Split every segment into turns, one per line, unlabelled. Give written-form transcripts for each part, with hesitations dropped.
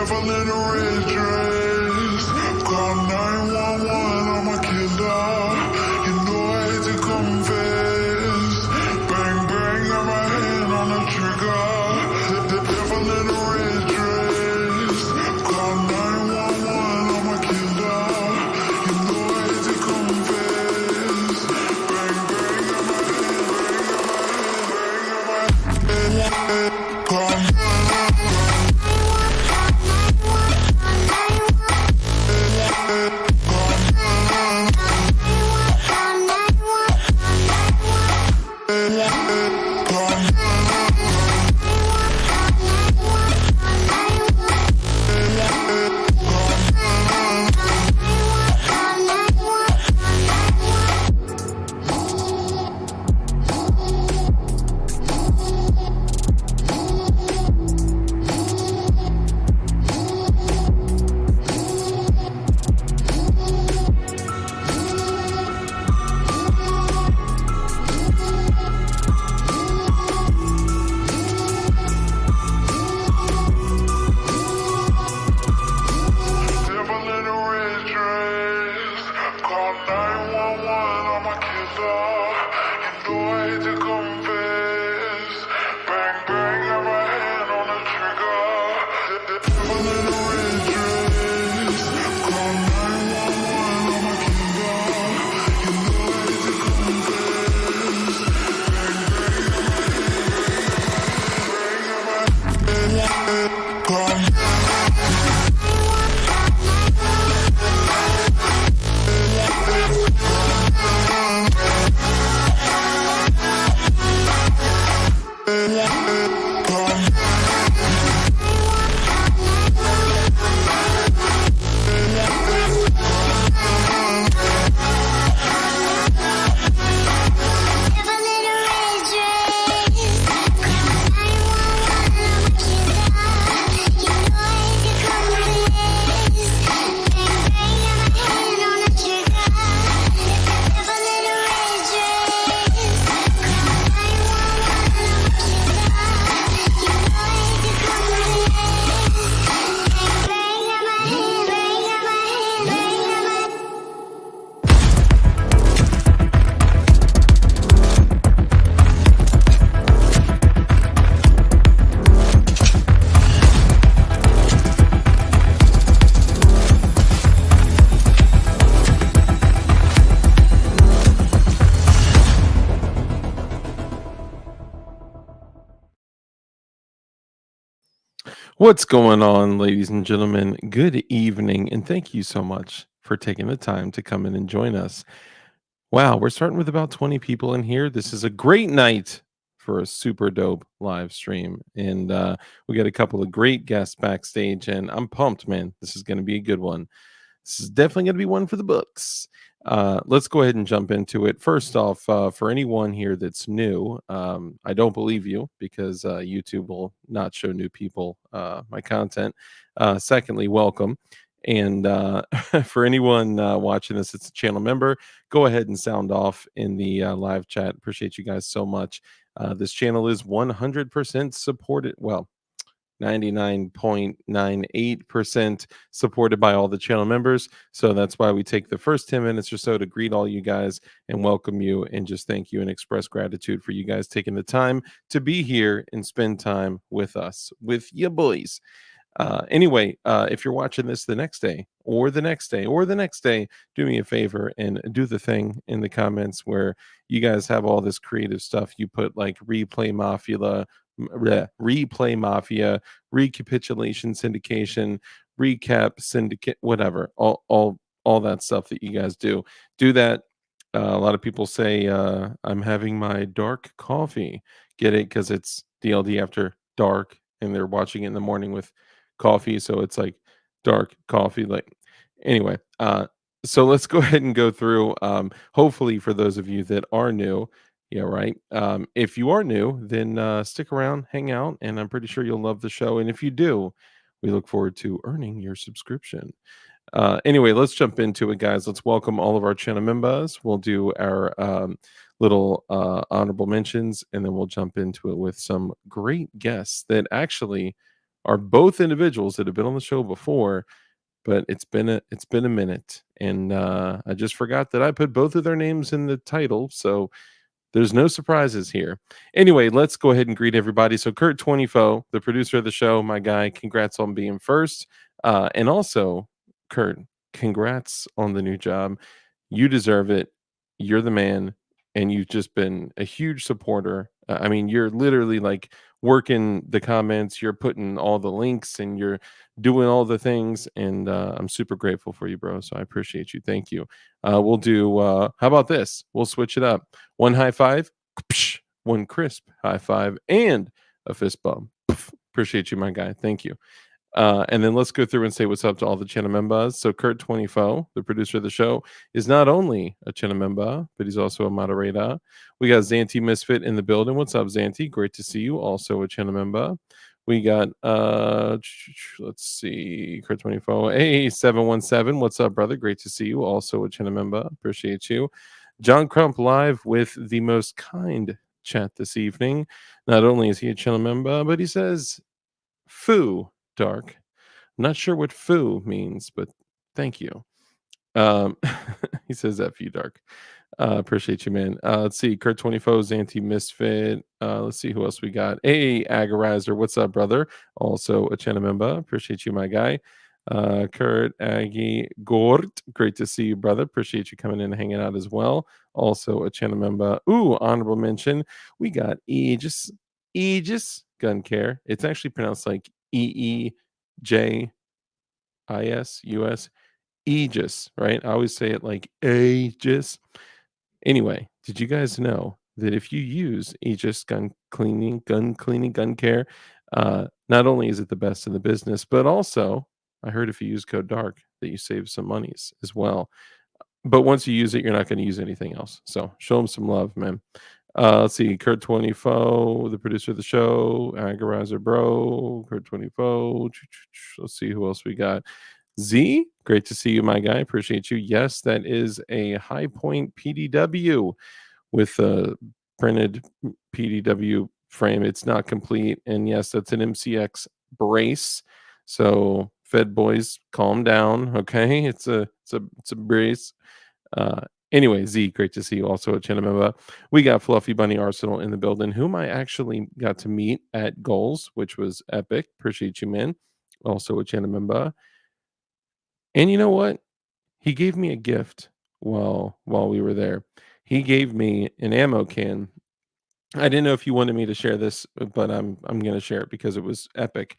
devil in a red dress. Call 911, I'm a killer. You know I hate to confess. Bang, bang, got my hand on the trigger. The devil in a red dress. Call 911, I'm a killer. You know I hate to confess. Bang, bang, got my hand. Call
What's going on, ladies and gentlemen? Good evening, and thank you so much for taking the time to come in and join us. Wow, we're starting with about 20 people in here. This is a great night for a super dope live stream, and we got a couple of great guests backstage, and I'm pumped, man. This is going to be a good one. This is definitely going to be one for the books. Let's go ahead and jump into it. First off, for anyone here that's new, I don't believe you because YouTube will not show new people my content. Secondly, welcome. And for anyone watching this, it's a channel member. Go ahead and sound off in the live chat. Appreciate you guys so much. This channel is 100% supported. Well, 99.98% supported by all the channel members. So that's why we take the first 10 minutes or so to greet all you guys and welcome you and just thank you and express gratitude for you guys taking the time to be here and spend time with us, with you boys. Anyway, if you're watching this the next day or the next day or the next day, do me a favor and do the thing in the comments where you guys have all this creative stuff. You put like replay mafia, recapitulation syndication, recap syndicate, whatever, all that stuff that you guys do that. A lot of people say I'm having my dark coffee. Get it? Because it's DLD after dark and they're watching it in the morning with coffee, so it's like dark coffee. Like, anyway, so let's go ahead and go through. Hopefully for those of you that are new, yeah, right. If you are new, then stick around, hang out, and I'm pretty sure you'll love the show. And if you do, we look forward to earning your subscription. Anyway, let's jump into it, guys. Let's welcome all of our channel members. We'll do our little honorable mentions, and then we'll jump into it with some great guests that actually are both individuals that have been on the show before, but it's been a minute, and I just forgot that I put both of their names in the title, so there's no surprises here. Anyway, let's go ahead and greet everybody. So Kurt Twentyfo, the producer of the show, my guy, congrats on being first. And also, Kurt, congrats on the new job. You deserve it. You're the man, and you've just been a huge supporter. I mean, you're literally like working the comments, you're putting all the links, and you're doing all the things. And I'm super grateful for you, bro. So I appreciate you. Thank you. We'll do, how about this? We'll switch it up. One high five, one crisp high five, and a fist bump. Appreciate you, my guy. Thank you. And then let's go through and say what's up to all the channel members. So Kurt Twentyfo, the producer of the show, is not only a channel member, but he's also a moderator. We got Zanti Misfit in the building. What's up, Zanti? Great to see you. Also a channel member. We got let's see, Kurt Twentyfo. Hey, 717. What's up, brother? Great to see you. Also a channel member. Appreciate you. John Crump live with the most kind chat this evening. Not only is he a channel member, but he says foo dark. I'm not sure what foo means, but thank you. Um, he says F you dark. Appreciate you, man. Let's see. Kurt 24's anti misfit. Let's see who else we got. Hey, Agorizer. What's up, brother? Also a channel member. Appreciate you, my guy. Kurt, Aggie, Gort. Great to see you, brother. Appreciate you coming in and hanging out as well. Also a channel member. Ooh, honorable mention. We got Aegis Gun Care. It's actually pronounced like EEJISUS. Aegis, right? I always say it like Aegis. Anyway, did you guys know that if you use Aegis gun cleaning, gun care, not only is it the best in the business, but also I heard if you use code DARK that you save some monies as well. But once you use it, you're not going to use anything else. So show them some love, man. Let's see, Kurt 24, the producer of the show, Agorizer Bro, Kurt 24. Let's see who else we got. Z, great to see you, my guy. Appreciate you. Yes, that is a High Point PDW with a printed PDW frame. It's not complete, and yes, that's an MCX brace. So, Fed boys, calm down. Okay, it's a brace. Uh, anyway, Z, great to see you. Also a channel member. We got Fluffy Bunny Arsenal in the building, whom I actually got to meet at Goals, which was epic. Appreciate you, man. Also a channel member. And you know what? He gave me a gift while we were there. He gave me an ammo can. I didn't know if you wanted me to share this, but I'm gonna share it because it was epic.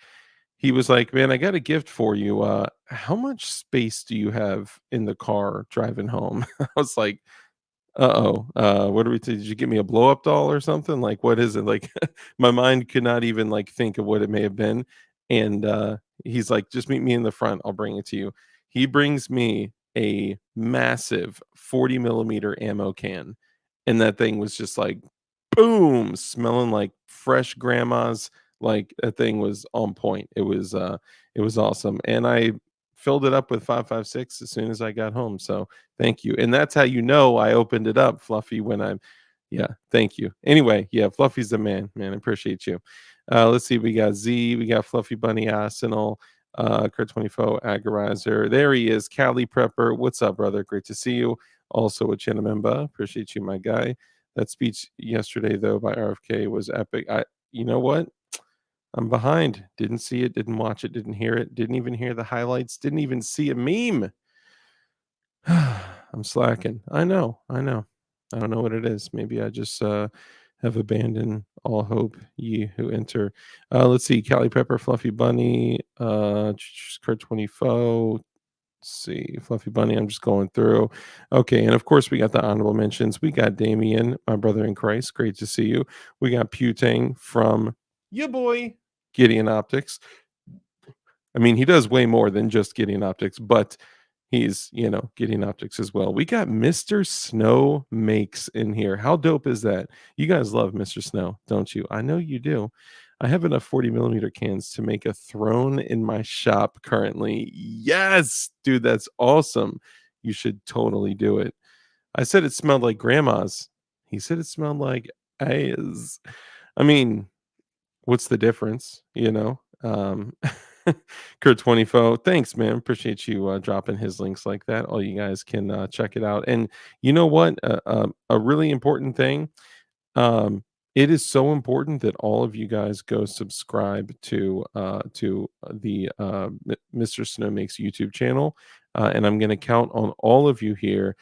He was like, "Man, I got a gift for you. How much space do you have in the car driving home?" I was like, uh-oh, what are we did you get me a blow up doll or something? Like, what is it? Like, my mind could not even like think of what it may have been. And he's like, just meet me in the front. I'll bring it to you. He brings me a massive 40 millimeter ammo can. And that thing was just like boom, smelling like fresh grandma's. Like that thing was on point. It was awesome. And I filled it up with 5.56 as soon as I got home. So thank you. And that's how you know I opened it up, Fluffy, when I'm yeah, thank you. Anyway, yeah, Fluffy's the man. Man, I appreciate you. Let's see. We got Z, we got Fluffy Bunny Arsenal, Kurt 24, Agorizer. There he is, Cali Prepper. What's up, brother? Great to see you. Also a channel member. Appreciate you, my guy. That speech yesterday, though, by RFK was epic. You know what? I'm behind. Didn't see it, didn't watch it, didn't hear it, didn't even hear the highlights, didn't even see a meme. I'm slacking. I know. I know. I don't know what it is. Maybe I just have abandoned all hope, ye who enter. Let's see. Cali Pepper, Fluffy Bunny, Kurt 24. See, Fluffy Bunny. I'm just going through. Okay, and of course we got the honorable mentions. We got Damien, my brother in Christ. Great to see you. We got Putang from your boy Gideon Optics. I mean, he does way more than just Gideon Optics, but he's, Gideon Optics as well. We got Mr. Snow Makes in here. How dope is that? You guys love Mr. Snow, don't you? I know you do. I have enough 40 millimeter cans to make a throne in my shop currently. Yes, dude, that's awesome. You should totally do it. I said it smelled like grandma's. He said it smelled like ass. I mean, what's the difference? Kurt 24, thanks, man. Appreciate you dropping his links like that. All you guys can check it out. And you know what? A really important thing. Um, it is so important that all of you guys go subscribe to the Mr. Snow Makes YouTube channel, and I'm going to count on all of you here.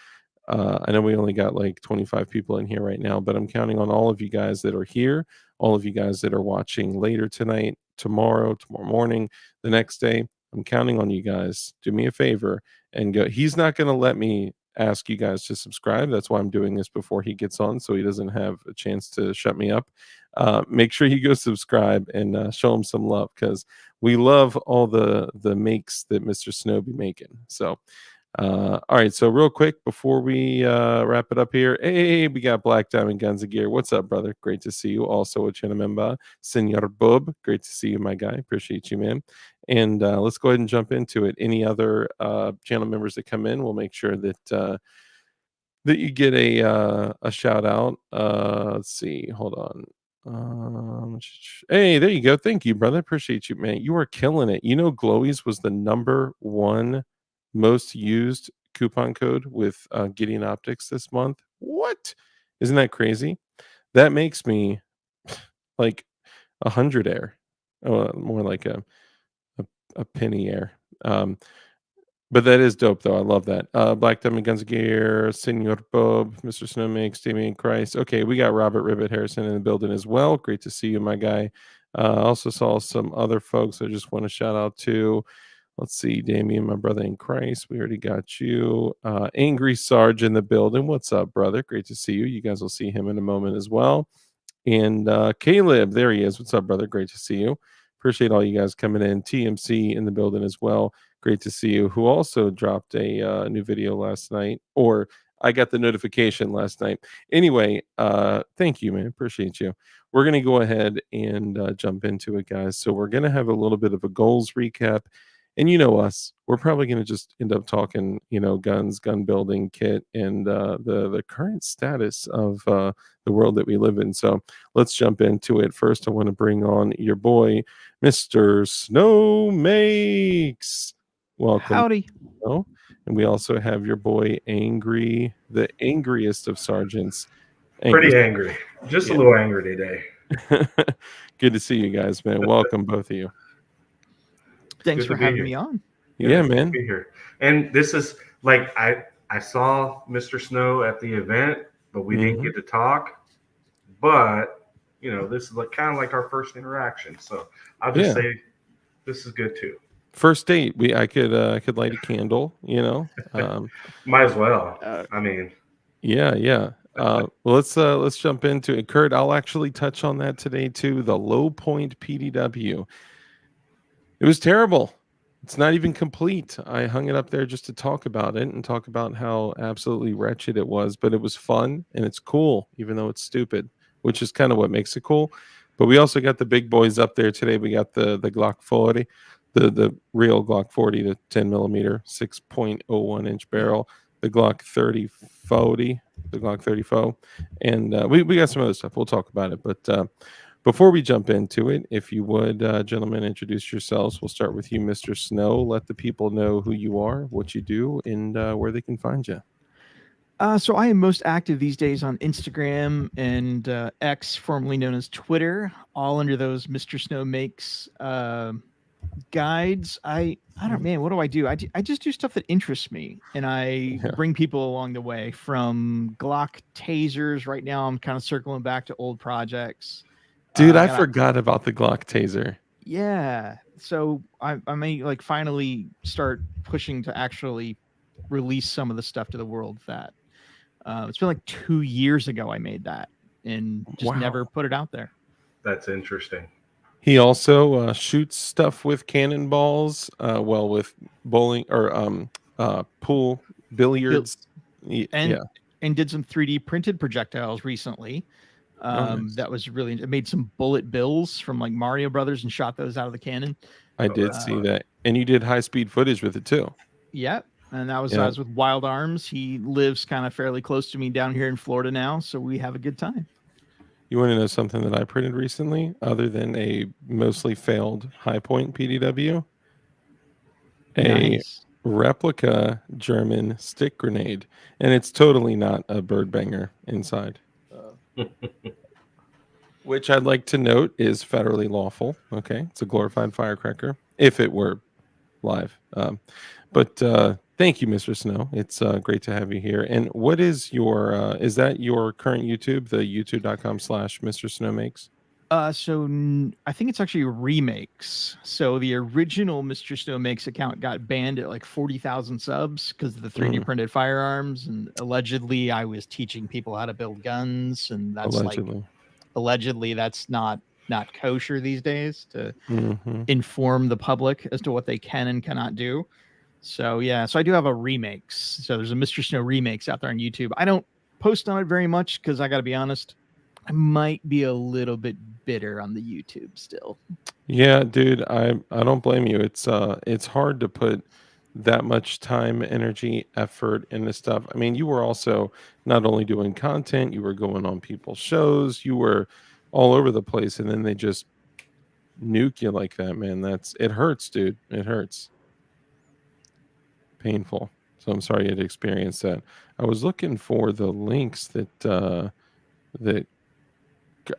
I know we only got like 25 people in here right now, but I'm counting on all of you guys that are here, all of you guys that are watching later tonight, tomorrow morning, the next day. I'm counting on you guys. Do me a favor and go. He's not going to let me ask you guys to subscribe. That's why I'm doing this before he gets on, so he doesn't have a chance to shut me up. Make sure you go subscribe and show him some love because we love all the makes that Mr. Snow be making. So all right, so real quick before we wrap it up here, hey, we got Black Diamond Guns and Gear. What's up, brother? Great to see you. Also, a Chinamemba, Senor Bub. Great to see you, my guy. Appreciate you, man. And let's go ahead and jump into it. Any other channel members that come in, we'll make sure that that you get a shout out. Let's see. Hold on. Hey, there you go. Thank you, brother. Appreciate you, man. You are killing it. You know, Glowies was the #1 most used coupon code with Gideon Optics this month. What? Isn't that crazy? That makes me like 100 air. More like a penny air. But that is dope, though. I love that. Black Diamond Guns and Gear, Senor Bob, Mr. Snowmix, Damien Christ. Okay, we got Robert Ribbit Harrison in the building as well. Great to see you, my guy. Also saw some other folks I just want to shout out to. Let's see, Damien, my brother in Christ. We already got you. Angry Sarge in the building. What's up, brother? Great to see you. You guys will see him in a moment as well. And Caleb, there he is. What's up, brother? Great to see you. Appreciate all you guys coming in. TMC in the building as well. Great to see you. Who also dropped a new video last night, or I got the notification last night. Anyway, thank you, man. Appreciate you. We're gonna go ahead and jump into it, guys. So we're gonna have a little bit of a goals recap. And you know us, we're probably going to just end up talking, guns, gun building kit, and the current status of the world that we live in. So let's jump into it. First, I want to bring on your boy, Mr. Snow Makes. Welcome.
Howdy.
Snow. And we also have your boy, Angry, the angriest of sergeants.
Pretty angry. Just a little angry today.
Good to see you guys, man. Welcome, both of you.
Thanks for having me on.
Yeah, man.
Be here. And this is like I saw Mr. Snow at the event, but we didn't get to talk. But this is kind of like our first interaction. So I'll just say this is good too.
First date. I could light a candle.
Might as well. I mean,
yeah. Well, let's jump into it. Kurt, I'll actually touch on that today too. The low point PDW. It was terrible. It's not even complete. I hung it up there just to talk about it and talk about how absolutely wretched it was, but it was fun and it's cool, even though it's stupid, which is kind of what makes it cool. But we also got the big boys up there today. We got the Glock 40, the real Glock 40, the 10 millimeter, 6.01 inch barrel, the Glock 30 40, the Glock 30 Fo, and we got some other stuff. We'll talk about it, but before we jump into it, if you would, gentlemen, introduce yourselves. We'll start with you, Mr. Snow. Let the people know who you are, what you do, and where they can find you.
So I am most active these days on Instagram and X, formerly known as Twitter, all under those Mr. Snow Makes guides. I don't, man, what do? I just do stuff that interests me, and I bring people along the way, from Glock tasers. Right now, I'm kind of circling back to old projects.
Dude, I forgot about the Glock taser.
Yeah. So I may finally start pushing to actually release some of the stuff to the world that it's been 2 years ago I made that and just never put it out there.
That's interesting.
He also shoots stuff with cannonballs, with bowling or pool billiards.
And did some 3D printed projectiles recently.
Nice.
That was really, it made some bullet bills from Mario Brothers and shot those out of the cannon.
I did see that. And you did high speed footage with it too.
Yep. And I was with Wild Arms. He lives kind of fairly close to me down here in Florida now, so we have a good time.
You want to know something that I printed recently, other than a mostly failed High Point PDW? A
Nice.
replica German stick grenade, and it's totally not a bird banger inside. Which I'd like to note is federally lawful. Okay, it's a glorified firecracker if it were live. But thank you, Mr. Snow. It's great to have you here. And what is your? Is that your current YouTube? The youtube.com/Mr. Snow makes.
I think it's actually remakes. So the original Mr. Snow Makes account got banned at like 40,000 subs because of the 3D printed firearms, and allegedly I was teaching people how to build guns, and that's allegedly that's not kosher these days to inform the public as to what they can and cannot do. So yeah, so I do have a remakes. So there's a Mr. Snow remakes out there on YouTube. I don't post on it very much because I got to be honest, I might be a little bit bitter on the YouTube still.
Yeah, dude, I don't blame you. It's hard to put that much time, energy, effort into stuff. I mean, you were also not only doing content, you were going on people's shows, you were all over the place, and then they just nuke you like that, man. It hurts, dude. It hurts. Painful. So I'm sorry you had to experience that. I was looking for the links that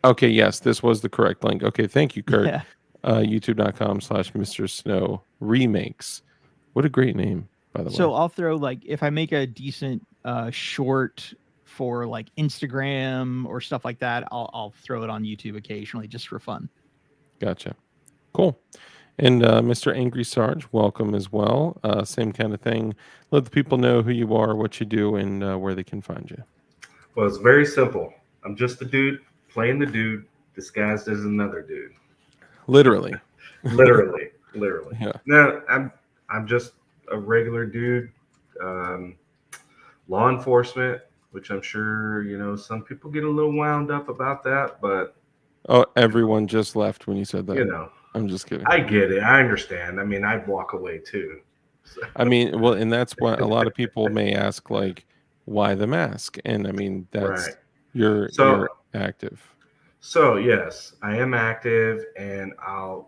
okay, yes, this was the correct link. Okay, thank you, Kurt.
Yeah.
youtube.com/Mr. Snow remakes. What a great name, by the way.
So I'll throw, like, if I make a decent short for like Instagram or stuff like that, I'll throw it on YouTube occasionally just for fun.
Gotcha. Cool. And Mr. Angry Sarge, welcome as well. Same kind of thing. Let the people know who you are, what you do, and where they can find you.
Well, it's very simple. I'm just a dude playing the dude disguised as another dude.
Literally.
Literally.
Yeah.
No, I'm just a regular dude. Law enforcement, which I'm sure, some people get a little wound up about that, but
everyone just left when you said that. I'm just kidding.
I get it. I understand. I mean, I'd walk away too. So.
I mean, well, and that's what a lot of people may ask, like, why the mask? And I mean, that's
right.
You're active.
So yes, I am active, and I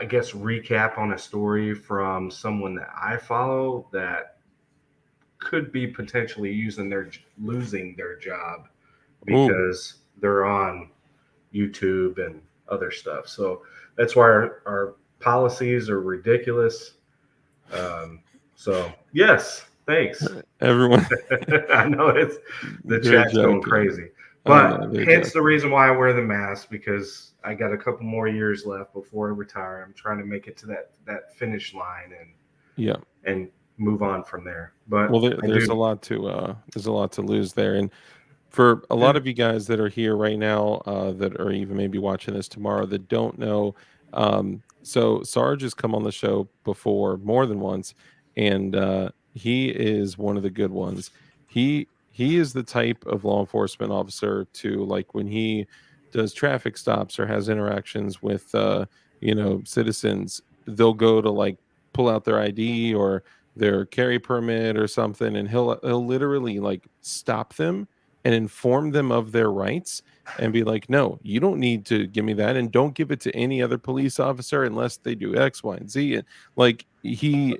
guess recap on a story from someone that I follow that could be potentially losing their job because they're on YouTube and other stuff. So that's why our policies are ridiculous. So yes, thanks
everyone.
I know it's the chat's going crazy, but hence the reason why I wear the mask, because I got a couple more years left before I retire. I'm trying to make it to that finish line and move on from there. But
there's a lot to lose there. And for a lot of you guys that are here right now, that are even maybe watching this tomorrow, that don't know, so Sarge has come on the show before more than once, and he is one of the good ones. He is the type of law enforcement officer to, like, when he does traffic stops or has interactions with citizens, they'll go to, like, pull out their ID or their carry permit or something, and he'll literally, like, stop them and inform them of their rights and be like, no, you don't need to give me that, and don't give it to any other police officer unless they do X, Y, and Z. And like, he's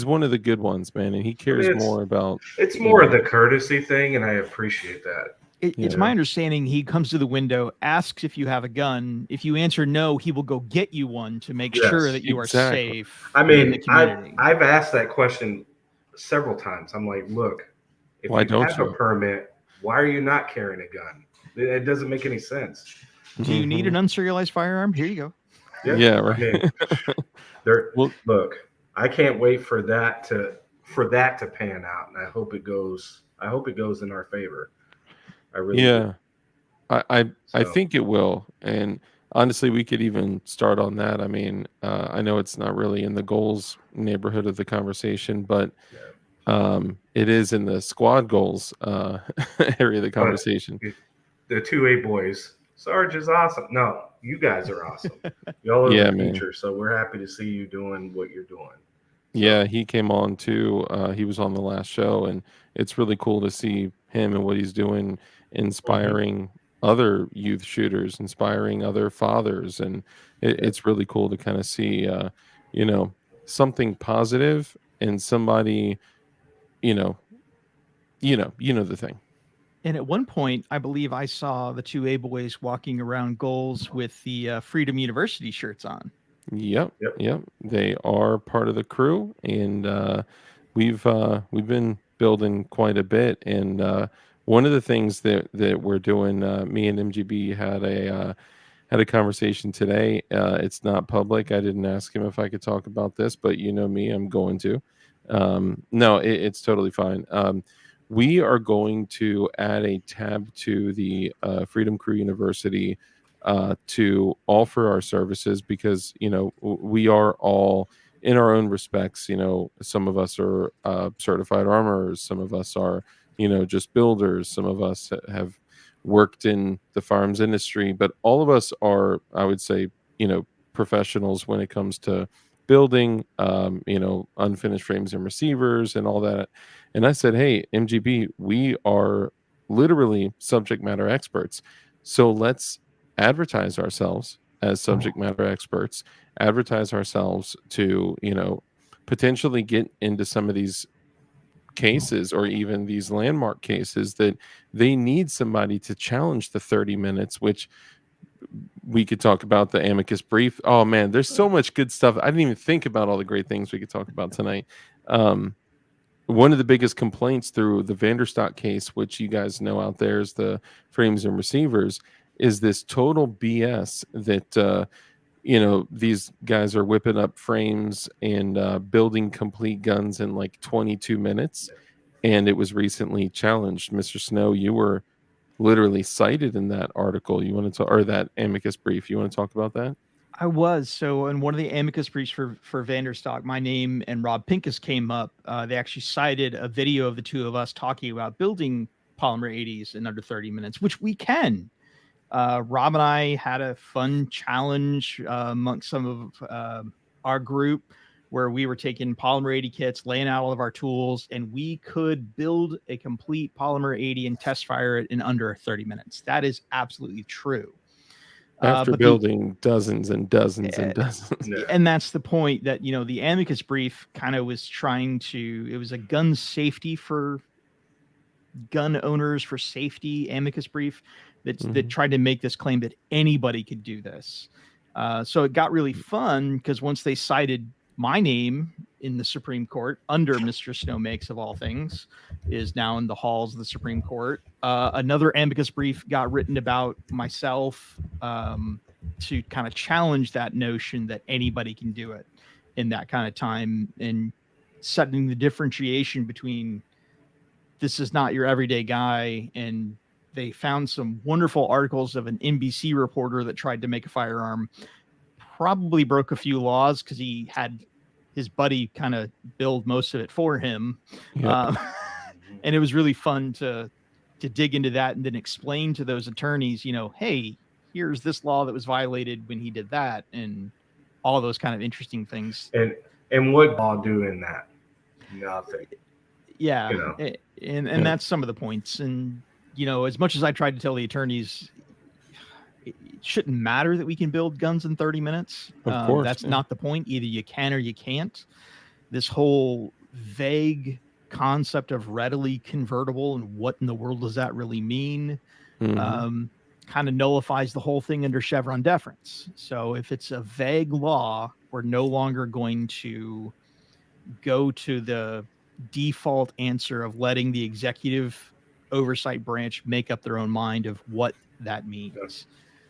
one of the good ones, man, and he cares more about.
It's more of the courtesy thing, and I appreciate that.
It's my understanding he comes to the window, asks if you have a gun. If you answer no, he will go get you one to make sure that you are safe.
I mean, I've asked that question several times. I'm like, look, if you have a permit, why are you not carrying a gun? It doesn't make any sense.
Do you need an unserialized firearm? Here you go.
Yeah, right.
I mean, look, I can't wait for that to pan out, and I hope it goes in our favor. I really do.
I think it will. And honestly, we could even start on that. I mean, I know it's not really in the goals neighborhood of the conversation, but it is in the squad goals area of the conversation.
The 2A boys, Sarge is awesome. No, you guys are awesome. Y'all are the future, so we're happy to see you doing what you're doing.
Yeah, he came on too. He was on the last show, and it's really cool to see him and what he's doing, inspiring other youth shooters, inspiring other fathers, and it's really cool to kind of see, you know, something positive in somebody, you know, you know the thing.
And at one point, I believe I saw the two A boys walking around goals with the Freedom University shirts on.
Yep,
Yep.
yep. They are part of the crew, and we've been building quite a bit. And one of the things that we're doing, me and MGB had a conversation today. It's not public. I didn't ask him if I could talk about this, but you know me, I'm going to. No, it's totally fine. We are going to add a tab to the Freedom Crew University to offer our services, because we are all in our own respects. Some of us are certified armorers, some of us are just builders, some of us have worked in the firearms industry, but all of us are, I would say, professionals when it comes to building, unfinished frames and receivers and all that. And I said, hey, MGB, we are literally subject matter experts, so let's advertise ourselves as subject matter experts, advertise ourselves to potentially get into some of these cases, or even these landmark cases that they need somebody to challenge the 30 minutes, which we could talk about the amicus brief. Oh man, there's so much good stuff. I didn't even think about all the great things we could talk about tonight. One of the biggest complaints through the Vanderstock case, which you guys know out there, is the frames and receivers, is this total BS that these guys are whipping up frames and building complete guns in like 22 minutes. And it was recently challenged. Mr. Snow, you were literally cited in that article. You want to talk, or that amicus brief? You want to talk about that?
I was. So in one of the amicus briefs for Vanderstock, my name and Rob Pincus came up. They actually cited a video of the two of us talking about building polymer 80s in under 30 minutes, which we can. Rob and I had a fun challenge amongst some of our group, where we were taking polymer 80 kits, laying out all of our tools, and we could build a complete polymer 80 and test fire it in under 30 minutes. That is absolutely true.
After building dozens and dozens and dozens.
And that's the point, that, the amicus brief kind of was trying to, it was a gun safety for gun owners, for safety amicus brief that tried to make this claim that anybody could do this. So it got really fun, because once they cited my name in the Supreme Court under Mr. Snowmakes, of all things, is now in the halls of the Supreme Court. Another amicus brief got written about myself to kind of challenge that notion that anybody can do it in that kind of time, and setting the differentiation between this is not your everyday guy. And they found some wonderful articles of an NBC reporter that tried to make a firearm, probably broke a few laws because he had his buddy kind of build most of it for him. Yep. And it was really fun to dig into that and then explain to those attorneys, hey, here's this law that was violated when he did that, and all those kind of interesting things.
And what law doing that? Nothing.
Yeah. And that's some of the points. And, as much as I tried to tell the attorneys, it shouldn't matter that we can build guns in 30 minutes.
Of course,
that's not the point. Either you can or you can't. This whole vague concept of readily convertible, and what in the world does that really mean? Kind of nullifies the whole thing under Chevron deference. So if it's a vague law, we're no longer going to go to the default answer of letting the executive oversight branch make up their own mind of what that means.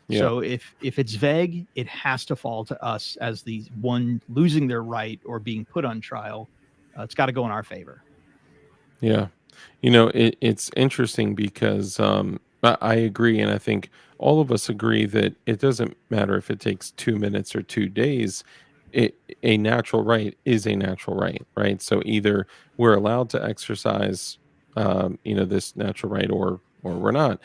Yeah. So if it's vague, it has to fall to us as the one losing their right or being put on trial. It's got to go in our favor.
Yeah. It's interesting because I agree. And I think all of us agree that it doesn't matter if it takes 2 minutes or 2 days. A natural right is a natural right, right? So either we're allowed to exercise, this natural right, or we're not.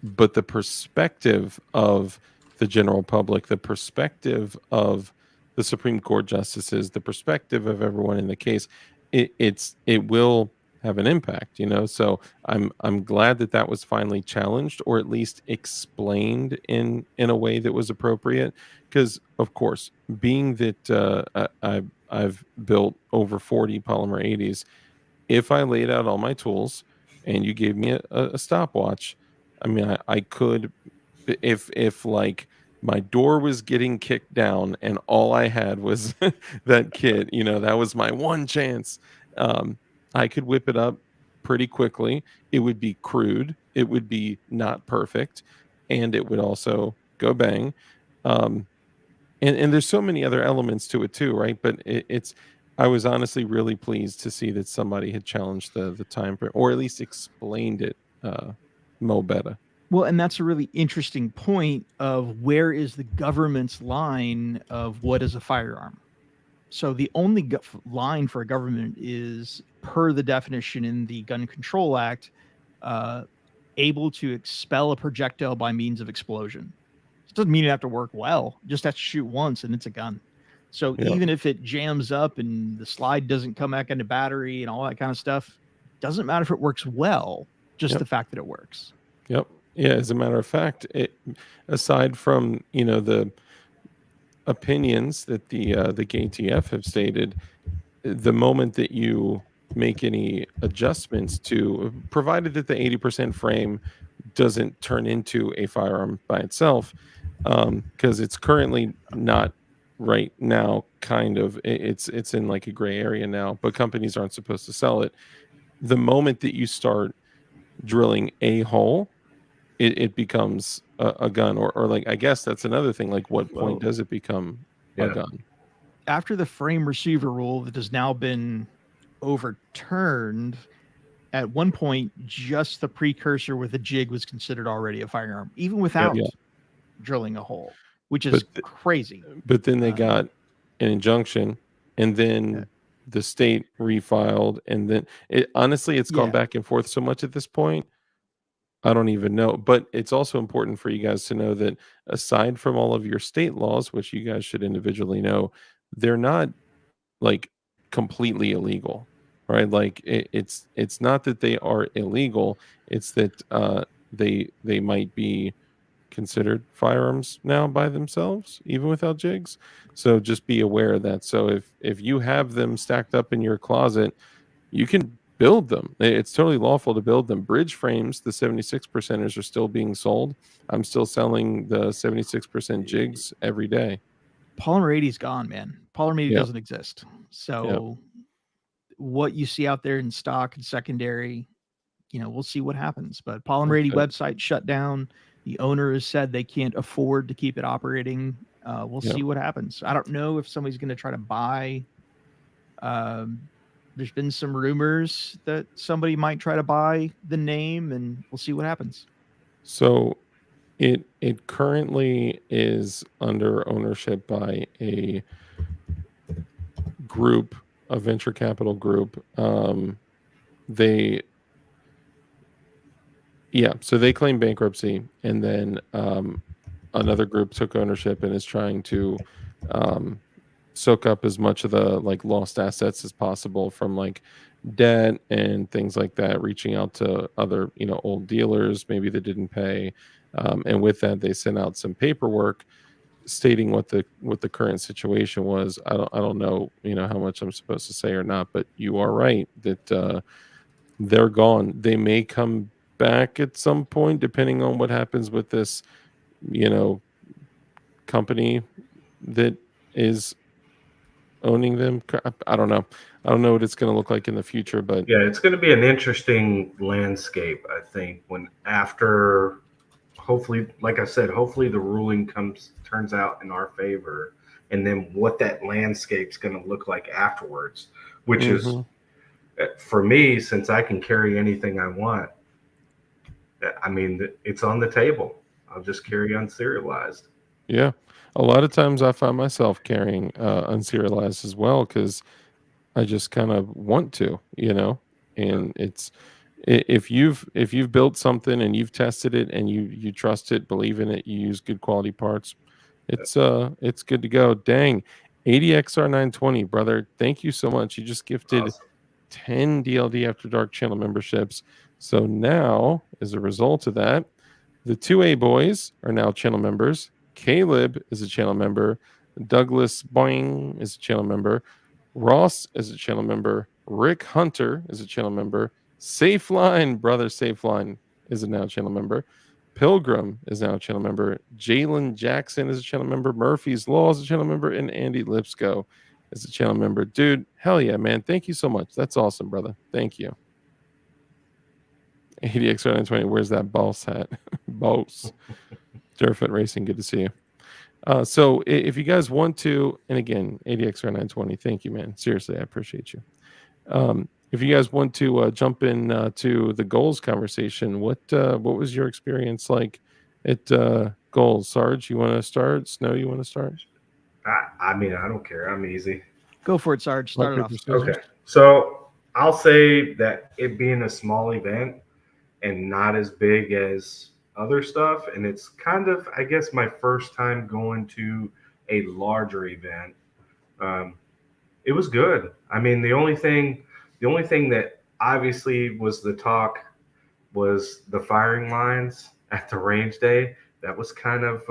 But the perspective of the general public, the perspective of the Supreme Court justices, the perspective of everyone in the case, it will have an impact, you know. So I'm glad that that was finally challenged, or at least explained in a way that was appropriate. Because of course, being that I've built over 40 polymer 80s, if I laid out all my tools and you gave me a stopwatch, I mean, I could, if like my door was getting kicked down and all I had was that kit, you know, that was my one chance. Um, I could whip it up pretty quickly. It would be crude. It would be not perfect, and it would also go bang. Um, and there's so many other elements to it too, right? But it's I was honestly really pleased to see that somebody had challenged the time frame, or at least explained it mo better.
Well, and that's a really interesting point of where is the government's line of what is a firearm. So the only line for a government is, per the definition in the Gun Control Act, uh, able to expel a projectile by means of explosion. It doesn't mean you have to work well; it just have to shoot once, and it's a gun. So
Yeah.
even if it jams up and the slide doesn't come back into battery and all that kind of stuff, doesn't matter if it works well. Just
Yep.
the fact that it works.
Yep. Yeah. As a matter of fact, aside from, you know, the opinions that the KTF have stated, the moment that you make any adjustments to, provided that the 80% frame doesn't turn into a firearm by itself, because it's currently not right now, kind of, it's in like a gray area now, but companies aren't supposed to sell it. The moment that you start drilling a hole, it becomes a gun, or like, I guess that's another thing, like what point does it become a gun?
After the frame receiver rule that has now been overturned, at one point, just the precursor with a jig was considered already a firearm, even without drilling a hole, which is crazy.
But then they got an injunction, and then the state refiled, and then honestly, it's gone back and forth so much at this point, I don't even know. But it's also important for you guys to know that aside from all of your state laws, which you guys should individually know, they're not like completely illegal, right? Like it's not that they are illegal, it's that they might be considered firearms now by themselves, even without jigs. So just be aware of that. So if you have them stacked up in your closet, you can build them. It's totally lawful to build them. Bridge frames, the 76%ers are still being sold. I'm still selling the 76% jigs every day.
Polymer 80 is gone, man. Polymer 80 doesn't exist. So what you see out there in stock and secondary, you know, we'll see what happens. But Polymer 80 website shut down. The owner has said they can't afford to keep it operating. We'll see what happens. I don't know if somebody's going to try to buy. There's been some rumors that somebody might try to buy the name, and we'll see what happens.
So it currently is under ownership by a group, a venture capital group. So they claim bankruptcy, and then another group took ownership and is trying to soak up as much of the like lost assets as possible from like debt and things like that, reaching out to other, you know, old dealers maybe that didn't pay, and with that they sent out some paperwork stating what the current situation was. I don't know, you know, how much I'm supposed to say or not, but you are right that they're gone. They may come back at some point depending on what happens with this, you know, company that is owning them. I don't know what it's going to look like in the future, but
it's going to be an interesting landscape, I think, when after, hopefully, like I said, hopefully the ruling turns out in our favor, and then what that landscape's going to look like afterwards, which is, for me, since I can carry anything I want, I mean, it's on the table. I'll just carry unserialized.
Yeah. A lot of times I find myself carrying unserialized as well, because I just kind of want to, you know, and it's, if you've built something and you've tested it and you trust it, believe in it, you use good quality parts, it's good to go. Dang, 80XR920, brother, thank you so much. You just gifted 10 DLD After Dark channel memberships. So now, as a result of that, the 2A boys are now channel members. Caleb is a channel member. Douglas Boing is a channel member. Ross is a channel member. Rick Hunter is a channel member. Safeline, brother Safeline, is a now channel member. Pilgrim is now a channel member. Jalen Jackson is a channel member. Murphy's Law is a channel member. And Andy Lipsco is a channel member. Dude, hell yeah, man. Thank you so much. That's awesome, brother. Thank you. ADX 920, where's that boss hat? Boss. Durfoot Racing, good to see you. So if you guys want to, and again, ADX 920, thank you, man. Seriously, I appreciate you. If you guys want to jump in to the goals conversation, what was your experience like at goals? Sarge, you want to start? Snow, you want to start?
I mean, I don't care. I'm easy.
Go for it, Sarge. Start it off.
Okay. So I'll say that it being a small event and not as big as other stuff, and it's kind of, I guess, my first time going to a larger event. It was good. I mean, the only thing that obviously was the talk was the firing lines at the range day. That was kind of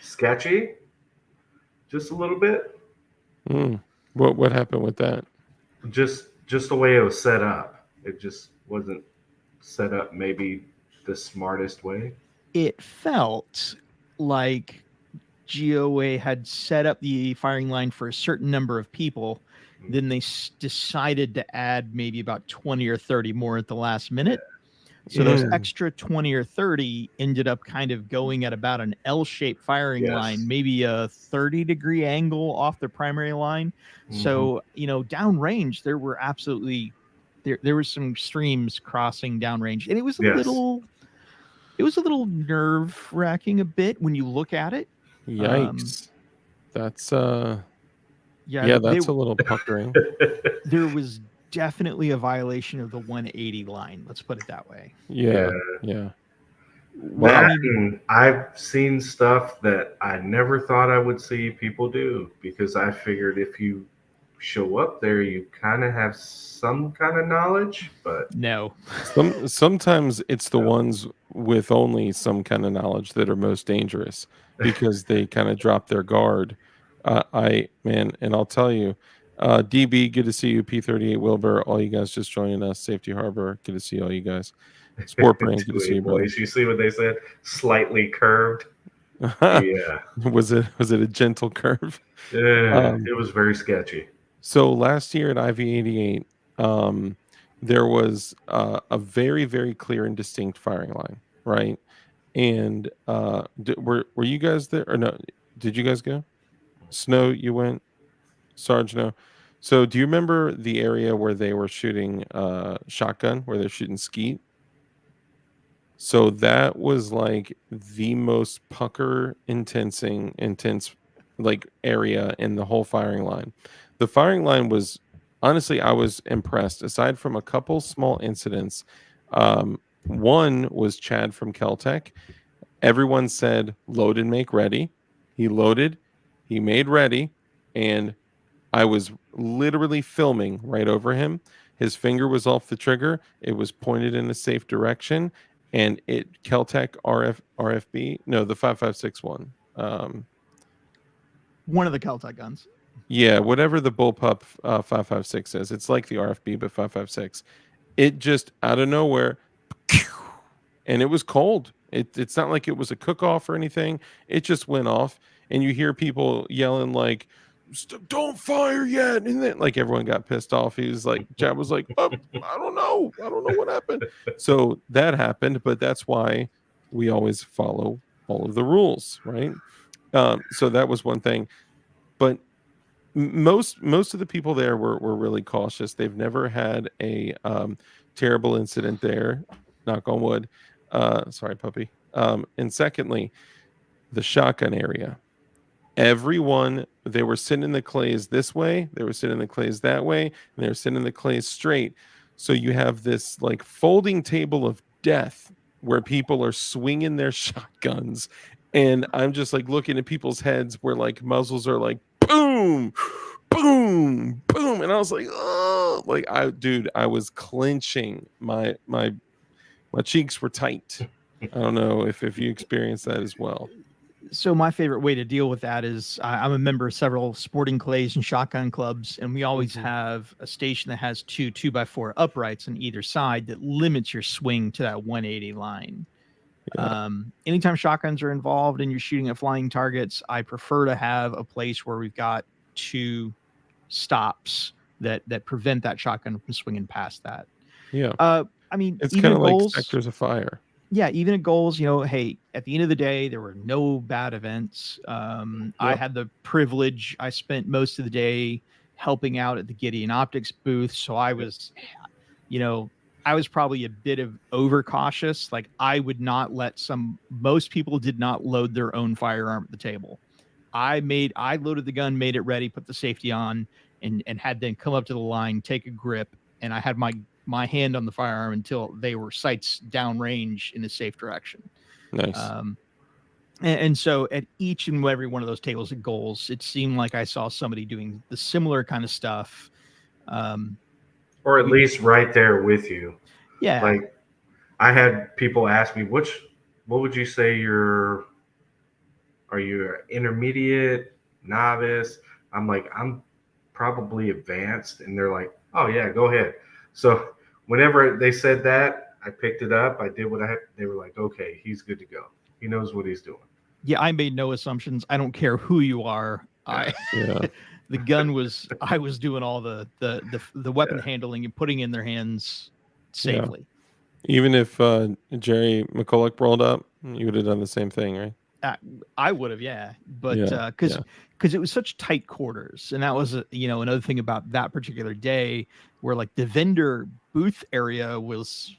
sketchy, just a little bit.
What happened with that?
Just the way it was set up. It just wasn't set up maybe the smartest way.
It felt like GOA had set up the firing line for a certain number of people. Then they decided to add maybe about 20 or 30 more at the last minute. So those extra 20 or 30 ended up kind of going at about an L-shaped firing line, maybe a 30-degree angle off the primary line. So, downrange, there were absolutely there was some streams crossing downrange, and it was a little nerve-wracking a bit when you look at it.
Yikes. That's that's a little puckering.
There was definitely a violation of the 180 line. Let's put it that way.
Yeah.
Well, I've seen stuff that I never thought I would see people do, because I figured if you show up there, you kind of have some kind of knowledge, but
no.
Sometimes it's the ones with only some kind of knowledge that are most dangerous, because they kind of drop their guard. And I'll tell you, DB, good to see you. P38 Wilbur, all you guys just joining us. Safety Harbor, good to see all you guys. Sport Brand, good to see you, brother.
You see what they said? Slightly curved. Yeah.
Was it a gentle curve?
Yeah, it was very sketchy.
So last year at IV88, there was a very, very clear and distinct firing line, right? And were you guys there, or no? Did you guys go? Snow, you went. Sarge, no. So do you remember the area where they were shooting shotgun, where they're shooting skeet? So that was like the most pucker intense like area in the whole firing line. The firing line was, honestly, I was impressed. Aside from a couple small incidents, one was Chad from Keltec. Everyone said load and make ready. He loaded, he made ready, and I was literally filming right over him. His finger was off the trigger. It was pointed in a safe direction, and it Keltec RFB, no, the 5.56 one.
One of the Keltec guns.
Yeah, whatever the bullpup 5.56 is. It's like the RFB, but 5.56. It just out of nowhere, and it was cold. It's not like it was a cook-off or anything. It just went off, and you hear people yelling like, "Don't fire yet!" And then like everyone got pissed off. He was like, Chad was like, "I don't know what happened." So that happened, but that's why we always follow all of the rules, right? So that was one thing, but most of the people there were really cautious. They've never had a terrible incident there, knock on wood. Sorry, puppy. And secondly, the shotgun area. Everyone, they were sitting in the clays this way, they were sitting in the clays that way, and they were sitting in the clays straight. So you have this like folding table of death where people are swinging their shotguns, and I'm just like looking at people's heads where like muzzles are like boom, boom, boom, and I was like, oh, like I was clenching my cheeks were tight. I don't know if you experienced that as well.
So my favorite way to deal with that is I'm a member of several sporting clays and shotgun clubs, and we always have a station that has 2x4 uprights on either side that limits your swing to that 180 line.
Yeah.
Anytime shotguns are involved and you're shooting at flying targets, I prefer to have a place where we've got 2 stops that prevent that shotgun from swinging past that.
Yeah.
I mean,
It's
even
kind
at
of like
goals,
sectors of fire.
yeah, even at goals, hey, at the end of the day, there were no bad events. I
Yep.
had the privilege. I spent most of the day helping out at the Gideon Optics booth, so I was, I was probably a bit of overcautious. Like I would not let most people did not load their own firearm at the table. I loaded the gun, made it ready, put the safety on, and had them come up to the line, take a grip, and I had my hand on the firearm until they were sights downrange in a safe direction.
Nice.
And so at each and every one of those tables at goals, it seemed like I saw somebody doing the similar kind of stuff.
Or at least right there with you.
Yeah.
Like I had people ask me, what would you say are you intermediate, novice? I'm like, I'm probably advanced. And they're like, oh yeah, go ahead. So whenever they said that, I picked it up. I did what I had. They were like, okay, he's good to go. He knows what he's doing.
Yeah, I made no assumptions. I don't care who you are.
Yeah.
I was doing all the weapon handling and putting in their hands safely.
Even if Jerry McCulloch rolled up, you would have done the same thing, right?
I would have, yeah, but
Yeah,
because it was such tight quarters, and that was another thing about that particular day, where like the vendor booth area was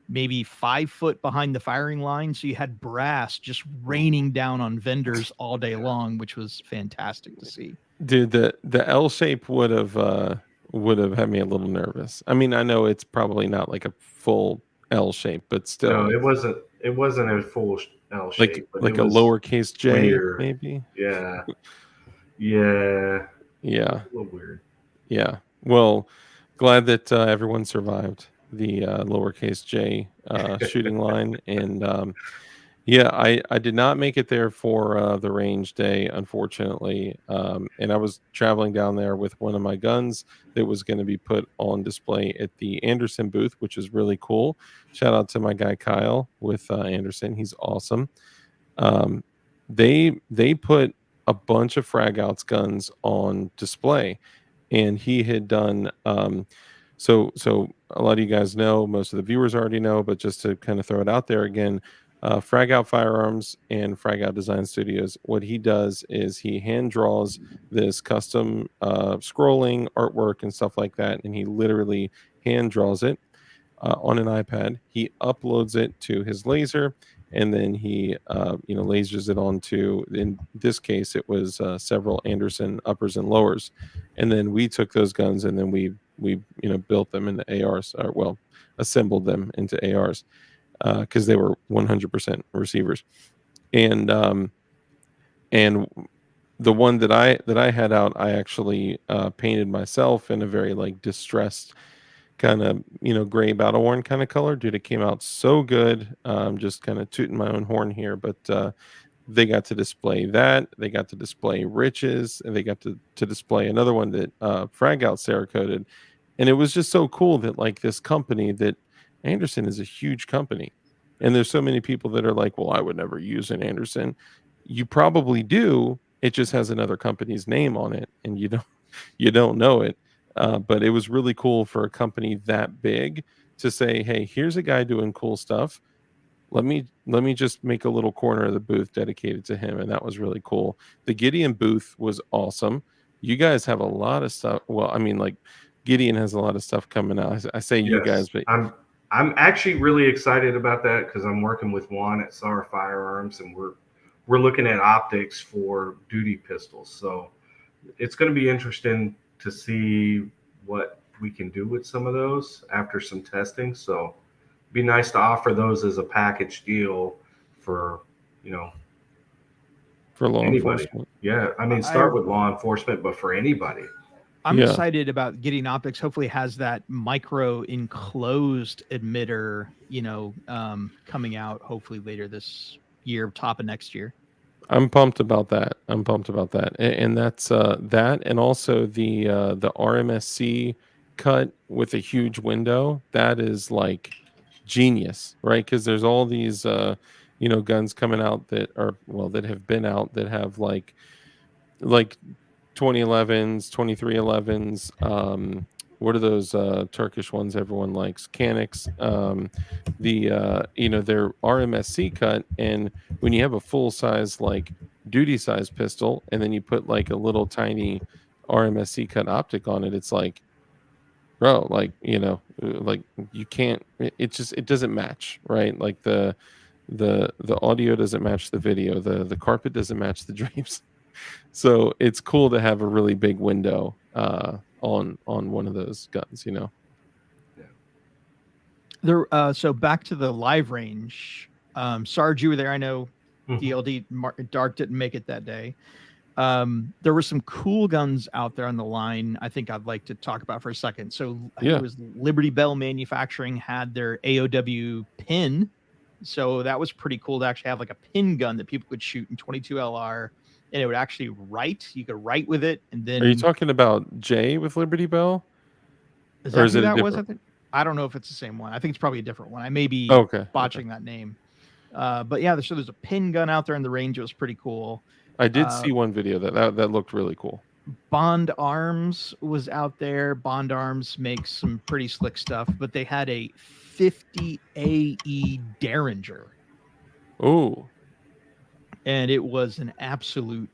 maybe 5 foot behind the firing line, so you had brass just raining down on vendors all day long, which was fantastic to see.
Dude, the L shape would have had me a little nervous. I mean, I know it's probably not like a full L shape, but still,
No, it wasn't. It wasn't a full L shape, but
like
it
a
was
lowercase J,
weird.
maybe.
Yeah, yeah,
Yeah,
a little weird.
yeah. Well, glad that everyone survived the lowercase J shooting line, and yeah, I did not make it there for the range day, unfortunately. And I was traveling down there with one of my guns that was going to be put on display at the Anderson booth, which is really cool. Shout out to my guy Kyle with Anderson; he's awesome. Um, they put a bunch of Frag Outs guns on display, and he had done. So a lot of you guys know, most of the viewers already know, but just to kind of throw it out there again, Frag Out Firearms and Frag Out Design Studios, what he does is he hand draws this custom scrolling artwork and stuff like that, and he literally hand draws it on an iPad. He uploads it to his laser, and then he lasers it onto, in this case it was several Anderson uppers and lowers, and then we took those guns and then we built them into ARs, or well, assembled them into ARs because they were 100% receivers, and the one that I had out, I actually painted myself in a very like distressed kind of gray battle worn kind of color. Dude, it came out so good. Just kind of tooting my own horn here, but they got to display that. They got to display Riches, and they got to display another one that Frag Out Cerakoted. And it was just so cool that like this company, that Anderson is a huge company, and there's so many people that are like, well, I would never use an Anderson. You probably do. It just has another company's name on it, and you don't know it. But it was really cool for a company that big to say, hey, here's a guy doing cool stuff. Let me just make a little corner of the booth dedicated to him. And that was really cool. The Gideon booth was awesome. You guys have a lot of stuff. Well, I mean, like Gideon has a lot of stuff coming out. I say you guys, but
I'm actually really excited about that because I'm working with Juan at SAR Firearms, and we're looking at optics for duty pistols. So it's going to be interesting to see what we can do with some of those after some testing. So it'd be nice to offer those as a package deal for,
for law
Anybody.
enforcement.
Yeah, I mean, start with law enforcement, but for anybody.
I'm
Yeah.
excited about getting optics. Hopefully, it has that micro enclosed emitter, coming out hopefully later this year, top of next year.
I'm pumped about that. And that's that, and also the RMSC cut with a huge window. That is like genius, right? Because there's all these guns coming out that are, well, that have been out that have like 2011s, 2311s. What are those Turkish ones everyone likes? Canics. Their RMSC cut, and when you have a full size like duty size pistol, and then you put like a little tiny RMSC cut optic on it, it's like, bro, like like you can't. It doesn't match, right? Like the audio doesn't match the video. The carpet doesn't match the drapes. So it's cool to have a really big window on one of those guns,
There. So back to the live range. Sarge, you were there. I know DLD Dark didn't make it that day. There were some cool guns out there on the line. I think I'd like to talk about for a second. So I think it was Liberty Bell Manufacturing had their AOW pin. So that was pretty cool to actually have like a pin gun that people could shoot in 22 LR, and it would actually write. You could write with it, and then.
Are you talking about Jay with Liberty Bell?
Is that who that was? I don't know if it's the same one. I think it's probably a different one. I may be botching that name. But yeah, so there's a pin gun out there in the range. It was pretty cool.
I did see one video that looked really cool.
Bond Arms was out there. Bond Arms makes some pretty slick stuff, but they had a 50 AE Derringer.
Oh.
And it was an absolute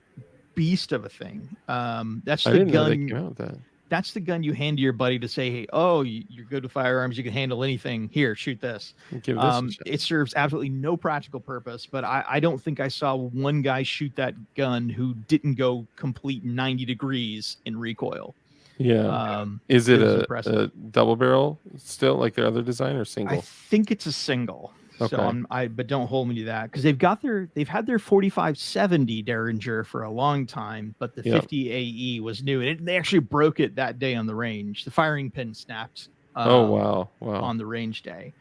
beast of a thing. That's
I
the
didn't know they
gun.
came out with that.
That's the gun you hand to your buddy to say, "Hey, oh, you're good with firearms. You can handle anything. Here, shoot this."
Give this a shot.
It serves absolutely no practical purpose, but I don't think I saw one guy shoot that gun who didn't go complete 90 degrees in recoil.
Yeah. Is it a
impressive.
double barrel still, like their other design, or single?
I think it's a single.
Okay.
So but don't hold me to that, because they've had their 4570 Derringer for a long time, but the 50 AE was new, and they actually broke it that day on the range. The firing pin snapped.
Wow.
On the range day.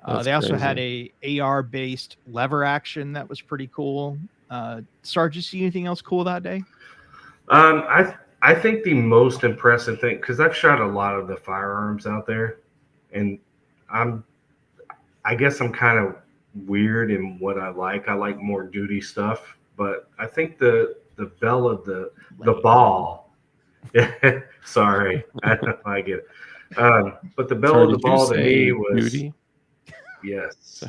That's
they also had
crazy.
a AR based lever action that was pretty cool. Sarge, did you see anything else cool that day?
I think the most impressive thing, because I've shot a lot of the firearms out there, and I guess I'm kind of weird in what I like. I like more duty stuff, but I think the bell of the ball. Sorry, I get it. But the bell of the ball to me was
duty?
Yes,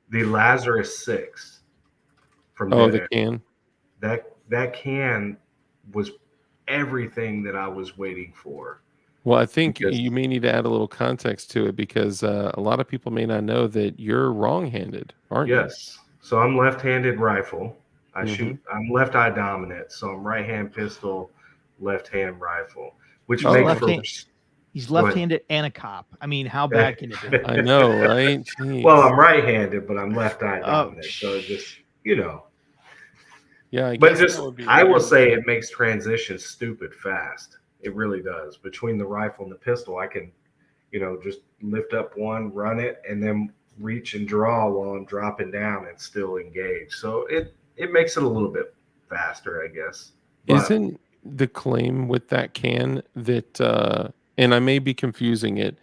the Lazarus 6 from
the can.
That can was everything that I was waiting for.
Well, I think you may need to add a little context to it, because a lot of people may not know that you're wrong-handed, aren't you?
Yes. So I'm left-handed rifle. I shoot. I'm left-eye dominant, so I'm right-hand pistol, left-hand rifle, which makes for.
He's left-handed and a cop. I mean, how bad can it be?
I know, right? Jeez.
Well, I'm right-handed, but I'm left-eye dominant, so just
Yeah,
but I will say it makes transitions stupid fast. It really does. Between the rifle and the pistol, I can, just lift up one, run it, and then reach and draw while I'm dropping down and still engage. So it makes it a little bit faster, I guess. But
isn't the claim with that can that, and I may be confusing it,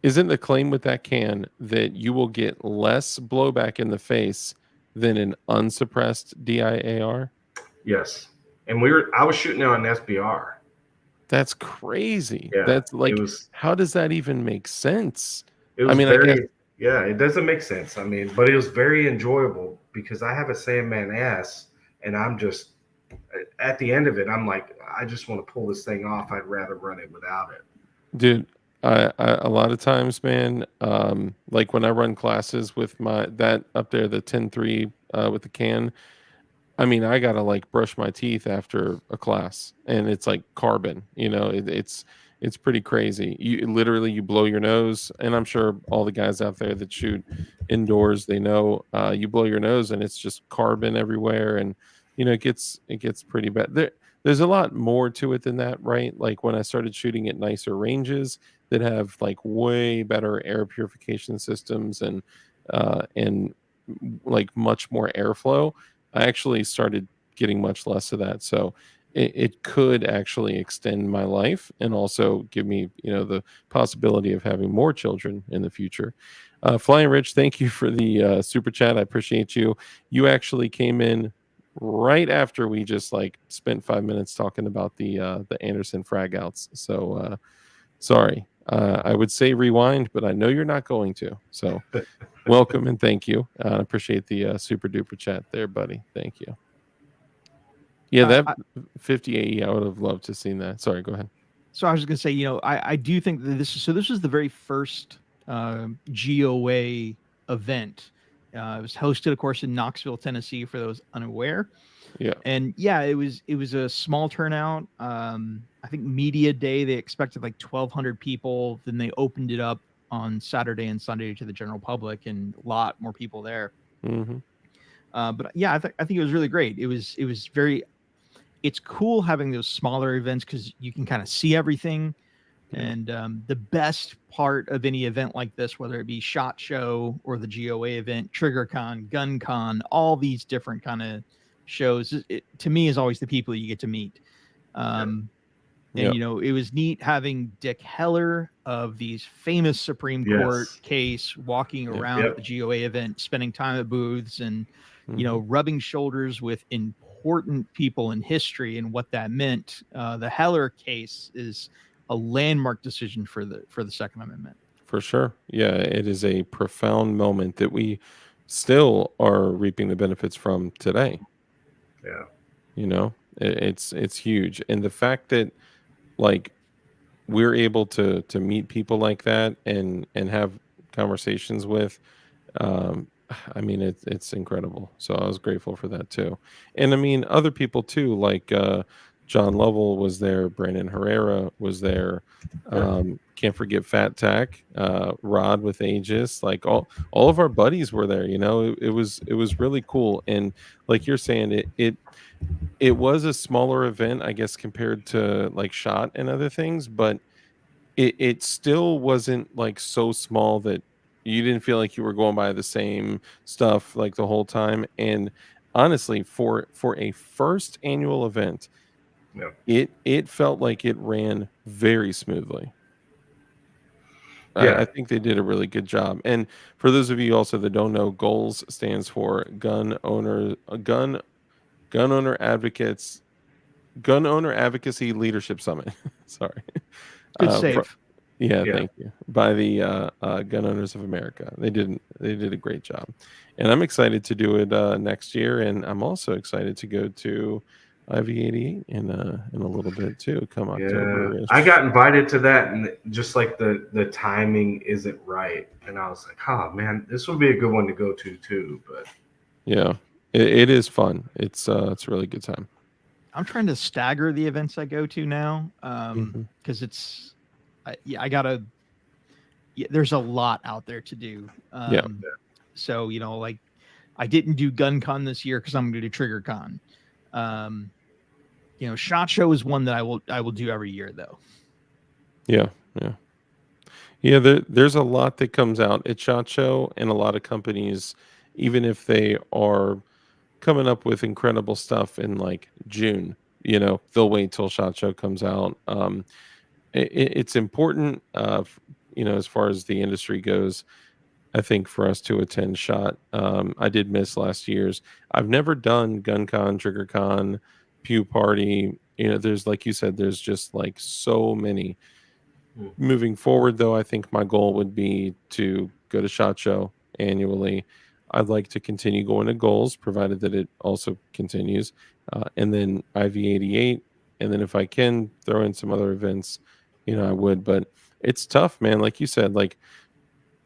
isn't the claim with that can that you will get less blowback in the face than an unsuppressed DIAR?
Yes. And I was shooting it on SBR.
That's crazy.
Yeah,
That's like, how does that even make sense?
It was it doesn't make sense. But it was very enjoyable, because I have a Sandman S, and I'm just, at the end of it, I'm like, I just want to pull this thing off. I'd rather run it without it.
Dude, I a lot of times, man, like when I run classes with that up there, the 10-3 with the can, I gotta like brush my teeth after a class, and it's like carbon, it's pretty crazy. You blow your nose, and I'm sure all the guys out there that shoot indoors, they know, you blow your nose and it's just carbon everywhere, and it gets pretty bad. There's a lot more to it than that, right? Like when I started shooting at nicer ranges that have like way better air purification systems and like much more airflow, I actually started getting much less of that. So it could actually extend my life and also give me, the possibility of having more children in the future. Flying Rich, thank you for the super chat. I appreciate you. You actually came in right after we just like spent 5 minutes talking about the Anderson frag outs. So sorry. I would say rewind, but I know you're not going to. So welcome and thank you. I appreciate the super duper chat there, buddy. Thank you. Yeah, that 58. I would have loved to seen that. Sorry, go ahead.
So I was just gonna say, I do think that this is the very first GOA event. It was hosted, of course, in Knoxville, Tennessee, for those unaware.
Yeah.
And yeah, it was a small turnout. I think media day they expected like 1,200 people. Then they opened it up on Saturday and Sunday to the general public, and a lot more people there.
Mm-hmm.
But yeah, I think it was really great. It was very. It's cool having those smaller events because you can kind of see everything.
Yeah.
And the best part of any event like this, whether it be SHOT Show or the GOA event, TriggerCon, GunCon, all these different kind of shows, to me is always the people you get to meet. And it was neat having Dick Heller of these famous Supreme Court case walking around at the GOA event, spending time at booths and rubbing shoulders with important people in history and what that meant. The Heller case is a landmark decision for the Second Amendment. For sure. Yeah, it is a profound moment that we still are reaping the benefits from today.
Yeah.
It's huge. And the fact that like we're able to meet people like that and have conversations with, I mean, it's incredible. So I was grateful for that too. And I mean, other people too, like John Lovell was there, Brandon Herrera was there. Can't forget Fat Tack, Rod with Aegis, like all of our buddies were there. It was really cool. And like you're saying, it was a smaller event, I guess, compared to like SHOT and other things, but it still wasn't like so small that you didn't feel like you were going by the same stuff like the whole time. And honestly, for a first annual event, it felt like it ran very smoothly. I think they did a really good job. And for those of you also that don't know, GOALS stands for Gun Owner Advocacy Leadership Summit. Sorry.
Good save.
Thank you. By the Gun Owners of America. They did a great job. And I'm excited to do it next year. And I'm also excited to go to IV88 in a little bit too, come October.
I got invited to that, and just like the timing isn't right. And I was like, oh man, this would be a good one to go to too. But
yeah, it is fun. It's a really good time.
I'm trying to stagger the events I go to now, because it's, there's a lot out there to do. So like I didn't do GunCon this year because I'm going to do TriggerCon. SHOT Show is one that I will do every year though. Yeah.
There's a lot that comes out at SHOT Show, and a lot of companies, even if they are coming up with incredible stuff in like June, they'll wait till SHOT Show comes out. It's important, as far as the industry goes, I think, for us to attend SHOT. I did miss last year's. I've never done GunCon, TriggerCon, Pew Party. There's, like you said, there's just like so many. Moving forward, though, I think my goal would be to go to SHOT Show annually. I'd like to continue going to GOALS, provided that it also continues, and then IV88, and then if I can throw in some other events, I would. But it's tough, man. Like you said, like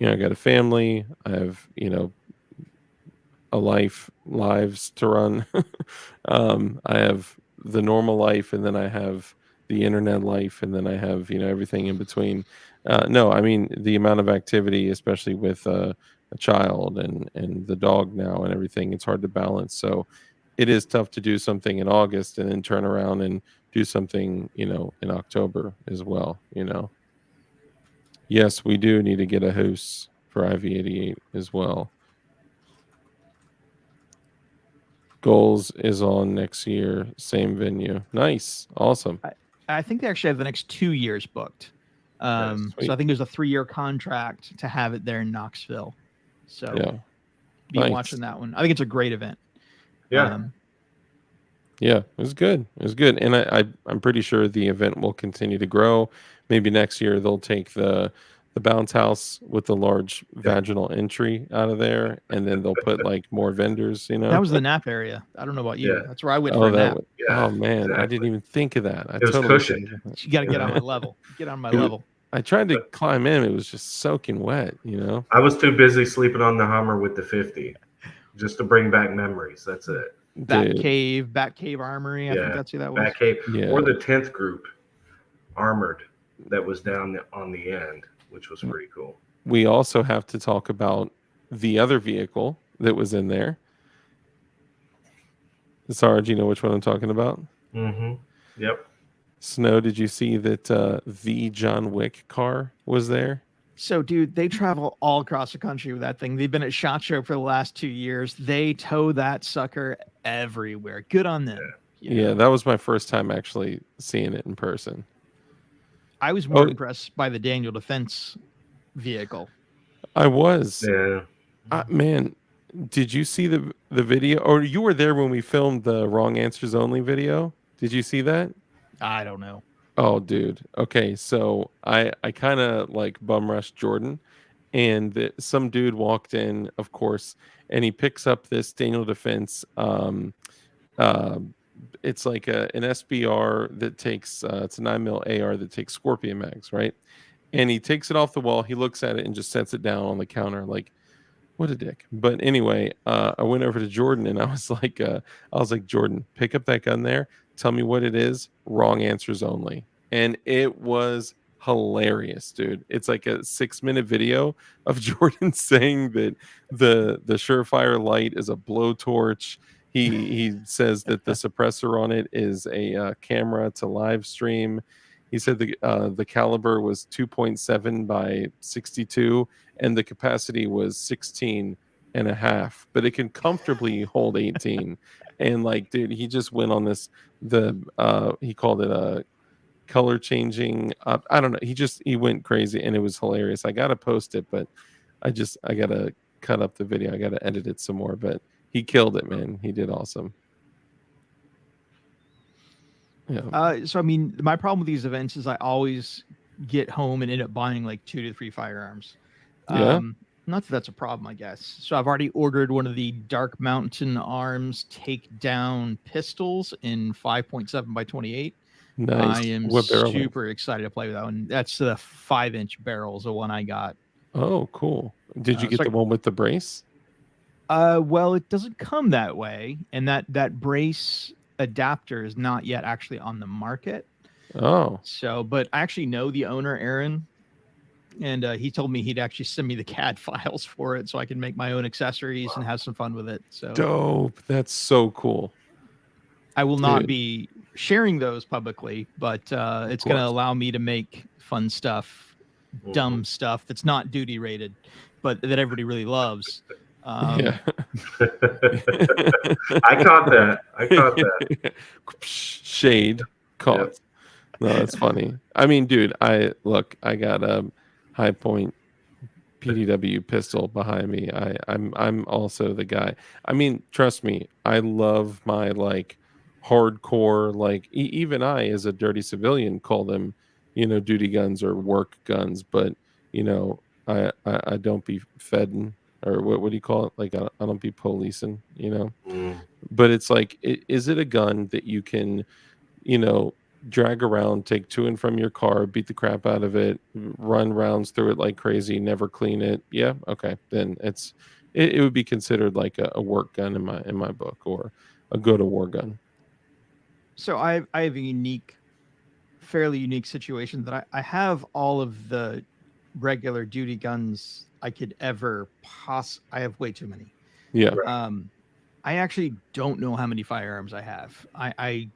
I got a family, I have lives to run. I have the normal life, and then I have the internet life, and then I have everything in between. No, I mean the amount of activity, especially with a child and the dog now and everything, it's hard to balance. So it is tough to do something in August and then turn around and do something, in October as well. Yes, we do need to get a house for IV88 as well. Goals is on next year, same venue. Nice, awesome.
I think they actually have the next 2 years booked. So
Sweet.
I think there's a 3-year contract to have it there in Knoxville. So
Yeah,
be
nice.
watching that one. I think it's a great event.
Yeah.
Yeah, it was good. It was good, and I'm pretty sure the event will continue to grow. Maybe next year they'll take the bounce house with the large vaginal entry out of there, and then they'll put like more vendors.
That was the nap area. I don't know about you.
Yeah.
That's where I went for a nap.
Yeah,
oh man, I
exactly.
didn't even think of that. I
It was
totally
cushioned.
forgot that.
You got to get on my level. Get on my level.
I tried to climb in. It was just soaking wet.
I was too busy sleeping on the Hummer with the 50, just to bring back memories. That's it.
Batcave Armory. I think that's who that was.
Batcave,
Yeah.
or the 10th group, armored, that was down on the end, which was pretty cool.
We also have to talk about the other vehicle that was in there. Sarge, you know which one I'm talking about?
Mm-hmm. Yep.
Snow, did you see that the John Wick car was there?
So, dude, they travel all across the country with that thing. They've been at SHOT Show for the last 2 years. They tow that sucker everywhere. Good on them.
Yeah, that was my first time actually seeing it in person.
I was more impressed by the Daniel Defense vehicle.
I was.
Yeah.
Man, did you see the video? Or you were there when we filmed the Wrong Answers Only video? Did you see that?
I don't know.
Oh, dude. Okay, so I kind of like bum rushed Jordan, and some dude walked in, of course, and he picks up this Daniel Defense. It's like an SBR that takes it's a 9mm AR that takes Scorpion mags, right? And he takes it off the wall. He looks at it and just sets it down on the counter, like, what a dick. But anyway, I went over to Jordan and I was like, Jordan, pick up that gun there. Tell me what it is. Wrong answers only. And it was hilarious, dude. It's like a 6-minute video of Jordan saying that the Surefire light is a blowtorch. He says that the suppressor on it is a camera to live stream. He said the caliber was 2.7 by 62 and the capacity was 16 and a half, but it can comfortably hold 18. And like, dude, he just went on this, he called it a color changing up. I don't know. He went crazy and it was hilarious. I got to post it, but I got to cut up the video. I got to edit it some more, but he killed it, man. He did awesome. Yeah.
So I mean, my problem with these events is I always get home and end up buying like 2 to 3 firearms.
Yeah.
Not that that's a problem, I guess. So I've already ordered one of the Dark Mountain Arms takedown pistols in 5.7 by 28.
Nice.
I am super excited to play with that one. That's the 5-inch barrel is the one I got.
Oh, cool. Did you get the one with the brace?
Well, it doesn't come that way, and that brace adapter is not yet actually on the market.
Oh.
So, but I actually know the owner, Aaron, and he told me he'd actually send me the CAD files for it so I can make my own accessories and have some fun with it. So
dope. That's so cool.
I will not be sharing those publicly, but it's going to allow me to make fun stuff, dumb stuff that's not duty rated, but that everybody really loves.
Yeah.
I caught that.
Shade caught. Yep. No, that's funny. I mean, dude, I got a high point PDW pistol behind me. I'm also the guy. I mean, trust me, I love my like hardcore, like even I as a dirty civilian call them, duty guns or work guns, but I don't be fedding, or what do you call it? Like I don't be policing, But it's like, is it a gun that you can, drag around, take to and from your car, beat the crap out of it, run rounds through it like crazy, never clean it? Yeah, okay, then it would be considered like a work gun in my book, or a go-to-war gun. So
I have a fairly unique situation that I have all of the regular duty guns I could ever I have way too many.
Yeah.
I actually don't know how many firearms I have. I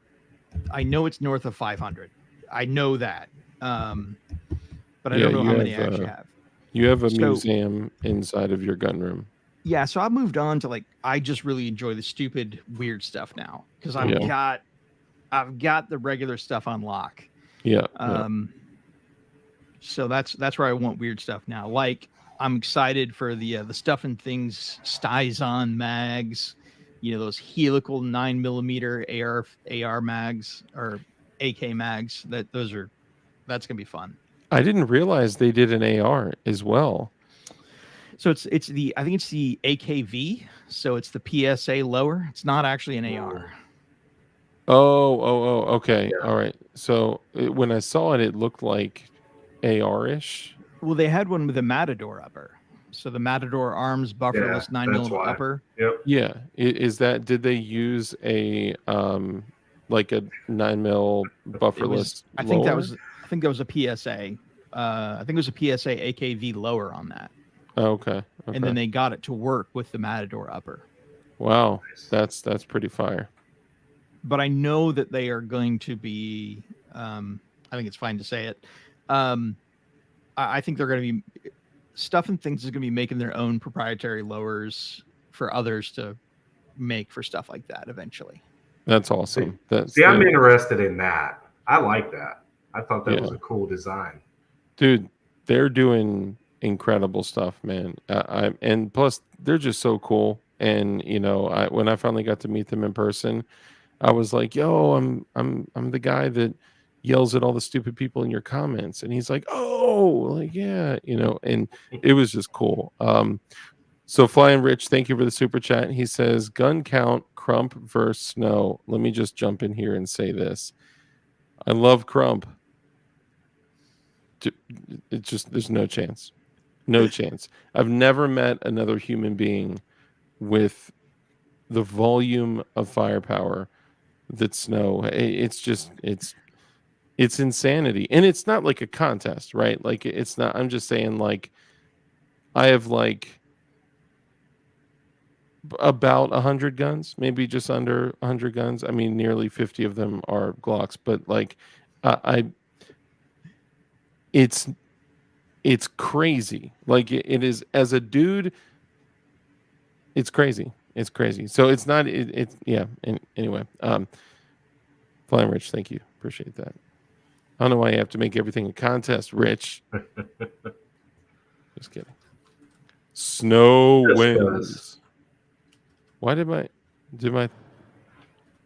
know it's north of 500. I know that. But I
Yeah,
don't know how many I actually have.
you have a
So
museum inside of your gun room.
yeah, so I moved on to like I just really enjoy the stupid weird stuff now because
Yeah.
I've got the regular stuff on lock.
Yeah.
So that's where I want weird stuff now. Like I'm excited for the stuff and things Stizon mags, you know, those helical 9mm AR mags or AK mags. That's gonna be fun.
I didn't realize they did an AR as well.
So it's the I think it's the AKV. So it's the PSA lower. It's not actually an AR.
Okay.
Yeah.
All right. So when I saw it, it looked like AR-ish.
Well, they had one with a Matador upper. So the Matador arms bufferless 9mm
why.
upper.
Yep.
Yeah. Is that, did they use a like a 9mm bufferless
I think that
lower?
was a PSA. I think it was a PSA AKV lower on that.
Oh, okay.
And then they got it to work with the Matador upper.
Wow. That's pretty fire.
But I know that they are going to be I think it's fine to say it. I think they're going to be Stuff and Things is going to be making their own proprietary lowers for others to make for stuff like that eventually.
That's awesome.
I'm interested in that. I like that. I thought that was a cool design.
Dude, they're doing incredible stuff, man. And plus they're just so cool. And you know, when I finally got to meet them in person, I was like, "Yo, I'm the guy that yells at all the stupid people in your comments." And he's like, "Oh, like yeah, you know." And it was just cool. So Flying Rich, thank you for the super chat. He says, "Gun count, Crump versus Snow." Let me just jump in here and say this: I love Crump. It's just there's no chance, no chance. I've never met another human being with the volume of firepower that Snow. It's just it's insanity, and it's not like a contest, right? Like it's not. I'm just saying, like I have like about 100 guns, maybe just under 100 guns. I mean, nearly 50 of them are Glocks, but like it's crazy. Like it is as a dude. It's crazy. It's crazy. So it's not. It's yeah. And anyway, Flying Rich, thank you. Appreciate that. I don't know why you have to make everything a contest, Rich. Just kidding. Snow wins. Why did my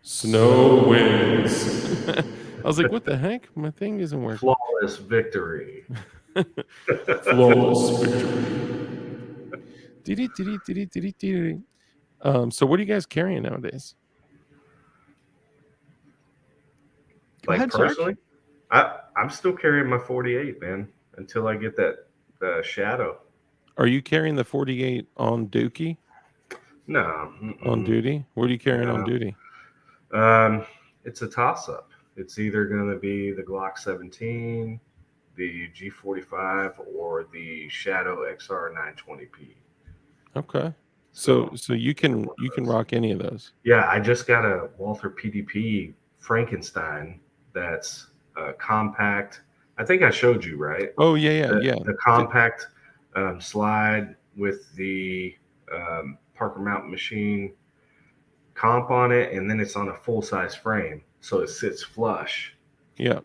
Snow wins? I was like, what the heck? My thing isn't working.
Flawless victory.
Flawless victory. So what are you guys carrying nowadays?
Like personally, I'm still carrying my 48, man, until I get that shadow.
Are you carrying the 48 on Dookie?
No.
On duty? What are you carrying on duty?
It's a toss-up. It's either going to be the Glock 17, the G45, or the Shadow XR 920p.
Okay. So you can rock any of those.
Yeah, I just got a Walther PDP Frankenstein that's compact. I think I showed you, right?
Oh yeah.
The compact slide with the Parker Mountain Machine comp on it, and then it's on a full-size frame, so it sits flush.
Yeah.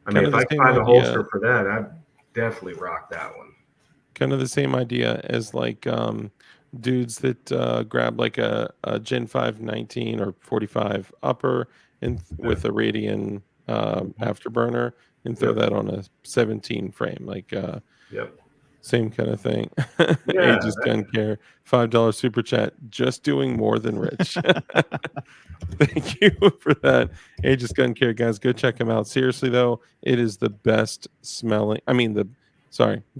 I mean, if I can find a holster for that, I'd definitely rock that one.
Kind of the same idea as like dudes that grab like a Gen 5 19 or 45 upper and with a Radian afterburner and throw that on a 17 frame. Like same kind of thing. Aegis Gun Care, $5 super chat, just doing more than Rich. Thank you for that. Aegis Gun Care, guys, go check him out. Seriously though, it is the best smelling. I mean the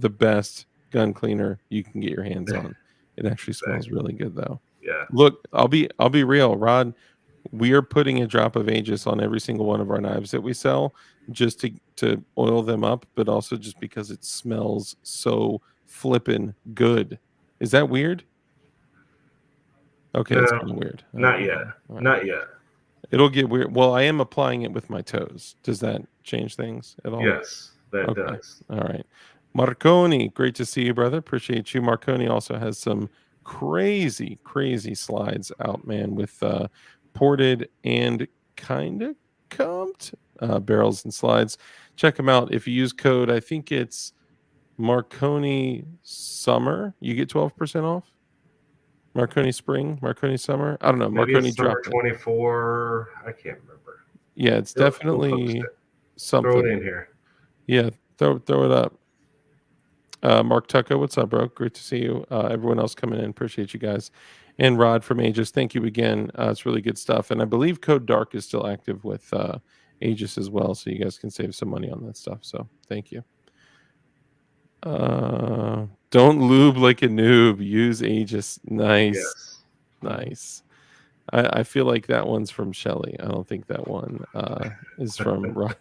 best gun cleaner you can get your hands on. It actually smells really good though.
Yeah.
Look, I'll be real, Rod. We are putting a drop of Aegis on every single one of our knives that we sell just to oil them up, but also just because it smells so flippin' good. Is that weird? Okay,
No,
it's kind of weird.
not yet.
All right.
Not yet.
It'll get weird. Well, I am applying it with my toes. Does that change things at all?
Yes, that
Okay.
does.
All right. Marconi, great to see you, brother. Appreciate you. Marconi also has some crazy, crazy slides out, man, with ported and kind of comped barrels and slides. Check them out. If you use code, I think it's Marconi Summer, you get 12% off. Marconi Spring, Marconi Summer. I don't know.
Maybe
Marconi
it's summer
dropped it.
24. I can't remember.
Yeah, it's
They'll post
definitely
it.
something.
Throw it in here.
Yeah, throw it up. Mark Tucko, what's up, bro? Great to see you. Everyone else coming in, appreciate you guys. And Rod from Aegis, thank you again. It's really good stuff. And I believe Code Dark is still active with Aegis as well, so you guys can save some money on that stuff. So thank you. Don't lube like a noob. Use Aegis. Nice,
Yes.
nice. I feel like that one's from Shelly. I don't think that one is from Rod.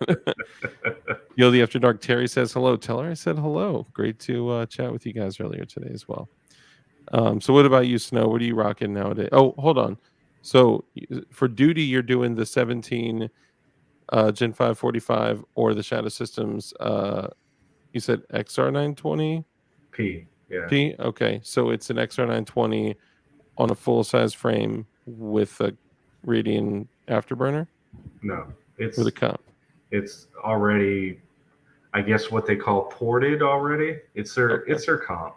Yo, the After Dark. Terry says hello. Tell her I said hello. Great to chat with you guys earlier today as well. So what about you, Snow? What are you rocking nowadays? Oh, hold on. So for duty, you're doing the 17 Gen 545 or the Shadow Systems. You said XR920
P. Yeah.
P. Okay, so it's an XR920 on a full size frame with a Radian afterburner
No, it's
with a comp.
it's already, I guess, what they call ported already. It's their
Okay.
it's their comp.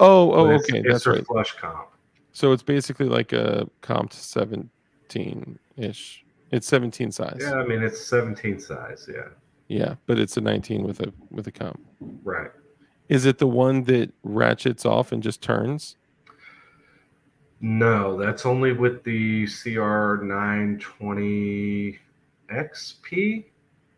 Oh,
But it's,
okay,
it's
that's
their
right.
flush comp.
So it's basically like a comped 17-ish. It's 17 size.
Yeah, I mean it's 17 size. Yeah.
Yeah, but it's a 19 with a comp.
Right.
Is it the one that ratchets off and just turns?
No, that's only with the CR920 XP.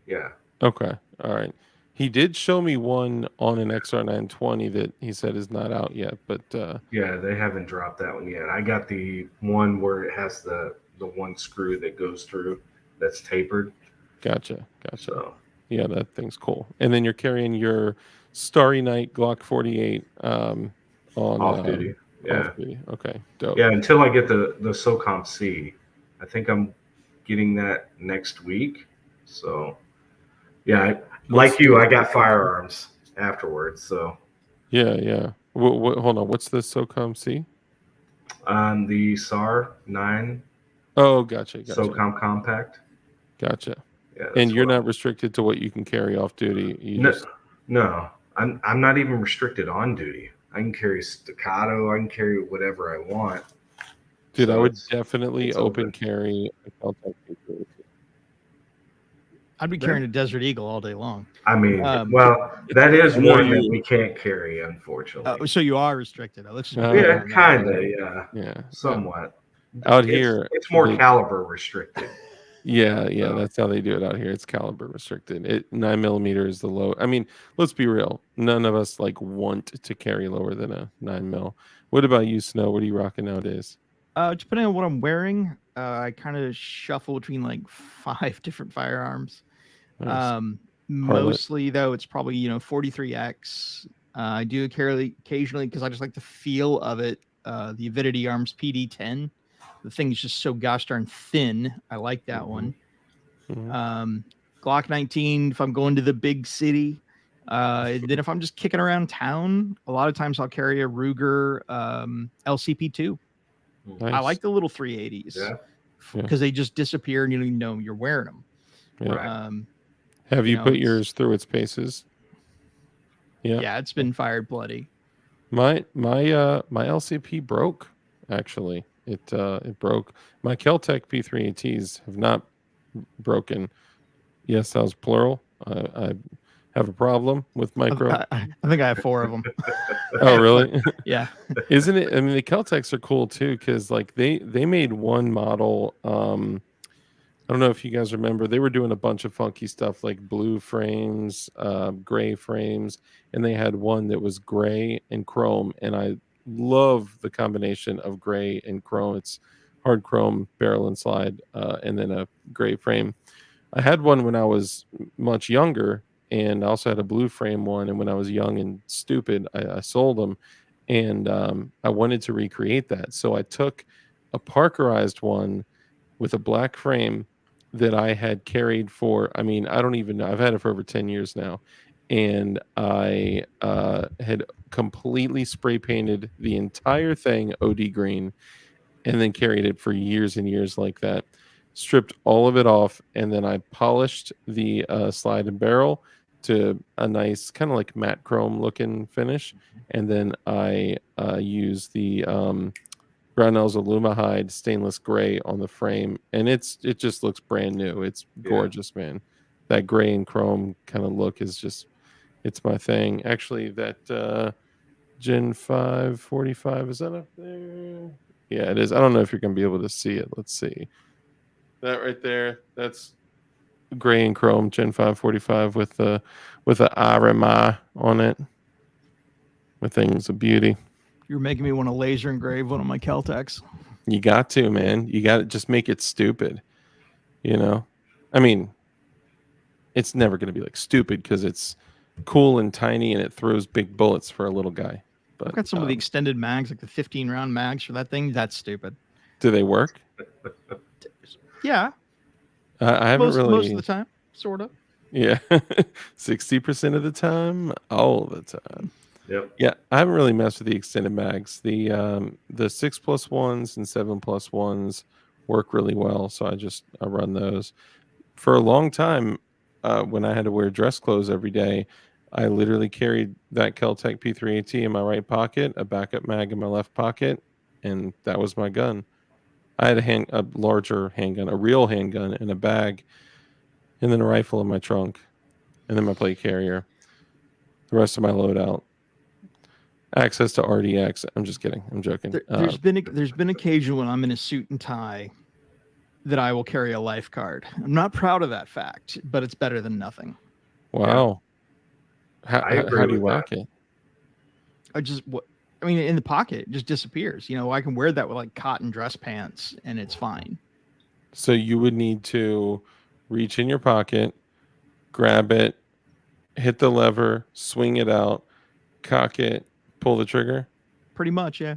Yeah.
Okay, all right. He did show me one on an XR920 that he said is not out yet, but
Yeah, they haven't dropped that one yet. I got the one where it has the one screw that goes through that's tapered.
gotcha.
So
Yeah, that thing's cool. And then you're carrying your Starry Night Glock 48 on
off duty. Yeah.
Off duty. Okay, dope.
Yeah, until I get the SOCOM C. I think I'm getting that next week. So yeah, like you, I got firearms afterwards. So
Yeah. Hold on. What's the SOCOM C?
on the SAR 9
Oh, gotcha.
SOCOM compact.
Gotcha.
Yeah,
And you're not restricted to what you can carry off duty.
No, I'm not even restricted on duty. I can carry staccato. I can carry whatever I want.
Dude,
So
I would definitely
it's
open
open.
carry a Cal-Tec P3.
I'd be carrying a Desert Eagle all day long.
I mean, well, that is
I know
one that
you-
we can't carry, unfortunately.
So you are restricted. Let's just
Yeah, kind of. Yeah,
Yeah.
somewhat.
Out here,
it's more
they-
caliber restricted.
Yeah,
So-
that's how they do it out here. It's caliber restricted. 9mm is the low. I mean, let's be real. None of us like want to carry lower than a 9mm. What about you, Snow? What are you rocking nowadays?
Depending on what I'm wearing, I kind of shuffle between like 5 different firearms.
Nice.
Mostly though, it's probably 43X. I do carry occasionally because I just like the feel of it. The Avidity Arms PD10. The thing is just so gosh darn thin. I like that one. Glock 19 if I'm going to the big city. Then if I'm just kicking around town, a lot of times I'll carry a Ruger LCP2.
Nice.
I like the little 380s because they just disappear and you don't even know you're wearing them.
Yeah. Have you put yours through its paces?
Yeah, it's been fired bloody.
My LCP broke. Actually, it broke. My Kel-Tec P3ATs have not broken. Yes, that was plural. I have a problem with micro.
I think I have 4 of them.
Oh, really?
Yeah.
Isn't it? I mean, the Kel-Tecs are cool too because like they made one model. I don't know if you guys remember, they were doing a bunch of funky stuff like blue frames, gray frames, and they had one that was gray and chrome. And I love the combination of gray and chrome. It's hard chrome barrel and slide, and then a gray frame. I had one when I was much younger, and I also had a blue frame one. And when I was young and stupid, I sold them, and I wanted to recreate that. So I took a Parkerized one with a black frame that I had carried for, I mean, I don't even know. I've had it for over 10 years now. And I had completely spray painted the entire thing OD green and then carried it for years and years like that. Stripped all of it off, and then I polished the slide and barrel to a nice kind of like matte chrome looking finish. And then I used the Brownell's Alumahide stainless gray on the frame, and it just looks brand new. It's gorgeous, man. That gray and chrome kind of look is just, it's my thing. Actually, that Gen 545, is that up there? Yeah, it is. I don't know if you're gonna be able to see it. Let's see. That right there, that's gray and chrome Gen 545 with the RMI on it. The thing's a beauty.
You're making me want to laser engrave one of my Keltecs.
You got to, man. You got to just make it stupid. You know? I mean, it's never going to be like stupid because it's cool and tiny and it throws big bullets for a little guy. But
I've got some of the extended mags, like the 15-round mags for that thing. That's stupid.
do they work?
Yeah.
I haven't
most
really.
of the time, sort of.
Yeah. 60% of the time, all the time.
Yep.
Yeah, I haven't really messed with the extended mags. The 6+1s and 7+1s work really well, so I run those. For a long time, when I had to wear dress clothes every day, I literally carried that Keltec P3AT in my right pocket, a backup mag in my left pocket, and that was my gun. I had a larger handgun, a real handgun in a bag, and then a rifle in my trunk, and then my plate carrier. The rest of my loadout. Access to RDX. I'm just kidding. I'm joking.
There's been occasion when I'm in a suit and tie that I will carry a life card. I'm not proud of that fact, but it's better than nothing.
Wow.
I agree
How do you
with
rock
that.
it?
I mean, in the pocket, it just disappears. You know, I can wear that with like cotton dress pants and it's fine.
So you would need to reach in your pocket, grab it, hit the lever, swing it out, cock it, pull the trigger.
Pretty much, yeah.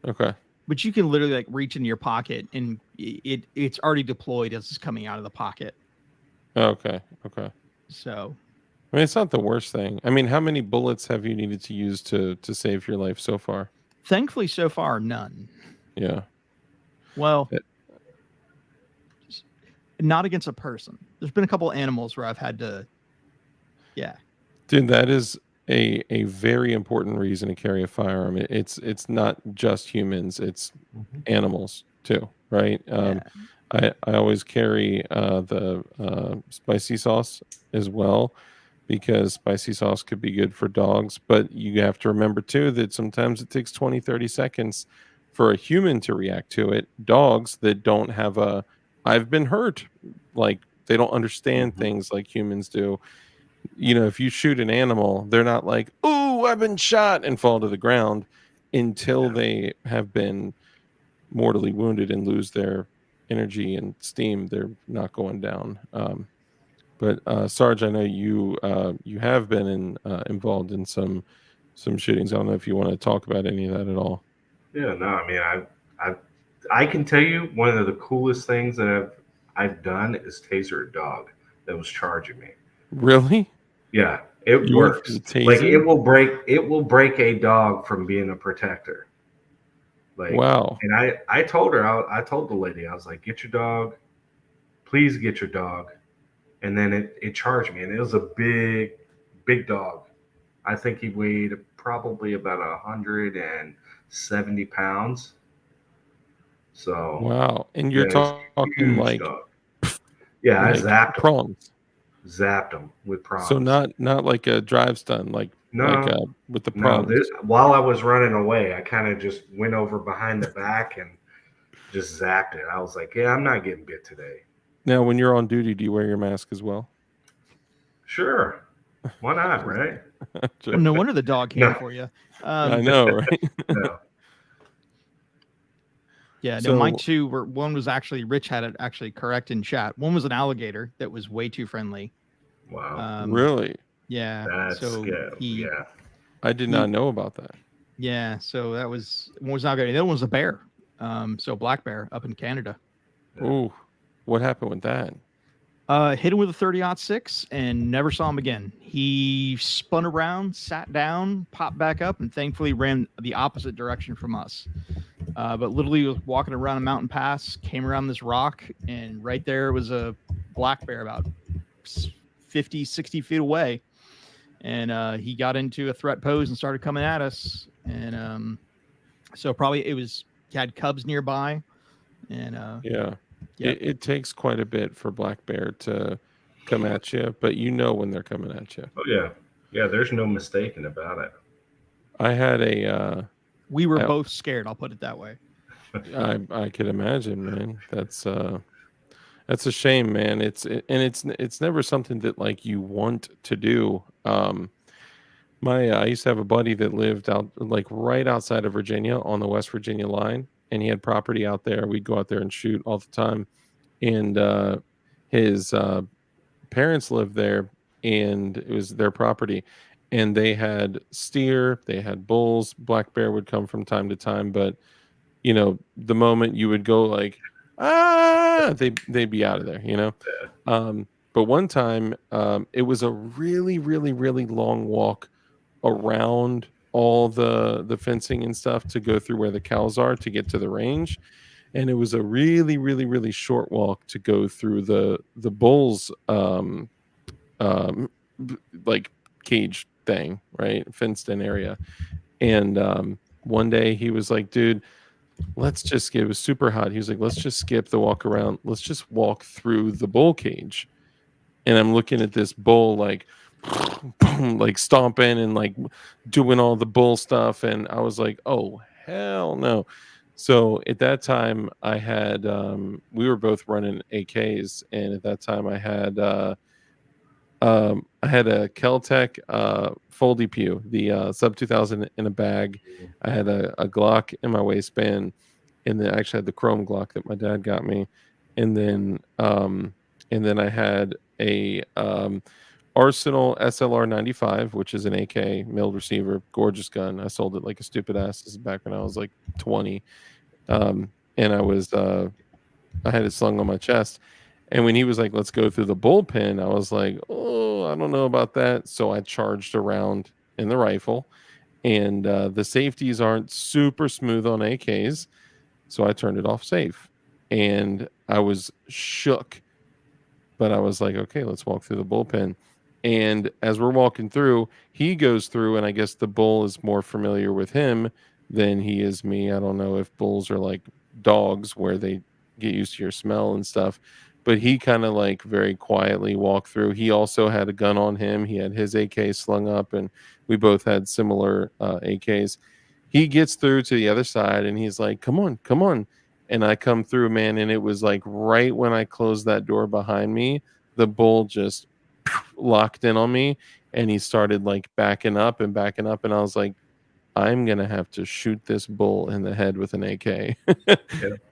Okay.
But you can literally like reach in your pocket and it's already deployed as it's coming out of the pocket.
Okay. Okay.
So
I mean, it's not the worst thing. I mean, how many bullets have you needed to use to save your life so far?
thankfully, so far, none.
Yeah.
Well, not against a person. There's been a couple animals where I've had to, yeah.
Dude, that is a very important reason to carry a firearm. It's not just humans, it's animals too, right? I always carry the spicy sauce as well, because spicy sauce could be good for dogs, but you have to remember too that sometimes it takes 20-30 seconds for a human to react to it. Dogs that don't have a I've been hurt, like they don't understand things like humans do. You know, if you shoot an animal, they're not like, "Oh, I've been shot," and fall to the ground until they have been mortally wounded and lose their energy and steam. They're not going down. But Sarge, I know you have been involved in some shootings. I don't know if you want to talk about any of that at all.
Yeah, no, I mean, I can tell you one of the coolest things that I've done is taser a dog that was charging me.
Really?
Yeah, it
You went for
works.
the
Like
taser?
it will break a dog from being a protector. Like,
Wow.
And I told her, I told the lady, I was like, get your dog, please get your dog. And then it charged me, and it was a big dog. I think he weighed probably about 170 pounds. So
Wow. And you're talking like
dog. Yeah,
like
I zapped him.
prongs.
Zapped him with prongs.
So not like a drive stun, like with the prongs.
While I was running away, I kind of just went over behind the back and just zapped it. I was like, yeah, I'm not getting bit today.
Now, when you're on duty, do you wear your mask as well?
Sure. Why not, right?
Well, no wonder the dog came for you.
I know, right?
No.
Yeah, no,
So-
mine two were, one was actually, Rich had it actually correct in chat. One was an alligator that was way too friendly.
Wow.
Really?
Yeah.
That's
so
good.
he,
I did not know about that.
yeah, so that was, one was an alligator. The other one was a bear. So black bear up in Canada.
Ooh, what happened with that?
Hit him with a 30-06 and never saw him again. He spun around, sat down, popped back up, and thankfully ran the opposite direction from us. But literally was walking around a mountain pass, came around this rock, and right there was a black bear about 50, 60 feet away. And he got into a threat pose and started coming at us. And so probably he had cubs nearby. And
Yeah.
Yep.
It takes quite a bit for black bear to come at you, but you know when they're coming at you.
Oh yeah, yeah. There's no mistaking about it.
I had a.
We were both scared. I'll put it that way.
I could imagine, man. That's a shame, man. It's never something that like you want to do. I used to have a buddy that lived out like right outside of Virginia on the West Virginia line, and he had property out there. We'd go out there and shoot all the time, and his parents lived there, and it was their property, and they had steer, they had bulls. Black bear would come from time to time, but you know, the moment you would go like, they'd be out of there, you know. But one time, it was a really, really, really long walk around all the fencing and stuff to go through where the cows are to get to the range, and it was a really, really, really short walk to go through the bulls like cage thing, right, fenced in area. And one day he was like, dude, let's just skip. It was super hot. He was like, let's just skip the walk around. Let's just walk through the bull cage. And I'm looking at this bull like like stomping and like doing all the bull stuff. And I was like, oh, hell no. So at that time I had we were both running AKs, and at that time I had a Keltec foldy pew, the sub 2000 in a bag. I had a Glock in my waistband, and then I actually had the chrome Glock that my dad got me, and then I had a Arsenal SLR 95, which is an AK milled receiver, gorgeous gun. I sold it like a stupid ass. This is back when I was like 20, and I had it slung on my chest. And when he was like, let's go through the bullpen, I was like, oh, I don't know about that. So I charged around in the rifle, and the safeties aren't super smooth on AKs. So I turned it off safe, and I was shook, but I was like, okay, let's walk through the bullpen. And as we're walking through, he goes through, and I guess the bull is more familiar with him than he is me. I don't know if bulls are like dogs where they get used to your smell and stuff, but he kind of like very quietly walked through. He also had a gun on him. He had his AK slung up, and we both had similar AKs. He gets through to the other side, and he's like, come on, come on. And I come through, man, and it was like right when I closed that door behind me, the bull just locked in on me, and he started like backing up, and I was like, I'm gonna have to shoot this bull in the head with an AK.
Yeah.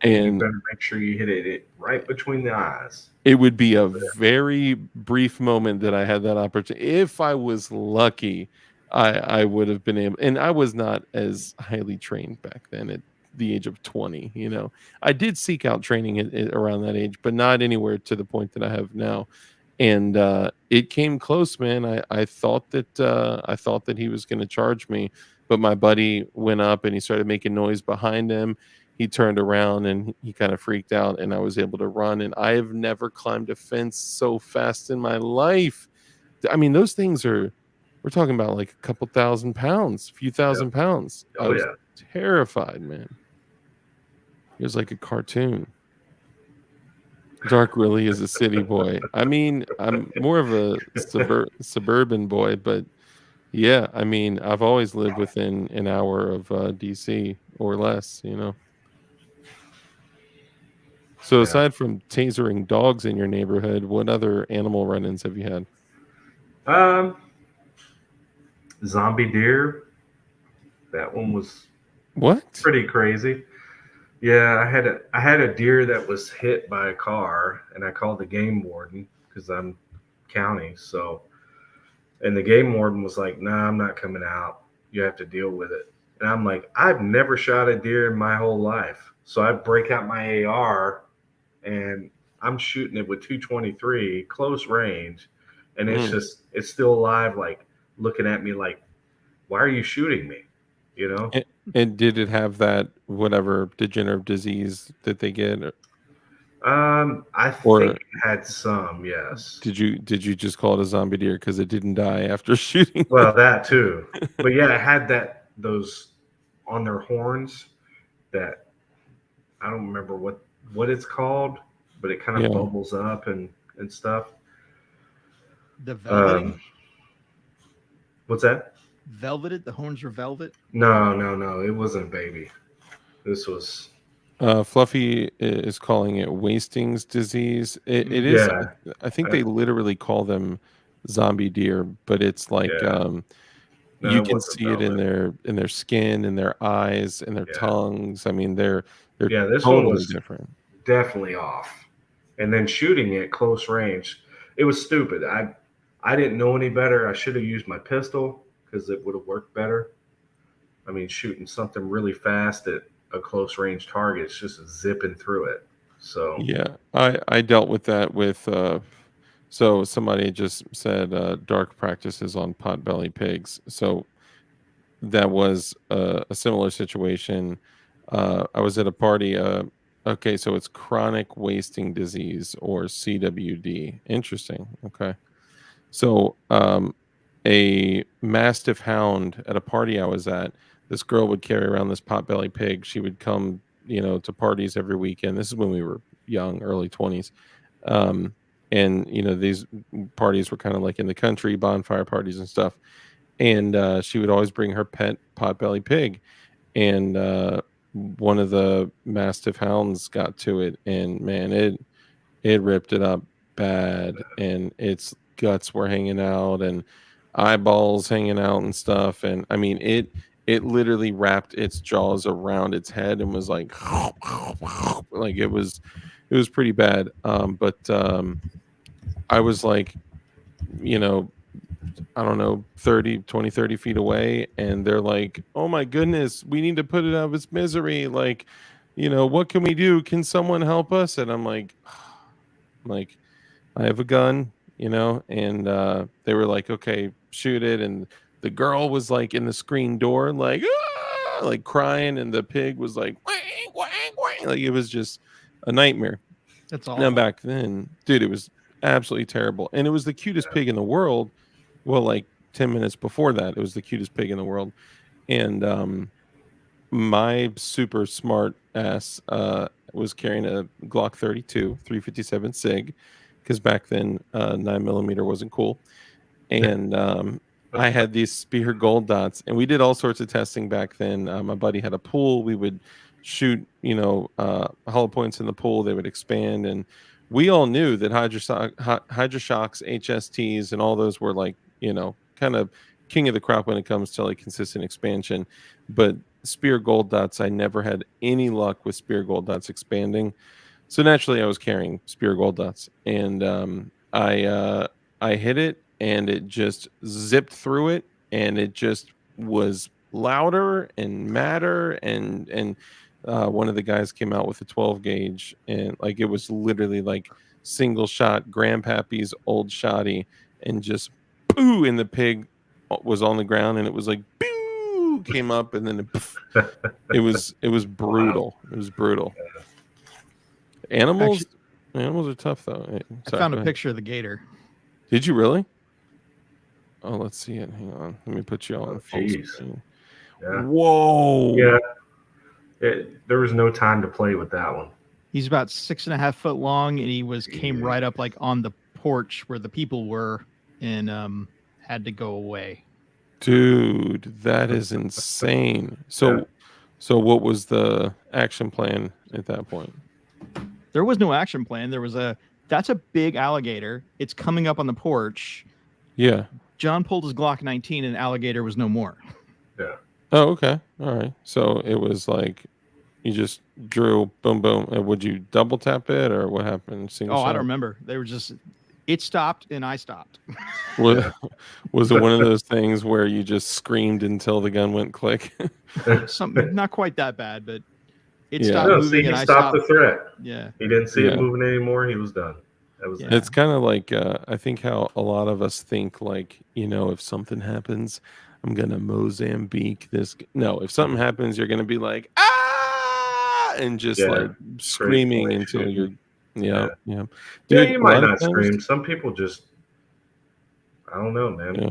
And
you better make sure you hit it right between the eyes.
it would be a very brief moment that I had that opportunity. If I was lucky, I would have been able, and I was not as highly trained back then at the age of 20, you know. I did seek out training around that age, but not anywhere to the point that I have now. And it came close, man. I thought that he was going to charge me, but my buddy went up and he started making noise behind him. He turned around and he kind of freaked out, and I was able to run. And I have never climbed a fence so fast in my life. I mean, those things we're talking about like a couple thousand pounds, a few thousand pounds. I was terrified, man. It was like a cartoon. Dark really is a city boy. I mean, I'm more of a suburban boy, but yeah, I mean, I've always lived within an hour of DC or less, you know. So aside from tasering dogs in your neighborhood, what other animal run-ins have you had?
Zombie deer. That one was pretty crazy. Yeah, I had a deer that was hit by a car, and I called the game warden because I'm county. So, and the game warden was like, "Nah, I'm not coming out. You have to deal with it." And I'm like, "I've never shot a deer in my whole life. So I break out my AR and I'm shooting it with 223 close range, and it's still alive, like looking at me like, why are you shooting me? You know?
And did it have that whatever degenerative disease that they get,
I
or
think it had some, yes.
did you just call it a zombie deer because it didn't die after shooting?
Well, that too. But yeah, it had those on their horns that I don't remember what it's called, but it kind of
Yeah.
bubbles up and stuff.
The velveting?
What's that?
Velveted? The horns were velvet?
No. It wasn't a baby. This was
Fluffy is calling it Wasting's disease. It is.
yeah.
I think they literally call them zombie deer, but it's like
Yeah. No,
you
it
can
wasn't
see it in
velvet.
their skin, in their eyes, in their
Yeah.
tongues. I mean, they're
Yeah, this one
totally
was
different.
definitely off. And then shooting it close range, it was stupid. I didn't know any better. I should have used my pistol because it would have worked better. I mean, shooting something really fast at a close range target, it's just zipping through it. So
Yeah, I dealt with that with so somebody just said dark practices on potbelly pigs. So that was a similar situation. I was at a party. Okay, so it's chronic wasting disease or CWD. Interesting. Okay, so a mastiff hound at a party I was at. This girl would carry around this potbelly pig. She would come, to parties every weekend. This is when we were young, early 20s. Um, and these parties were kind of like in the country, bonfire parties and stuff. And she would always bring her pet potbelly pig, and one of the mastiff hounds got to it, and man, it ripped it up bad, and its guts were hanging out and eyeballs hanging out and stuff. And I mean, it literally wrapped its jaws around its head and was like like it was pretty bad. But I was like, you know I don't know, 30 feet away, and they're like, oh my goodness, we need to put it out of its misery. Like, what can we do? Can someone help us? And I'm like, like, I have a gun, and they were like, okay, shoot it. And the girl was like in the screen door, like, ah! Like crying, and the pig was like, wang, wang, wang. Like, it was just a nightmare.
That's
Now
awful.
back then, dude, it was absolutely terrible. And it was the cutest pig in the world. Well, like 10 minutes before that, it was the cutest pig in the world. And my super smart ass was carrying a Glock 32, 357 SIG, because back then 9mm wasn't cool. And I had these Spear gold dots, and we did all sorts of testing back then. My buddy had a pool. We would shoot, hollow points in the pool. They would expand, and we all knew that Hydroshocks, HSTs, and all those were like, kind of king of the crop when it comes to like consistent expansion. But Spear gold dots, I never had any luck with Spear gold dots expanding. So naturally, I was carrying Spear gold dots, and I hit it, and it just zipped through it, and it just was louder and madder, and one of the guys came out with a 12 gauge, and like it was literally like single shot grandpappy's old shotty, and just boo, and the pig was on the ground, and it was like boo, came up, and then it was brutal. It was brutal. Animals are tough though.
I found a picture of the gator.
Did you really? Oh, let's see it. Hang on. Let me put you on full
geez.
screen.
Yeah.
Whoa.
Yeah. There was no time to play with that one.
He's about 6.5 foot long, and he came right up like on the porch where the people were, and had to go away.
Dude, that is insane. So what was the action plan at that point?
There was no action plan. That's a big alligator. It's coming up on the porch.
Yeah.
John pulled his Glock 19, and alligator was no more.
Yeah.
Oh, okay. All right. So it was like you just drew boom, boom. Would you double tap it, or what happened? Single shot?
I don't remember. They were just, it stopped and I stopped.
Was it one of those things where you just screamed until the gun went click?
Something not quite that bad, but It
Yeah.
stopped
No,
moving,
see, he
and I
stopped the
stopped.
threat.
Yeah,
He didn't see it
Yeah.
moving anymore. He was done. That was
Yeah.
It's kind of like I think how a lot of us think, like, if something happens, I'm gonna Mozambique this. No, if something happens, you're gonna be like, ah, and just
Yeah,
like
straight
screaming
point
until
shooting.
yeah,
Yeah,
dude.
you
A
might
lot of
not
times,
scream. Some people just, I don't know, man.
yeah.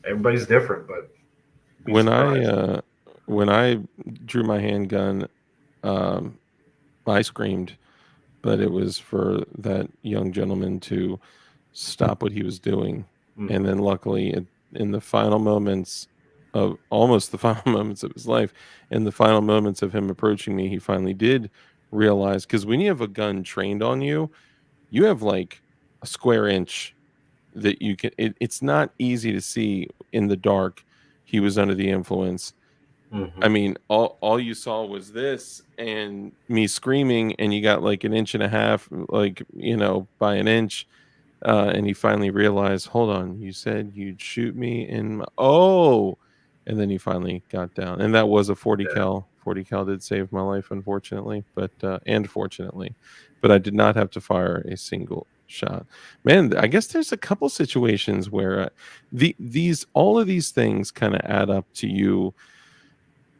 Everybody's different, but be
When I
surprised.
when I drew my handgun, um, I screamed, but it was for that young gentleman to stop what he was doing. And
Mhm.
then luckily in the final moments of almost the final moments of his life, in the final moments of him approaching me, he finally did realize, because when you have a gun trained on you, you have like a square inch that you can it's not easy to see in the dark. He was under the influence. I
Mhm.
mean, all you saw was this and me screaming, and you got like an inch and a half, like, by an inch. And he finally realized, hold on, you said you'd shoot me in my, oh, and then he finally got down. And that was a 40
Yeah.
cal. 40 cal did save my life, unfortunately, but and fortunately, but I did not have to fire a single shot. Man, I guess there's a couple situations where these all of these things kind of add up to you.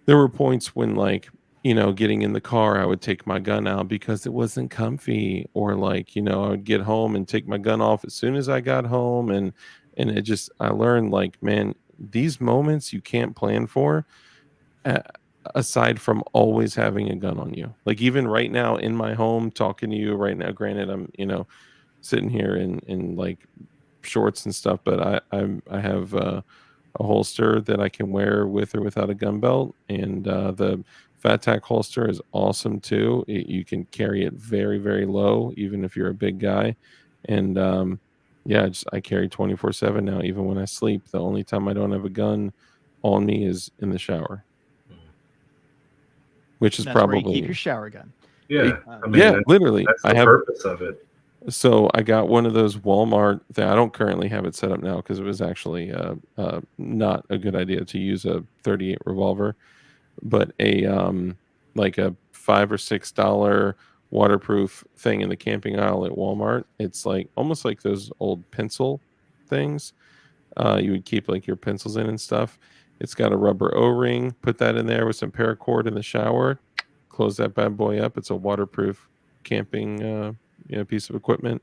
There were points when, like, getting in the car, I would take my gun out because it wasn't comfy, or like, I would get home and take my gun off as soon as I got home, and it just I learned, like, man, these moments you can't plan for, a aside from always having a gun on you. Like, even right now in my home talking to you right now, granted, I'm, sitting here in like shorts and stuff, but I have a holster that I can wear with or without a gun belt, and the Fat Tack holster is awesome too. You can carry it very, very low, even if you're a big guy. And yeah, I carry 24/7 now, even when I sleep. The only time I don't have a gun on me is in the shower, which is
And that's where you keep
probably
your shower gun.
Yeah. I mean,
yeah, literally.
that's
I
the
have
purpose of it.
So I got one of those Walmart that I don't currently have it set up now because it was actually not a good idea to use a 38 revolver, but like a $5 or $6 waterproof thing in the camping aisle at Walmart. It's like almost like those old pencil things. You would keep like your pencils in and stuff. It's got a rubber O-ring. Put that in there with some paracord in the shower. Close that bad boy up. It's a waterproof camping piece of equipment.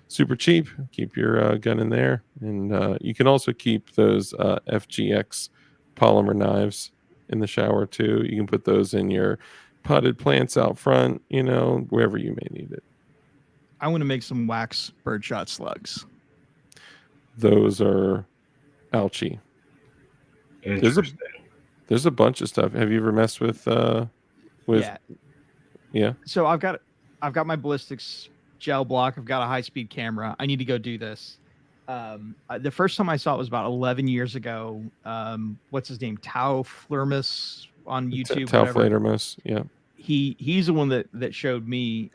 Super cheap. Keep your gun in there, and you can also keep those FGX polymer knives in the shower too. You can put those in your potted plants out front, wherever you may need it.
I want to make some wax birdshot slugs.
Those are ouchie. There's a
Interesting.
there's a bunch of stuff. Have you ever messed with
Yeah.
yeah?
So I've got my ballistics gel block. I've got a high speed camera. I need to go do this. The first time I saw it was about 11 years ago. What's his name? Tao Flurmus on YouTube.
Tau
Whatever.
Flatermus, yeah.
He's the one that showed me.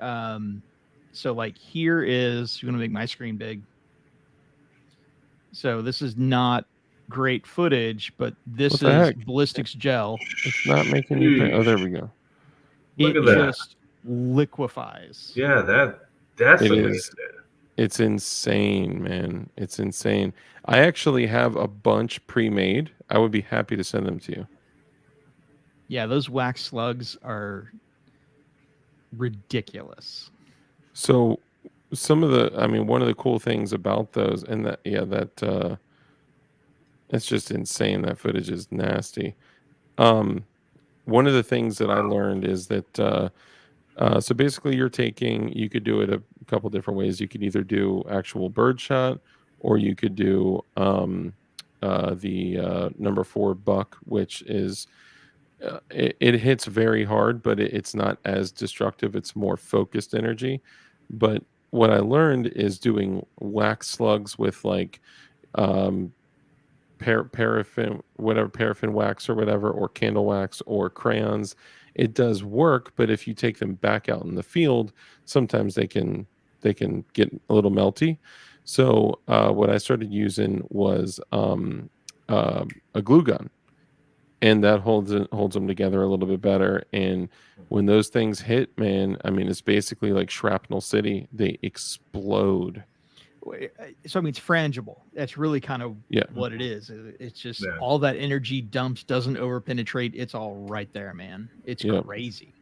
So like here is, I'm gonna make my screen big. So this is not great footage, but this
What the
is
heck?
ballistics gel.
It's not making you pay. Oh, there we go.
Look
It
at that.
just liquefies.
Yeah, that's
It
amazing.
is. It's insane, man. It's insane. I actually have a bunch pre-made. I would be happy to send them to you.
Yeah, those wax slugs are ridiculous.
So one of the cool things about those, and it's just insane. That footage is nasty. One of the things that I learned is that so basically you could do it a couple different ways. You could either do actual bird shot, or you could do the number 4 buck, which is it hits very hard, but it's not as destructive. It's more focused energy. But what I learned is doing wax slugs with like um, paraffin, whatever, paraffin wax or whatever, or candle wax or crayons. It does work, but if you take them back out in the field, sometimes they can get a little melty. So what I started using was a glue gun. and that holds them together a little bit better. And when those things hit, man, I mean, it's basically like shrapnel city. They explode.
So I mean, it's frangible. That's really kind of
Yeah.
what it is. It's just
Yeah.
all that energy dumps, doesn't over penetrate. It's all right there, man. It's
Yep.
crazy.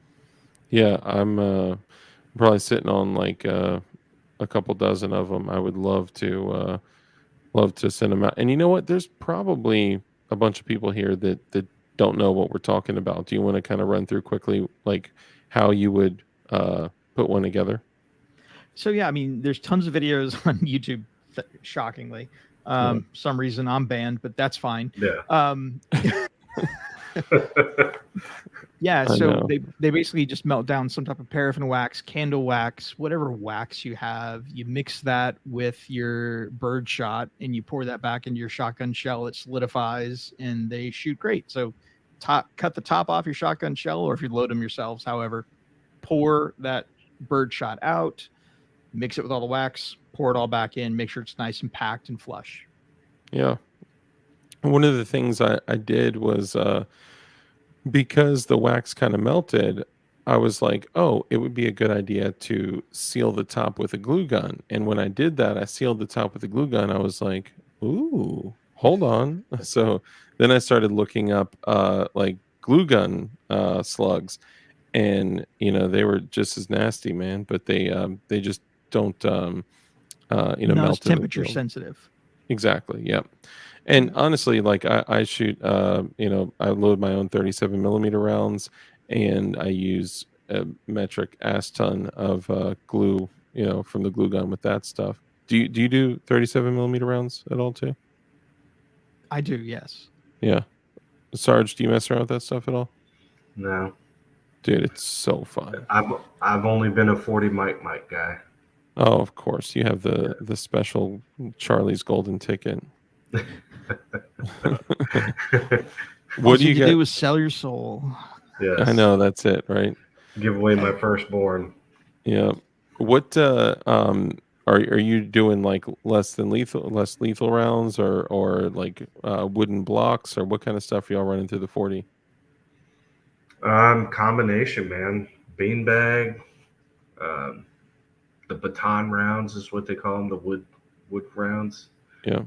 Yeah, I'm probably sitting on like a couple dozen of them. I would love to send them out. And you know what? There's probably a bunch of people here that don't know what we're talking about. Do you want to kind of run through quickly like how you would put one together?
So yeah, I mean, there's tons of videos on YouTube. Shockingly, some reason I'm banned, but that's fine.
Yeah.
Yeah,
I
so
know.
they basically just melt down some type of paraffin wax, candle wax, whatever wax you have. You mix that with your bird shot, and you pour that back into your shotgun shell. It solidifies, and they shoot great. So, cut the top off your shotgun shell, or if you load them yourselves, however, pour that bird shot out, mix it with all the wax, pour it all back in, make sure it's nice and packed and flush.
Yeah. One of the things I did was because the wax kind of melted, I was like, oh, it would be a good idea to seal the top with a glue gun. And when I did that, I sealed the top with a glue gun. I was like, ooh, hold on. So then I started looking up like glue gun slugs, and they were just as nasty, man. But they just don't
Not as
melt in the
temperature
field.
sensitive.
Exactly. Yep. And honestly, like I shoot, I load my own 37 millimeter rounds, and I use a metric ass ton of glue, from the glue gun with that stuff. Do you do 37 millimeter rounds at all too?
I do, yes.
Yeah. Sarge, do you mess around with that stuff at all?
No.
Dude, it's so fun.
I've only been a 40 mic guy.
Oh, of course. You have the special Charlie's golden ticket. What do you
do is sell your soul.
Yes.
I know, that's it, right?
Give away my firstborn.
Yeah. What are you doing, like less lethal rounds, or like wooden blocks, or what kind of stuff are y'all running through the 40?
Combination, man. Beanbag, the baton rounds is what they call them, the wood rounds.
Yeah.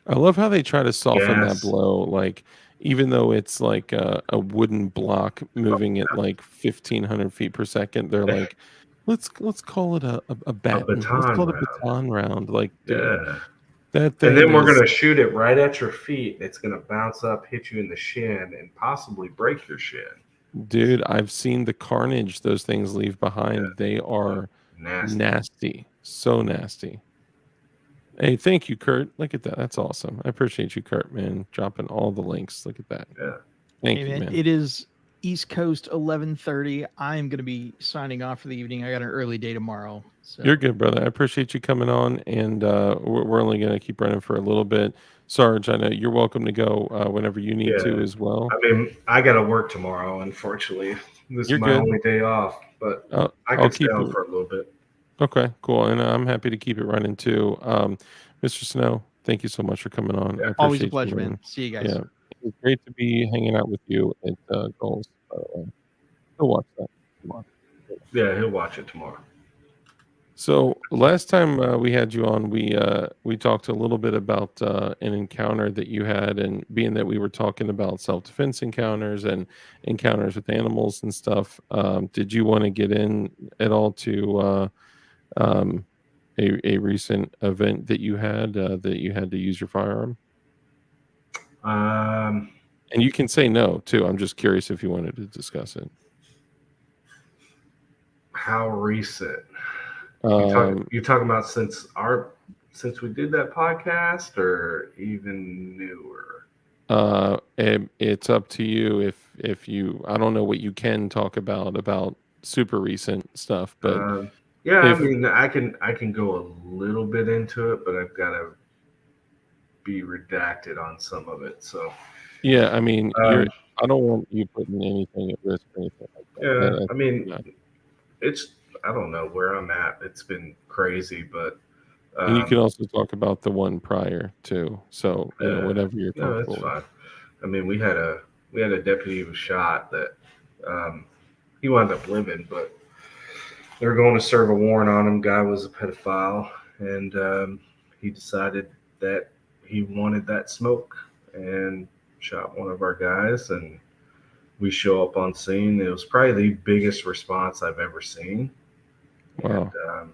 I love how they try to soften that blow, like even though it's like a wooden block moving at like 1,500 feet per second, they're like, let's call it a baton. Let's call it a baton round. Like, dude,
Yeah.
that thing.
And then we're gonna shoot it right at your feet. It's gonna bounce up, hit you in the shin, and possibly break your shin.
Dude, I've seen the carnage those things leave behind.
Yeah.
They are nasty. So nasty. Hey, thank you, Kurt. Look at that. That's awesome. I appreciate you, Kurt, man, dropping all the links. Look at that.
Yeah.
Thank you, man.
It is East Coast 11:30. I'm going to be signing off for the evening. I got an early day tomorrow. So.
You're good, brother. I appreciate you coming on, and we're only going to keep running for a little bit. Sarge, I know you're welcome to go whenever you need to as well.
I mean, I got to work tomorrow, unfortunately. This is my only day off, but I can stay on for a little bit.
Okay, cool. And I'm happy to keep it running too. Mr. Snow, thank you so much for coming on.
Yeah, always a pleasure, man. See you guys.
Yeah, it's great to be hanging out with you at Goals. He'll watch that tomorrow.
Yeah, he'll watch it tomorrow.
So last time we had you on, we talked a little bit about an encounter that you had, and being that we were talking about self-defense encounters and encounters with animals and stuff, did you want to get in at all to a recent event that you had to use your firearm? And you can say no too. I'm just curious if you wanted to discuss it.
How recent? You talking about since we did that podcast, or even newer?
It's up to you. If you, I don't know what you can talk about super recent stuff, but
I mean, I can go a little bit into it, but I've got to be redacted on some of it. So
yeah, I mean, I don't want you putting anything at risk or anything like that.
Yeah, I mean, I don't know where I'm at. It's been crazy, but
and you can also talk about the one prior too. So whatever you're comfortable
that's I mean, we had a deputy who was shot that he wound up living, but they were going to serve a warrant on him. Guy was a pedophile, and he decided that he wanted that smoke and shot one of our guys. And we show up on scene. It was probably the biggest response I've ever seen.
Wow.
And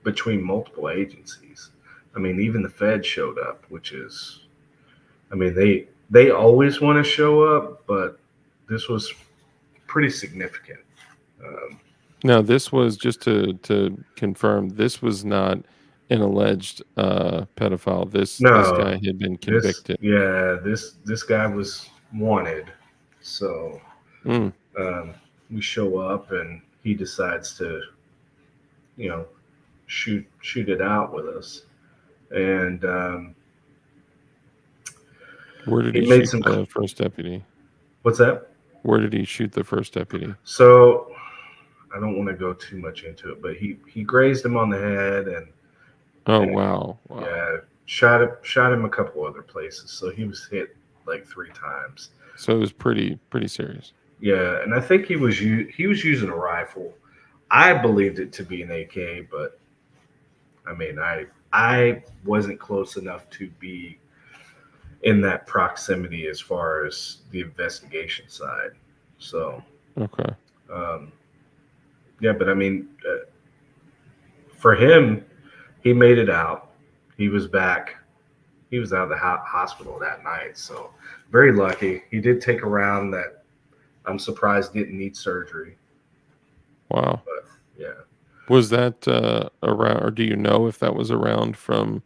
between multiple agencies, I mean, even the Fed showed up, which is, I mean, they always want to show up, but this was pretty significant.
Now, this was just to confirm. This was not an alleged pedophile. This guy had been convicted.
This guy was wanted. So
Mm.
we show up, and he decides to, shoot it out with us. And
Where did
he
he
made
shoot the first deputy?
What's that?
Where did he shoot the first deputy?
So I don't want to go too much into it, but he grazed him on the head, and
Wow.
Yeah, shot him a couple other places. So he was hit like 3 times.
So it was pretty serious.
Yeah, and I think he was using a rifle. I believed it to be an AK, but I mean, I wasn't close enough to be in that proximity as far as the investigation side. So
okay.
Yeah, but I mean, for him, he made it out. He was back. He was out of the hospital that night. So very lucky. He did take a round that I'm surprised didn't need surgery.
Wow.
But yeah.
Was that around, or do you know if that was around from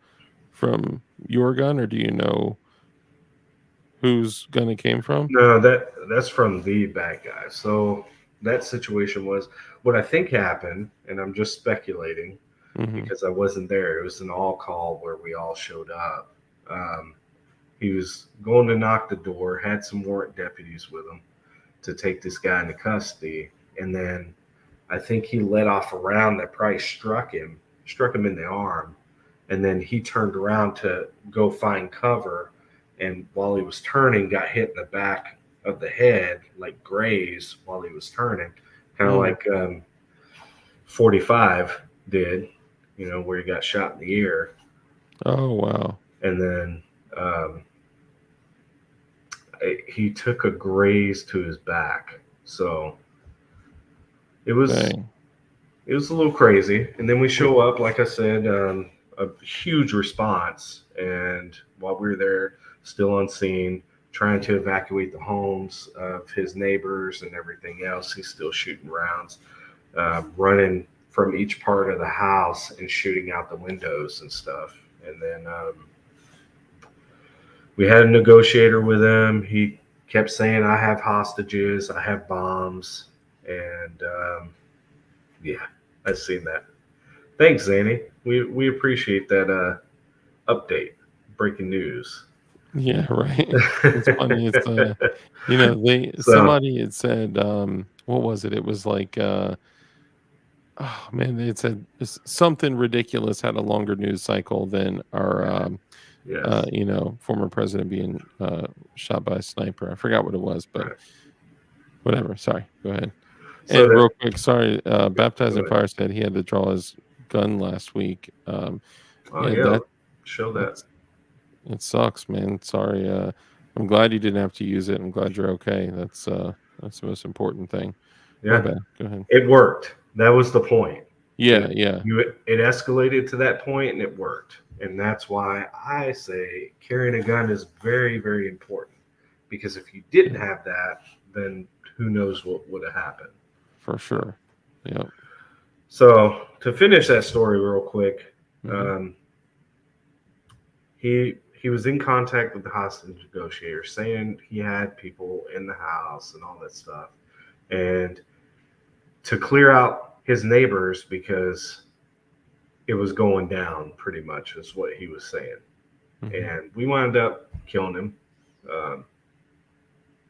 your gun, or do you know whose gun it came from?
No, that's from the bad guy. So that situation was what I think happened, and I'm just speculating because I wasn't there. It was an all call where we all showed up. He was going to knock the door, had some warrant deputies with him to take this guy into custody, and then I think he let off a round that probably struck him in the arm, and then he turned around to go find cover, and while he was turning, got hit in the back of the head, like graze while he was turning, kind of like 45 did, where he got shot in the ear.
Oh, wow.
And then he took a graze to his back. So it was a little crazy. And then we show up, like I said, a huge response. And while we were there, still on scene, trying to evacuate the homes of his neighbors and everything else, he's still shooting rounds, running from each part of the house and shooting out the windows and stuff. And then we had a negotiator with him. He kept saying, I have hostages, I have bombs. And yeah, I've seen that. Thanks, Zanny. We appreciate that update. Breaking news.
Yeah, right. It's funny. It's somebody had said, what was it? It was like oh man, they had said something ridiculous had a longer news cycle than our former president being shot by a sniper. I forgot what it was, but whatever. Sorry, go ahead.
So
and real quick, sorry, Baptizing Fire said he had to draw his gun last week.
Show that.
It sucks, man. Sorry. I'm glad you didn't have to use it. I'm glad you're okay. That's the most important thing.
Yeah.
Go ahead.
It worked. That was the point.
Yeah.
It escalated to that point, and it worked. And that's why I say carrying a gun is very, very important. Because if you didn't have that, then who knows what would have happened.
For sure. Yeah.
So to finish that story real quick, he was in contact with the hostage negotiator, saying he had people in the house and all that stuff, and to clear out his neighbors because it was going down. Pretty much is what he was saying, and we wound up killing him.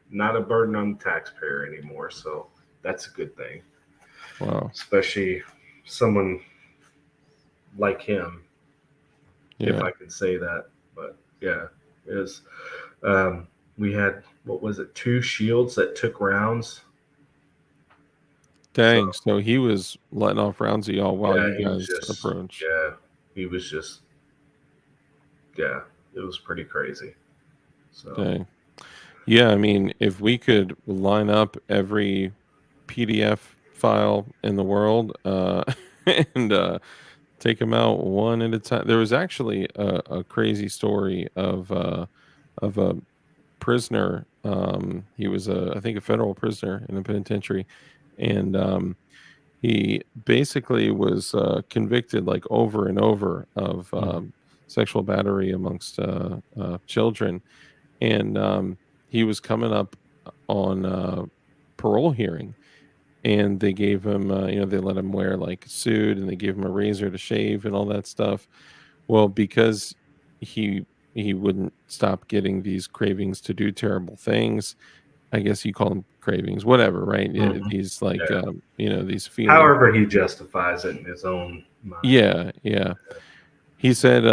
Not a burden on the taxpayer anymore, so that's a good thing.
Wow.
Especially someone like him, if I can say that. But yeah, it was We had, what was it, 2 shields that took rounds.
Dang. So he was letting off rounds at y'all while
Yeah,
you
he was
guys
just,
approach.
yeah, he was just, yeah, it was pretty crazy. So,
Dang. Yeah, I mean, if we could line up every PDF file in the world and take them out one at a time. There was actually a crazy story of a prisoner. He was I think a federal prisoner in the penitentiary, and he basically was convicted like over and over of sexual battery amongst children, and he was coming up on parole hearing, and they gave him they let him wear like a suit, and they gave him a razor to shave and all that stuff. Well, because he he wouldn't stop getting these cravings to do terrible things. I guess you call them cravings, whatever, right?
mhm,
These like
yeah.
these feelings.
However, he justifies it in his own mind.
Yeah, yeah. He said,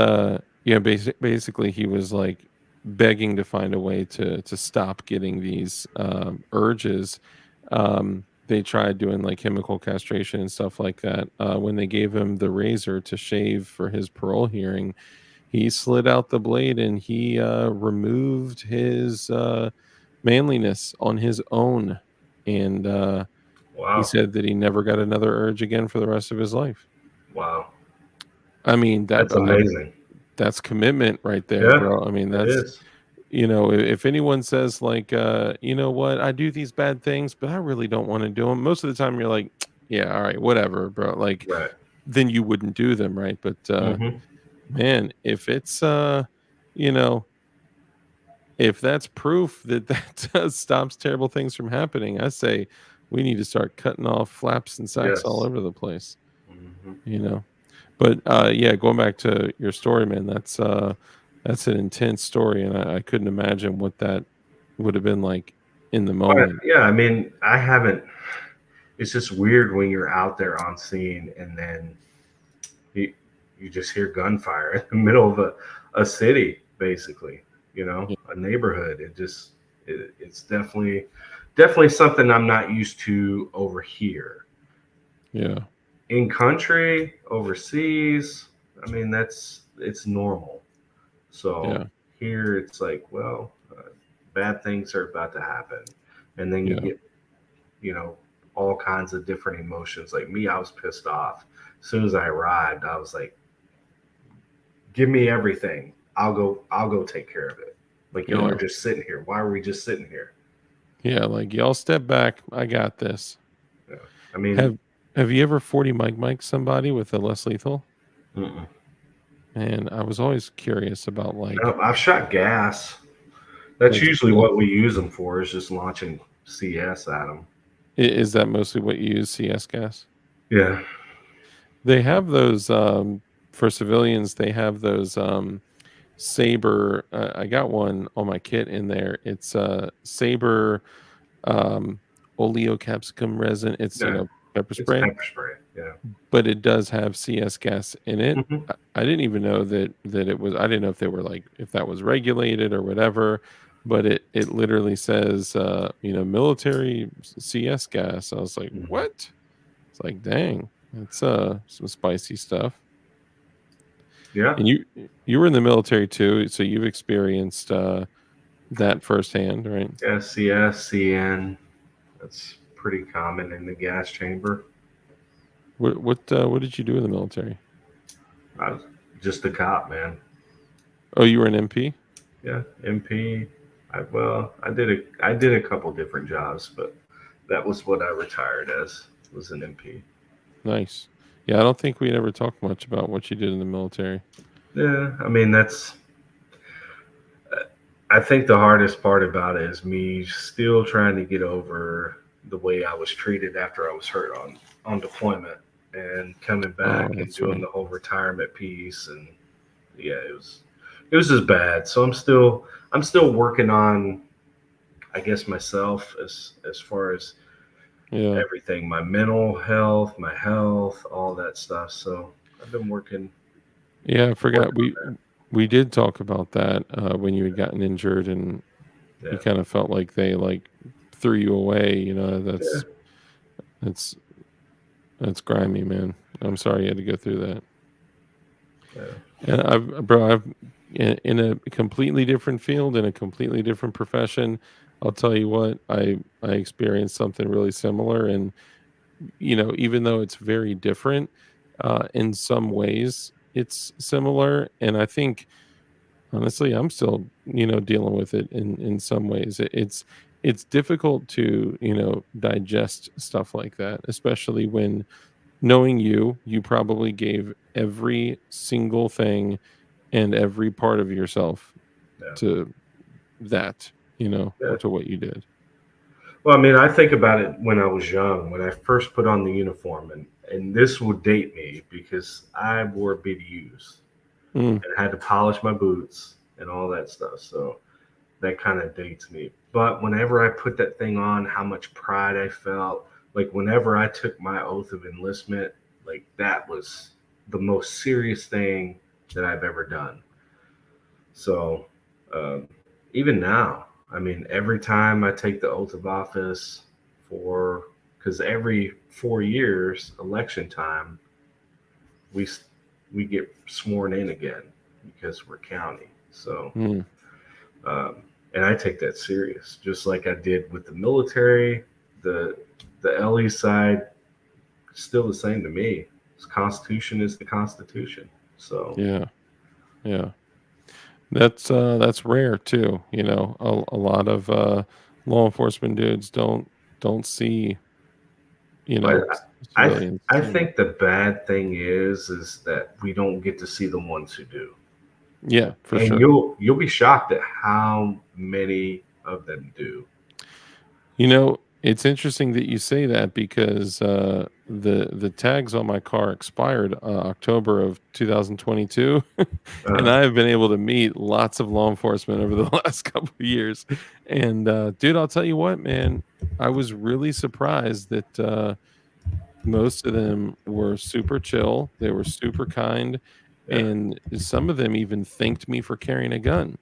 yeah, basically he was like begging to find a way to stop getting these urges. They tried doing like chemical castration and stuff like that. When they gave him the razor to shave for his parole hearing, he slid out the blade and he removed his manliness on his own. And he
Wow,
said that he never got another urge again for the rest of his life.
wow,
I mean,
that's amazing.
that's commitment right there,
Yeah,
bro. I mean,
it
that's,
is.
if anyone says like, you know what, I do these bad things, but I really don't want to do them. Most of the time, you're like, yeah, all right, whatever, bro. Like,
Right.
then you wouldn't do them, right? But
Hmm.
man, if it's you know, if that's proof that stops terrible things from happening, I say we need to start cutting off flaps and sacks all
Yes.
over the place.
Hmm.
You know. But yeah, going back to your story, man, that's an intense story, and I couldn't imagine what that would have been like in the
But
moment.
yeah, I mean, I haven't. It's just weird when you're out there on scene and then you you just hear gunfire in the middle of a city, basically.
Yeah,
A neighborhood. It's definitely something I'm not used to over here.
yeah,
In country, overseas, I mean it's normal. So
yeah,
here it's like, well, bad things are about to happen, and then you
yeah,
get, you know, all kinds of different emotions. Like me, I was pissed off. As soon as I arrived, I was like, "Give me everything. I'll go take care of it." Like y'all are
yeah,
just sitting here. Why are we just sitting here?
yeah. Like y'all step back. I got this.
Yeah. I mean,
Have Have you ever 40 Mike somebody with a less lethal?
mm-mm.
And I was always curious about like,
No, I've shot gas. That's
that's
usually
cool.
what we use them for. Is just launching CS at them.
Is that mostly what you use, CS gas?
Yeah.
They have those for civilians. They have those Saber. I got one on my kit in there. It's Saber um, oleocapsicum resin. It's
Yeah.
pepper
It's
spray,
pepper spray. Yeah.
but it does have CS gas in it.
Hmm.
I didn't even know that it was. I didn't know if they were like if that was regulated or whatever. But it literally says military CS gas. I was like,
Hmm.
what? It's like, dang, that's some spicy stuff.
Yeah.
And you were in the military too, so you've experienced that firsthand, right?
SCS, CN. That's pretty common in the gas chamber.
What did you do in the military?
I was just a cop, man.
Oh, you were an MP?
Yeah, MP. I did a couple different jobs, but that was what I retired as, was an MP.
Nice. Yeah, I don't think we ever talked much about what you did in the military.
Yeah, I mean I think the hardest part about it is me still trying to get over the way I was treated after I was hurt on deployment and coming
Oh,
back and
that's
doing
right.
the whole retirement piece. And yeah, it was just bad. So I'm still working on, I guess, myself as far as
Yeah.
everything, my mental health, my health, all that stuff. So I've been working
Yeah, I forgot
working on
we
that.
We did talk about that when you had gotten injured, and
Yeah.
you kind of felt like they like threw you away.
Yeah.
That's that's grimy, man. I'm sorry you had to go through that.
Yeah.
And I've in a completely different field, in a completely different profession. I'll tell you what, I experienced something really similar, and even though it's very different, in some ways it's similar, and I think honestly, I'm still, dealing with it in some ways. It's difficult to, digest stuff like that, especially when knowing you probably gave every single thing and every part of yourself
Yeah.
to that,
Yeah.
or to what you did.
Well, I mean, I think about it when I was young, when I first put on the uniform, and this would date me because I wore BDUs
Mm,
and had to polish my boots and all that stuff. So that kind of dates me. But whenever I put that thing on, how much pride I felt, like whenever I took my oath of enlistment, like that was the most serious thing that I've ever done. So um, even now, I mean, every time I take the oath of office for, because every 4 years, election time, we we get sworn in again because we're county. So
mm.
um, and I take that serious, just like I did with the military. The the LE side still the same to me. The Constitution is the Constitution. So
Yeah, yeah. That's rare too. A lot of law enforcement dudes don't see,
but I
civilians.
I think the bad thing is that we don't get to see the ones who do,
Yeah, for
and
sure.
you'll be shocked at how many of them do.
It's interesting that you say that because the tags on my car expired October of 2022, and
Uh,
I have been able to meet lots of law enforcement over the last couple of years. And dude, I'll tell you what, man, I was really surprised that most of them were super chill. They were super kind,
yeah,
and some of them even thanked me for carrying a gun.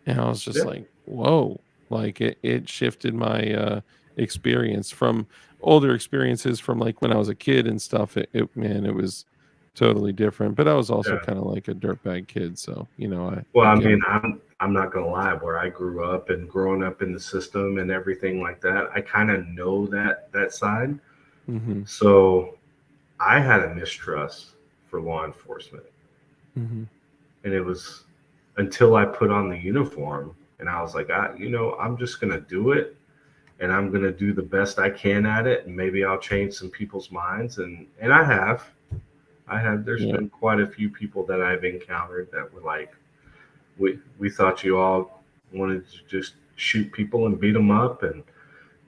And I was just
yeah,
like, "Whoa." Like, it shifted my, experience from older experiences from, like, when I was a kid and stuff. It was totally different, but I was also
yeah.
kinda like a dirtbag kid, so,
Well,
I
I
get
mean,
it.
I'm not gonna lie. Where I grew up and growing up in the system and everything like that, I kind of know that side.
Mhm,
So I had a mistrust for law enforcement,
mhm.
and it was until I put on the uniform and I was like, I'm just gonna do it, and I'm gonna do the best I can at it, and maybe I'll change some people's minds, and I have. I have. There's
Yeah,
been quite a few people that I've encountered that were like, we thought you all wanted to just shoot people and beat them up and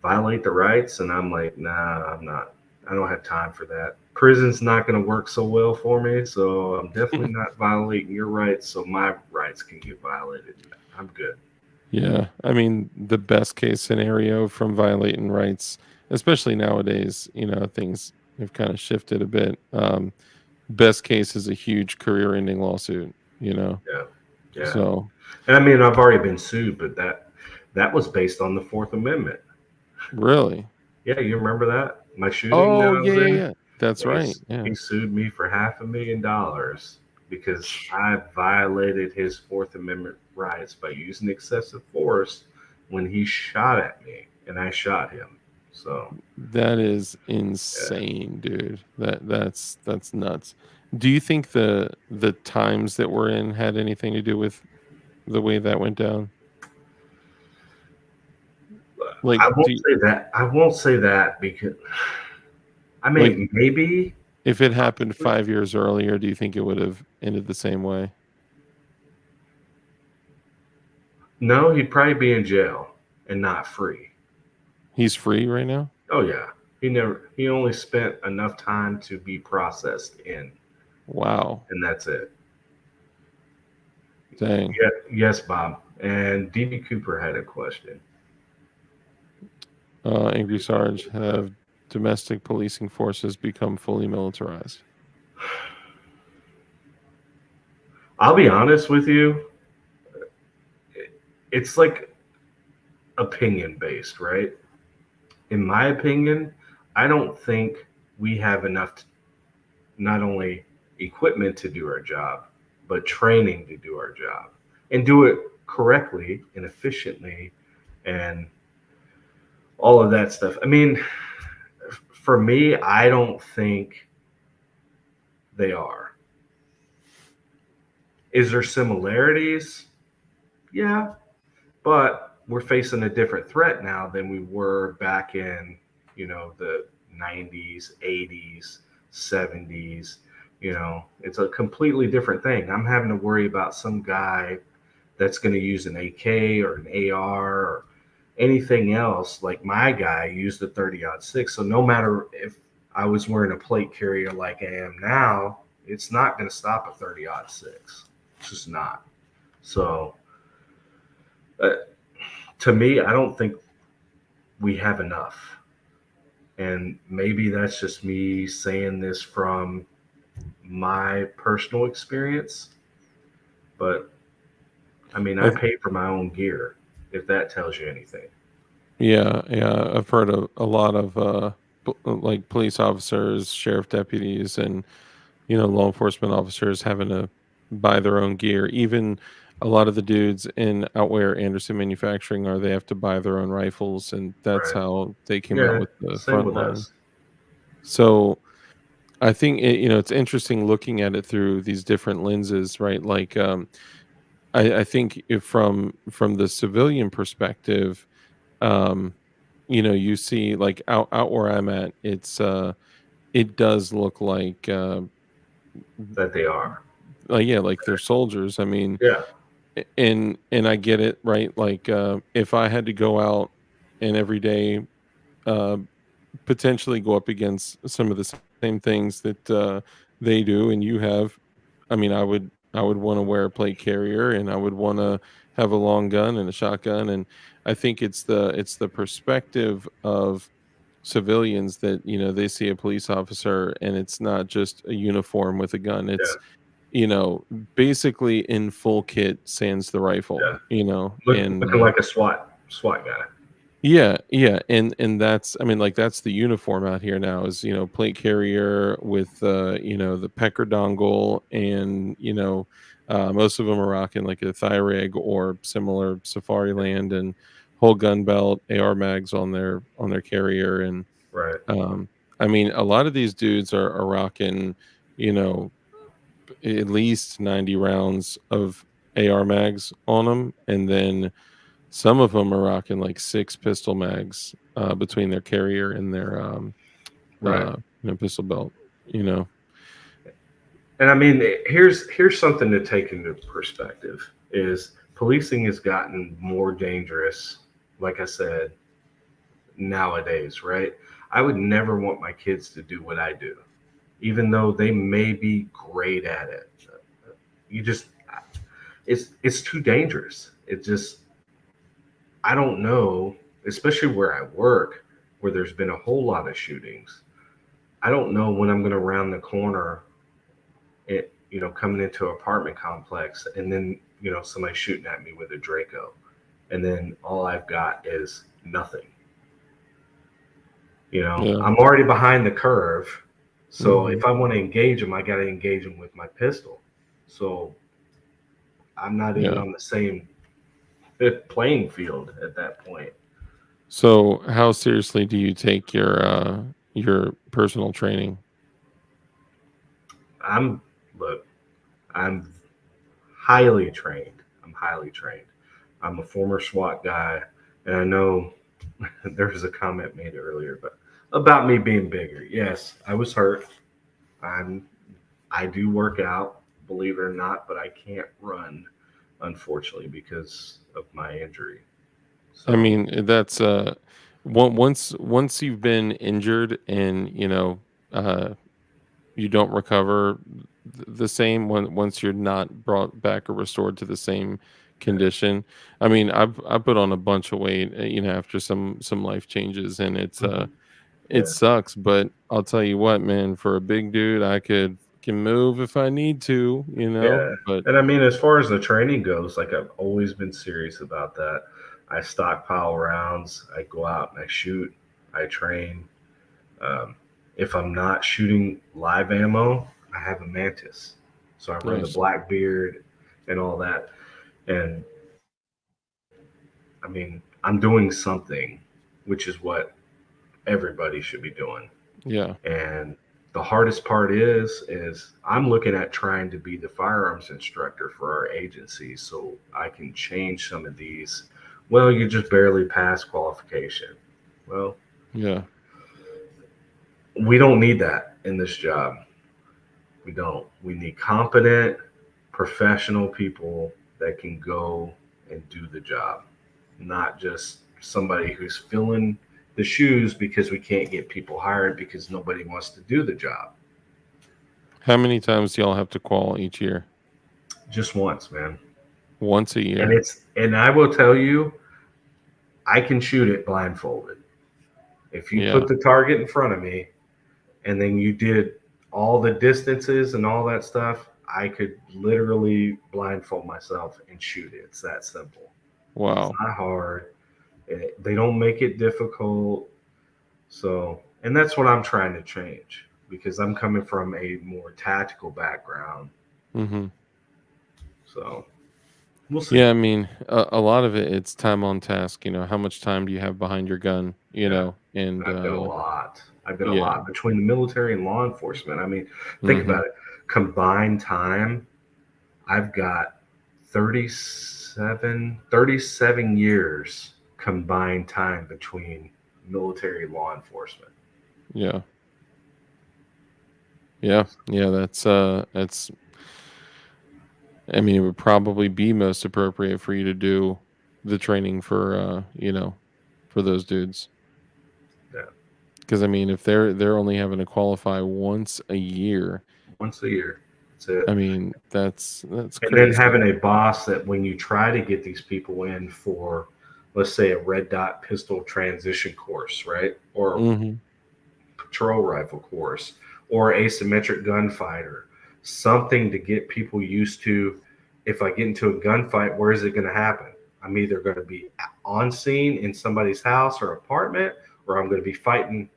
violate the rights, and I'm like, nah, I'm not. I don't have time for that. Prison's not going to work so well for me, so I'm definitely not violating your rights, so my rights can get violated. I'm good.
yeah. I mean, the best case scenario from violating rights, especially nowadays, things have kinda shifted a bit. Best case is a huge career-ending lawsuit, you know?
Yeah, yeah.
So
And I mean, I've already been sued, but that was based on the Fourth Amendment.
really?
Yeah, you remember that? My shooting that
Oh,
I
yeah,
was
yeah,
in?
yeah. That's
Yeah,
right, yeah.
he sued me for $500,000 because I violated his Fourth Amendment rights by using excessive force when he shot at me and I shot him. So,
That is
yeah.
insane, dude. That's nuts. Do you think the times that we're in had anything to do with the way that went down? Like, do you
I won't say that because I
like,
mean maybe
if it happened
possibly.
5 years earlier, do you think it would have ended the same way?
No, he'd probably be in jail and not free.
He's free right now?
Oh yeah. He only spent enough time to be processed in,
Wow.
and that's it.
Dang.
Yeah, yes, Bob. And DD Cooper had a question.
Angry Sarge, have domestic policing forces become fully militarized?
I'll be honest with you. It's like opinion based, right? In my opinion, I don't think we have enough, not only equipment to do our job, but training to do our job and do it correctly and efficiently and all of that stuff. I mean, for me, I don't think they are. Is there similarities? Yeah, but we're facing a different threat now than we were back in, the 90s, 80s, 70s. It's a completely different thing. I'm having to worry about some guy that's going to use an AK or an AR or anything else. Like my guy used a 30-06. So no matter if I was wearing a plate carrier like I am now, it's not going to stop a 30-06. It's just not. So uh, to me, I don't think we have enough. And maybe that's just me saying this from my personal experience. But I mean, I
I,
pay for my own gear, if that tells you anything.
yeah, yeah. I've heard a lot of like police officers, sheriff deputies, and law enforcement officers having to buy their own gear. Even a lot of the dudes in out where Anderson Manufacturing are, they have to buy their own rifles, and that's
Right.
how they came out
Yeah.
with the
Same
front
with
line.
us.
So I think it's interesting looking at it through these different lenses, right? Like, I think if from the civilian perspective, um, you see like out where I'm at, it does look
That they are.
like yeah, like they're soldiers. I mean,
Yeah.
and I get it, right? Like, if I had to go out and every day, uh, potentially go up against some of the same things that they do, and you have, I mean, I would want to wear a plate carrier, and I would want to have a long gun and a shotgun, and I think it's the perspective of civilians that they see a police officer, and it's not just a uniform with a gun. It's
Yeah.
you know basically in full kit, sans the rifle.
Yeah.
And
Looking like a SWAT guy.
yeah, yeah, and that's, I mean, like, that's the uniform out here now is, plate carrier with the pecker dongle, and most of them are rocking like a thigh rig or similar Safari Land, and whole gun belt, AR mags on their carrier, and
Right.
um I mean, a lot of these dudes are rocking, you know, at least 90 rounds of AR mags on them, and then some of them are rocking like 6 pistol mags, between their carrier and their,
Right.
pistol belt, you know?
And I mean, here's something to take into perspective is policing has gotten more dangerous, like I said, nowadays, right? I would never want my kids to do what I do, even though they may be great at it. You just, it's too dangerous. It just, I don't know, especially where I work, where there's been a whole lot of shootings. I don't know when I'm going to round the corner, coming into an apartment complex, and then somebody shooting at me with a Draco, and then all I've got is nothing.
Yeah.
I'm already behind the curve, so
Mhm.
if I want to engage them, I got to engage them with my pistol. So I'm not even
Yeah.
on the same playing field at that point.
So, how seriously do you take your personal training?
I'm Look, I'm highly trained. I'm highly trained. I'm a former SWAT guy, and I know there was a comment made earlier, but about me being bigger. Yes, I was hurt. I'm I do work out, believe it or not, but I can't run, unfortunately, because of my injury.
I
So
mean, that's, once you've been injured and, uh you don't recover the same once you're not brought back or restored to the same condition. I mean, I put on a bunch of weight, after some life changes, and
mhm,
it
yeah,
sucks, but I'll tell you what, man, for a big dude, I could can move if I need to,
Yeah.
but
And I mean, as far as the training goes, like I've always been serious about that. I stockpile rounds, I go out and I shoot, I train. Um, if I'm not shooting live ammo, I have a mantis. So I run the
nice.
Blackbeard and all that. And I mean, I'm doing something, which is what everybody should be doing.
Yeah.
And the hardest part is I'm looking at trying to be the firearms instructor for our agency so I can change some of these. Well, you just barely passed qualification. Well,
Yeah.
we don't need that in this job. We don't. We need competent, professional people that can go and do the job, not just somebody who's filling the shoes because we can't get people hired because nobody wants to do the job.
How many times do y'all have to qual each year?
Just once, man.
Once a
And
year.
and I will tell you, I can shoot it blindfolded. If you
Yeah.
put the target in front of me and then you did all the distances and all that stuff, I could literally blindfold myself and shoot it. It's that simple. It's
Wow.
not hard. They don't make it difficult. So, and that's what I'm trying to change because I'm coming from a more tactical background.
Mm-hmm.
So, we'll see.
Yeah, I mean, a lot of it, it's time on task. How much time do you have behind your gun?
Yeah.
And
I've been a lot. I've been a
yeah.
lot between the military and law enforcement. I mean, think
Mm-hmm.
about it. Combined time, I've got 37 years combined time between military and law enforcement.
Yeah. Yeah. Yeah. That's. I mean, it would probably be most appropriate for you to do the training for those dudes.
Yeah.
Because I mean, if they're only having to qualify once a year,
Once a year. That's it.
I mean, that's
And then
crazy.
having a boss that when you try to get these people in for, let's say, a red dot pistol transition course, right? Or
Mm-hmm.
patrol rifle course or asymmetric gunfighter, something to get people used to. If I get into a gunfight, where is it going to happen? I'm either going to be on scene in somebody's house or apartment, or I'm going to be fighting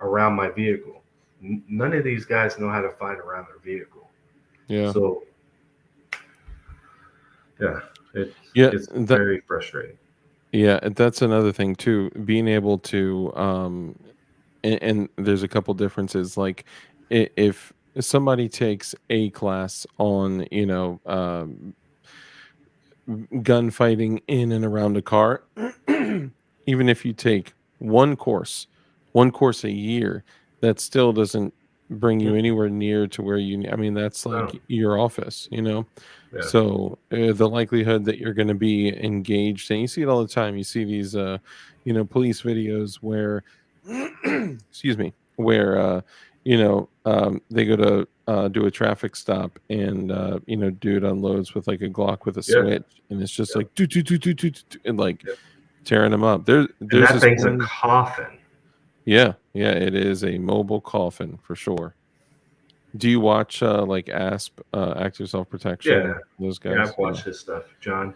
around my vehicle. None of these guys know how to fight around their vehicle.
Yeah.
So, yeah,
Yeah.
it's very frustrating.
Yeah. That's another thing too. Being able to and there's a couple differences. Like if somebody takes a class on gunfighting in and around a car, even if you take one course a year, that still doesn't bring you anywhere near to where I mean, that's
No,
like your office.
yeah,
So the likelihood that you're going to be engaged, and you see it all the time, you see these, police videos where, excuse me, where, they go to do a traffic stop and, dude unloads with like a Glock with a
yeah,
switch and it's just
yeah,
like, do, do, do, do, do, do, do, and like
yeah.
tearing them up. There,
And
there's
that
this
thing's a
one.
coffin.
Yeah. Yeah. It is a mobile coffin for sure. Do you watch like ASP, Active Self
Yeah,
Protection? Those
yeah,
guys?
I've watched his stuff, John.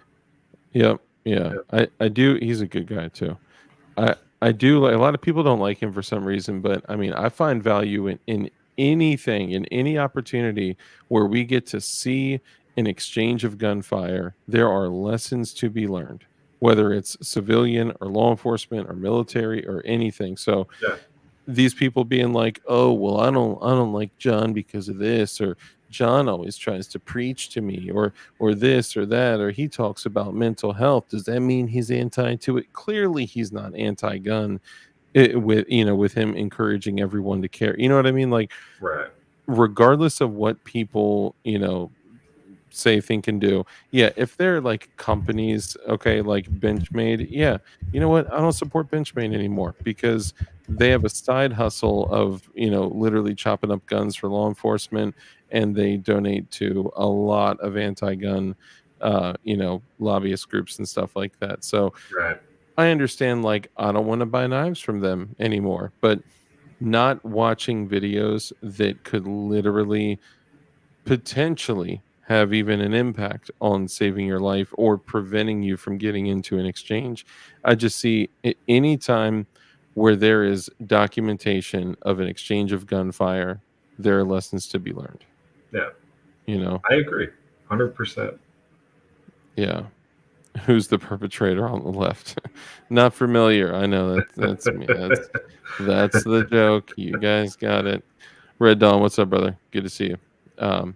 Yep. Yeah.
Yeah,
I do. He's a good guy too. I do like a lot of people don't like him for some reason, but I mean, I find value in anything, in any opportunity where we get to see an exchange of gunfire. There are lessons to be learned, whether it's civilian or law enforcement or military or anything. So
yeah,
these people being like, "Oh, well, I don't like John because of this," or John always tries to preach to me, or this or that, or he talks about mental health. Does that mean he's anti to it? Clearly, he's not anti-gun. With him encouraging everyone to care. You know what I mean? Like,
right.
regardless of what people say, think, and do. Yeah, if they're like companies, okay, like Benchmade, yeah, you know what? I don't support Benchmade anymore because they have a side hustle of, literally chopping up guns for law enforcement and they donate to a lot of anti-gun lobbyist groups and stuff like that. So
Right.
I understand, like, I don't want to buy knives from them anymore, but not watching videos that could literally potentially have even an impact on saving your life or preventing you from getting into an exchange. I just see any time where there is documentation of an exchange of gunfire, there are lessons to be learned.
Yeah,
You know,
I agree, 100%.
yeah. Who's the perpetrator on the left? Not familiar. I know that's me. That's the joke. You guys got it. Red Dawn, what's up, brother? Good to see you. Um,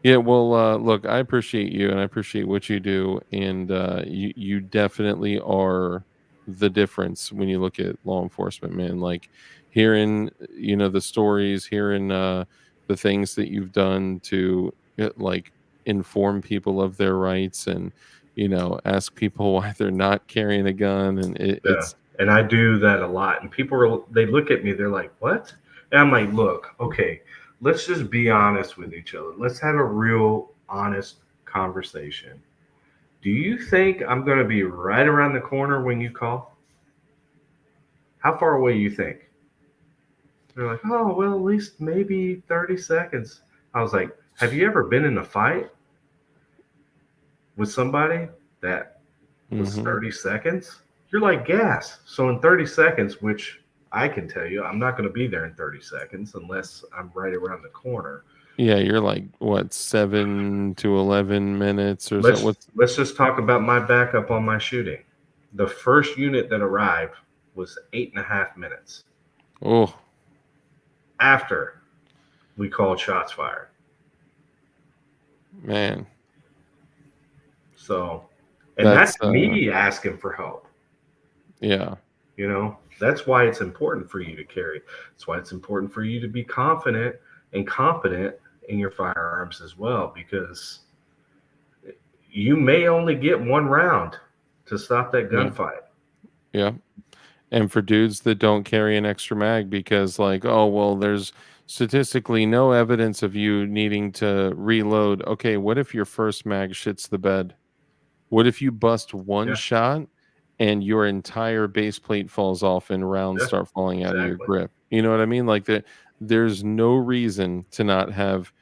Yeah, well, look, I appreciate you and I appreciate what you do, and you definitely are the difference when you look at law enforcement, man. Like hearing, the stories, hearing the things that you've done to like inform people of their rights, and ask people why they're not carrying a gun, and
Yeah,
it's
and I do that a lot. And they look at me, they're like, "What?" And I'm like, "Look, okay, let's just be honest with each other. Let's have a real, honest conversation. Do you think I'm going to be right around the corner when you call? How far away you think?" They're like, "Oh, well, at least maybe 30 seconds." I was like, "Have you ever been in a fight with somebody that was
mhm.
30 seconds? You're like gas. So in 30 seconds, which I can tell you, I'm not going to be there in 30 seconds unless I'm right around the corner.
Yeah, you're like what, 7 to 11 minutes or so.
Let's
What's
let's just talk about my backup on my shooting. The first unit that arrived was 8.5 minutes
oh
after we called shots fired.
man,
So, and
that's
that's me asking for help.
yeah.
That's why it's important for you to carry. That's why it's important for you to be confident and competent in your firearms as well, because you may only get one round to stop that
Yeah.
gunfight.
Yeah. And for dudes that don't carry an extra mag because, like, oh, well, there's statistically no evidence of you needing to reload. Okay, what if your first mag shits the bed? What if you bust one
Yeah,
shot and your entire base plate falls off and rounds
yeah,
start falling out of your
exactly.
grip? You know what I mean? Like that, there's no reason to not have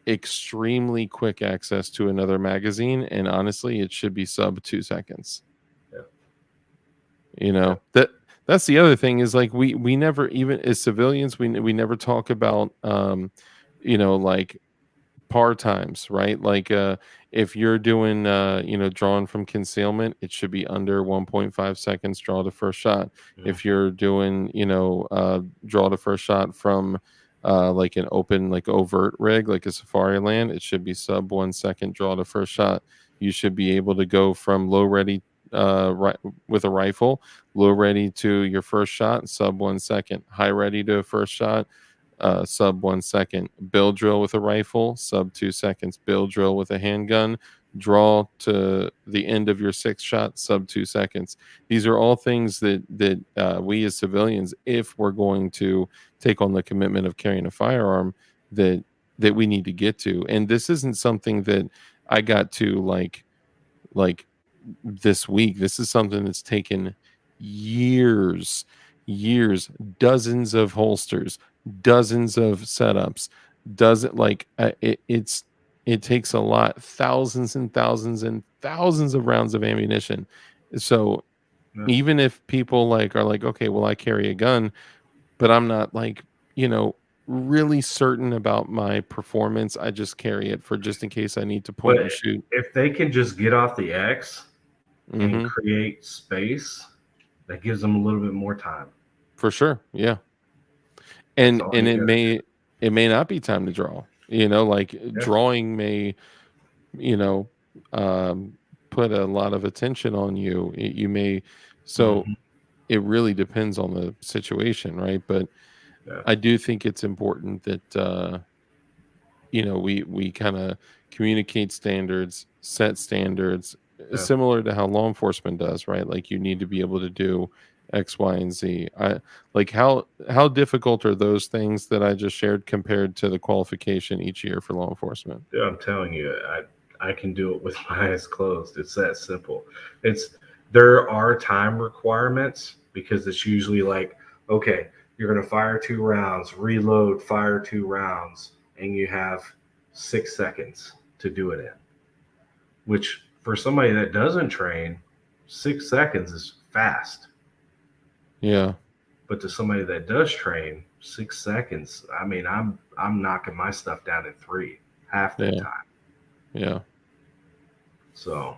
extremely quick access to another magazine. And honestly, it should be sub 2 seconds.
Yeah, yeah,
That's the other thing, is like we never, even as civilians, we never talk about like par times, right? Like if you're doing drawing from concealment, it should be under 1.5 seconds draw to first shot.
mhm,
If you're doing draw to first shot from like an open, like overt rig, like a safari land, it should be sub 1 second draw to first shot. You should be able to go from low ready right with a rifle, low ready to your first shot, sub 1 second, high ready to a first shot, sub 1 second. Bill drill with a rifle, sub 2 seconds. Bill drill with a handgun, draw to the end of your sixth shot, sub 2 seconds. These are all things that we as civilians, if we're going to take on the commitment of carrying a firearm, that we need to get to. And this isn't something that I got to like this week. This is something that's taken years, years, dozens of holsters, dozens of setups, doesn't like it takes a lot, thousands and thousands and thousands of rounds of ammunition. So
yeah.
even if people like are like, okay, well, I carry a gun, but I'm not like, you know, really certain about my performance. I just carry it for just in case I need to point
But
and shoot.
if they can just get off the X and
Hmm.
create space, that gives them a little bit more time.
For sure. Yeah.
That's
and
all
and
you
it
got to do.
may not be time to draw, like
Yeah.
drawing may, you know um put a lot of attention on you. You may, so
Hmm.
it really depends on the situation, right? But
Yeah.
I do think it's important that we kind of communicate standards, set standards,
Yeah.
similar to how law enforcement does, right? Like you need to be able to do X, Y, and Z. I like how difficult are those things that I just shared compared to the qualification each year for law enforcement?
Dude, I'm telling you, I can do it with my eyes closed. It's that simple. It's There are time requirements because it's usually like, okay, you're gonna fire 2 rounds, reload, fire 2 rounds, and you have 6 seconds to do it in, which for somebody that doesn't train, 6 seconds is fast.
Yeah.
But to somebody that does train, 6 seconds, I mean, I'm knocking my stuff down in 3 half the time.
Yeah.
So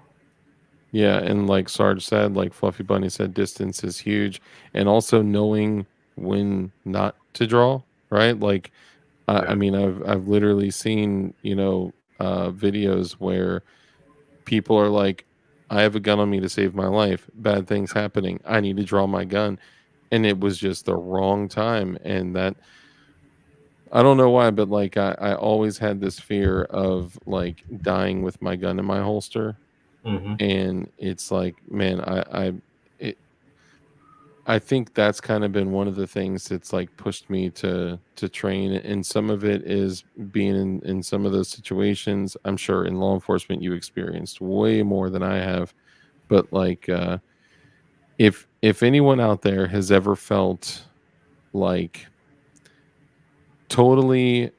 yeah, and like Sarge said, like Fluffy Bunny said, distance is huge, and also knowing when not to draw, right? Like, I mean, I've literally seen, videos where people are like, I have a gun on me to save my life. Bad things happening. I need to draw my gun. And it was just the wrong time. And that, I don't know why, but like, I always had this fear of like dying with my gun in my holster.
mhm.
And it's like, man, it, I think that's kind of been one of the things that's like pushed me to train, and some of it is being in some of those situations. I'm sure in law enforcement you experienced way more than I have, but like if anyone out there has ever felt like totally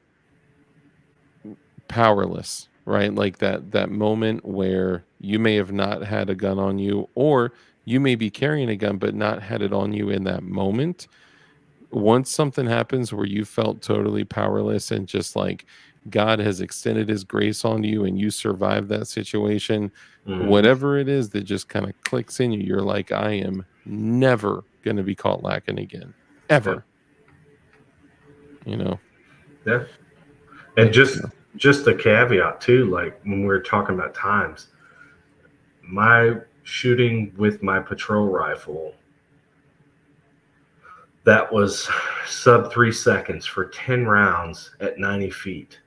powerless, right? Like that moment where you may have not had a gun on you, or you may be carrying a gun but not had it on you in that moment. Once something happens where you felt totally powerless and just like God has extended his grace on you and you survive that situation,
Mhm.
whatever it is that just kind of clicks in you, you're like, I am never going to be caught lacking again,
Yeah.
ever, you know?
Yeah. And just a caveat too, like when we're talking about times, my shooting with my patrol rifle, that was sub 3 seconds for 10 rounds at 90 feet.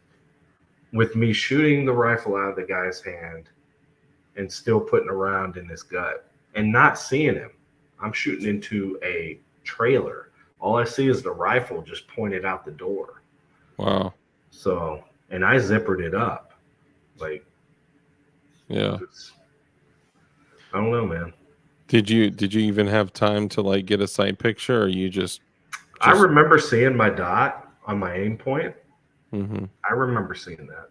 With me shooting the rifle out of the guy's hand and still putting a round in his gut and not seeing him. I'm shooting into a trailer. All I see is the rifle just pointed out the door.
Wow.
So, and I zippered it up. Like,
Yeah.
I don't know, man.
Did you even have time to like get a sight picture, or you just
I remember seeing my dot on my aim point.
Mhm.
I remember seeing that.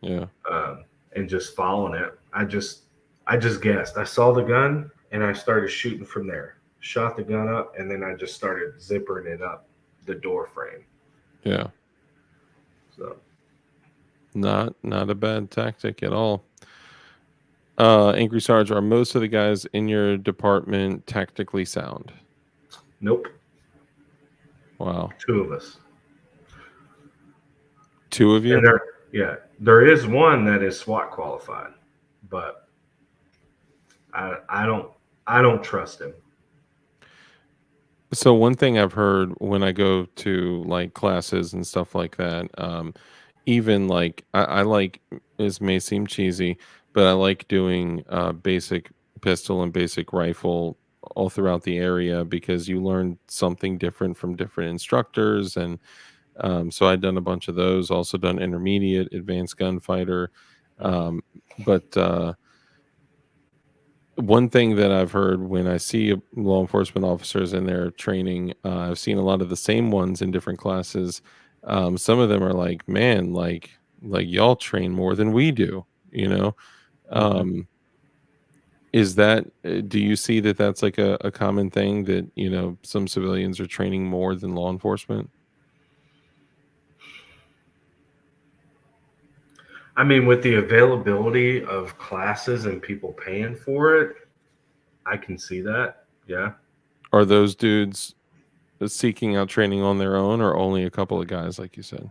Yeah.
And just following it. I just guessed. I saw the gun and I started shooting from there. Shot the gun up and then I just started zippering it up the door frame.
Yeah.
So
Not a bad tactic at all. Angry Sarge, are most of the guys in your department tactically sound?
nope.
Wow.
2 of us.
2 of you?
And there is one that is SWAT qualified, but I don't trust him.
So one thing I've heard when I go to like classes and stuff like that, even like I like, this may seem cheesy, but I like doing basic pistol and basic rifle all throughout the area because you learn something different from different instructors. And so I've done a bunch of those, also done intermediate, advanced gunfighter. But one thing that I've heard when I see law enforcement officers in their training, I've seen a lot of the same ones in different classes. Some of them are like, man, like y'all train more than we do, you know? Um, is that, do you see that that's like a common thing that, some civilians are training more than law enforcement?
I mean, with the availability of classes and people paying for it, I can see that. Yeah.
Are those dudes seeking out training on their own, or only a couple of guys, like you said?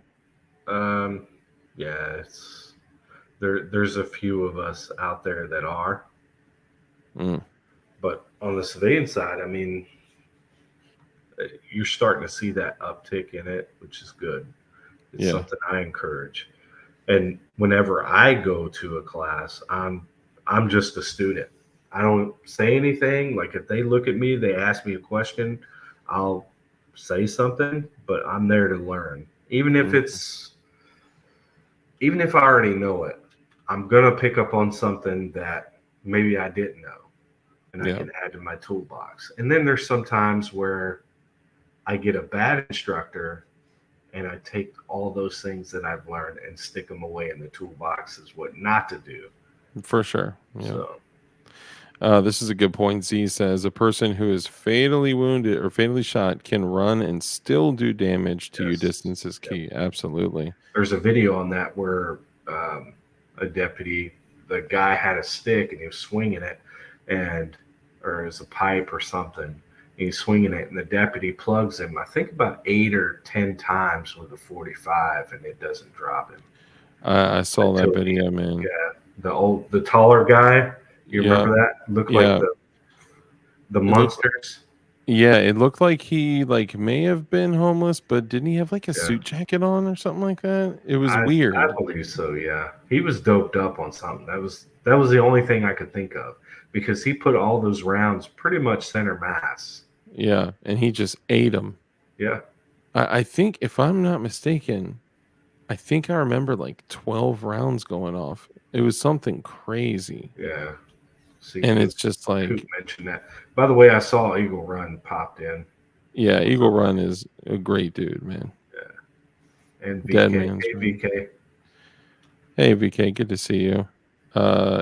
Um, yeah, it's there's a few of us out there that are,
Mm,
but on the civilian side, I mean, you're starting to see that uptick in it, which is good. It's
yeah.
something I encourage. And whenever I go to a class, I'm just a student. I don't say anything. Like if they look at me, they ask me a question, I'll say something, but I'm there to learn.
Mm,
Even if I already know it, I'm gonna pick up on something that maybe I didn't know and I
yeah.
can add to my toolbox. And then there's some times where I get a bad instructor and I take all those things that I've learned and stick them away in the toolbox is what not to do.
For sure. Yeah.
So
This is a good point. Z says a person who is fatally wounded or fatally shot can run and still do damage to you.
yes,
Distance is key. Absolutely.
there's a video on that where a deputy, the guy had a stick and he was swinging it, and or it was a pipe or something. And he's swinging it, and the deputy plugs him, I think about 8 or 10 times with a 45, and it doesn't drop him.
I saw that
Until the
video,
end.
man.
Yeah, the taller guy. You
Yeah.
remember that? Looked
Yeah.
like the
It looked-
monsters.
Yeah, it looked like he like may have been homeless, but didn't he have like a
Yeah.
suit jacket on or something like that? It was
I
weird.
believe so. Yeah, he was doped up on something. That was the only thing I could think of, because he put all those rounds pretty much center mass.
Yeah, and he just ate them.
Yeah,
I think, if I'm not mistaken, I think I remember like 12 rounds going off. It was something crazy.
yeah. See,
And it's just
Coop
like,
mentioned that. By the way, I saw Eagle Run popped in,
yeah, Eagle Run is a great dude, man.
and
Dead
VK.
man's
Hey,
run.
VK.
Hey, VK, good to see you.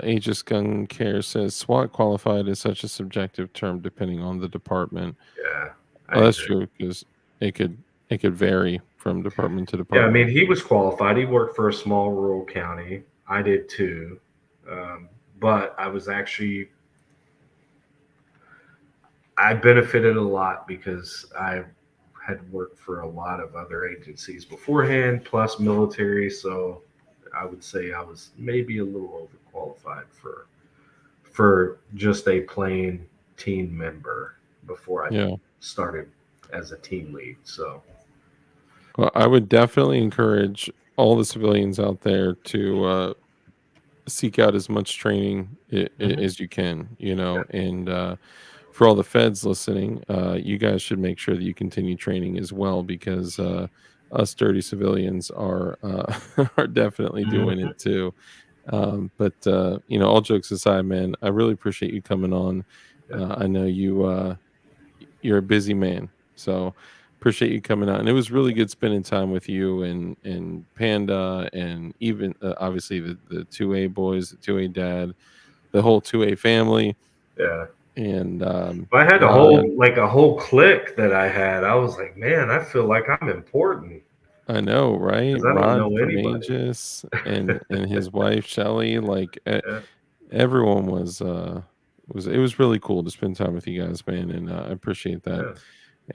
Aegis Gun Care says SWAT qualified is such a subjective term depending on the department.
Yeah,
Oh, that's
agree.
true, because it could vary from department to
Yeah, I
department.
mean, he was qualified. He worked for a small rural county. I did too. But I benefited a lot because I had worked for a lot of other agencies beforehand, plus military. So I would say I was maybe a little overqualified for just a plain team member before I
Yeah.
started as a team lead. So
Well, I would definitely encourage all the civilians out there to seek out as much training as you can, and for all the feds listening, you guys should make sure that you continue training as well, because us dirty civilians are are definitely doing it too. But all jokes aside, man, I really appreciate you coming on. I know you're a busy man, so appreciate you coming out. And it was really good spending time with you and Panda, and even obviously the 2A boys, the 2A dad, the whole 2A family.
yeah.
And
I had
Ron,
a whole clique that I had. I was like, man, I feel like I'm important
I know, right?
because I don't
Ron
know
from
anybody.
Aegis and his wife Shelly, like
Yeah.
everyone was it was really cool to spend time with you guys, man, and I appreciate that.
Yeah.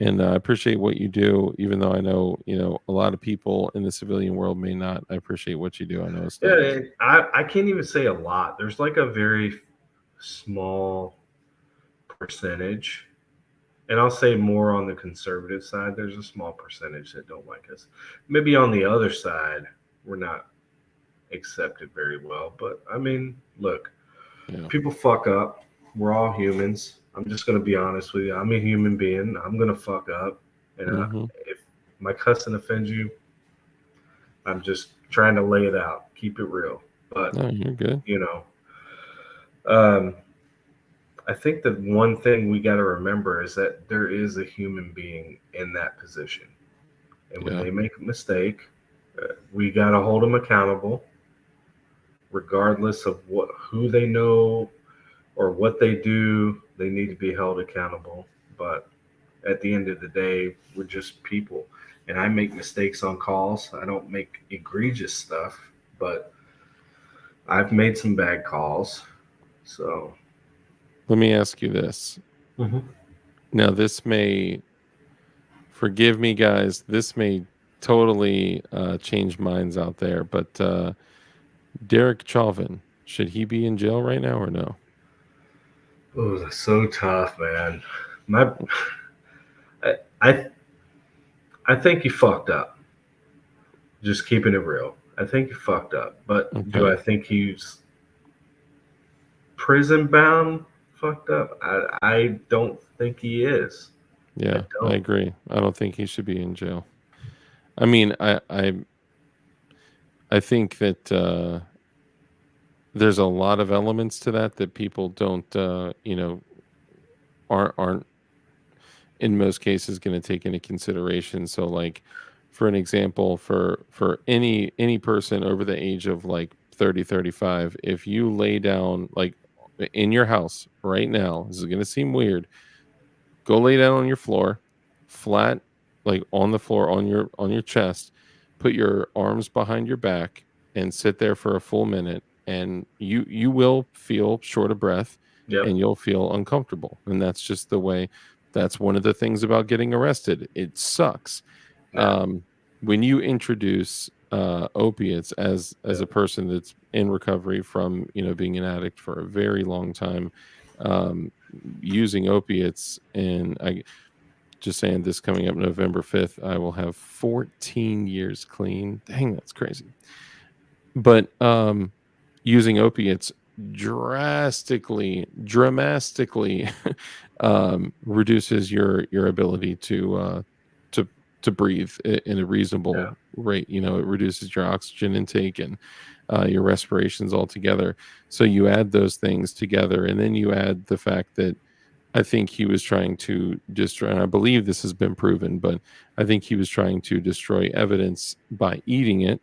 And I appreciate what you do, even though I know, a lot of people in the civilian world may not. I appreciate what you do. I know it's
Yeah,
not.
and I can't even say a lot. There's like a very small percentage, and I'll say more on the conservative side. There's a small percentage that don't like us. Maybe on the other side, we're not accepted very well. But I mean, look,
Yeah.
people fuck up. We're all humans. I'm just gonna be honest with you. I'm a human being. I'm gonna fuck up, and
Mhm.
if my cussing offends you, I'm just trying to lay it out, keep it real. But
No, you're good.
um, I think the one thing we got to remember is that there is a human being in that position, and when
Yeah.
they make a mistake, we got to hold them accountable, regardless of who they know or what they do. They need to be held accountable. But at the end of the day, we're just people, and I make mistakes on calls. I don't make egregious stuff, but I've made some bad calls. So
Let me ask you this. Now, this may, forgive me, guys, this may totally change minds out there, but Derek Chauvin, should he be in jail right now or no?
Oh, that's so tough, man. I I think he fucked up. Just keeping it real. I think he fucked up. But do
Okay.
I think he's prison bound fucked up? I don't think he is.
Yeah, I
don't.
agree. I don't think he should be in jail. I mean, I think that there's a lot of elements to that people don't, aren't in most cases going to take into consideration. So, like, for an example, for any person over the age of like 30, 35, if you lay down like in your house right now, this is going to seem weird. Go lay down on your floor, flat, like on the floor on your chest. Put your arms behind your back and sit there for a full minute, and you will feel short of breath
Yep.
and you'll feel uncomfortable. And that's just the way. That's one of the things about getting arrested. It sucks.
Yeah.
When you introduce opiates as a person that's in recovery from being an addict for a very long time, um, using opiates, and I just saying this coming up November 5th, I will have 14 years clean. Dang, that's crazy. But using opiates drastically reduces your ability to breathe in a reasonable rate. It reduces your oxygen intake and your respirations altogether. So you add those things together, and then you add the fact that I think he was trying to destroy, and I believe this has been proven, but I think he was trying to destroy evidence by eating it.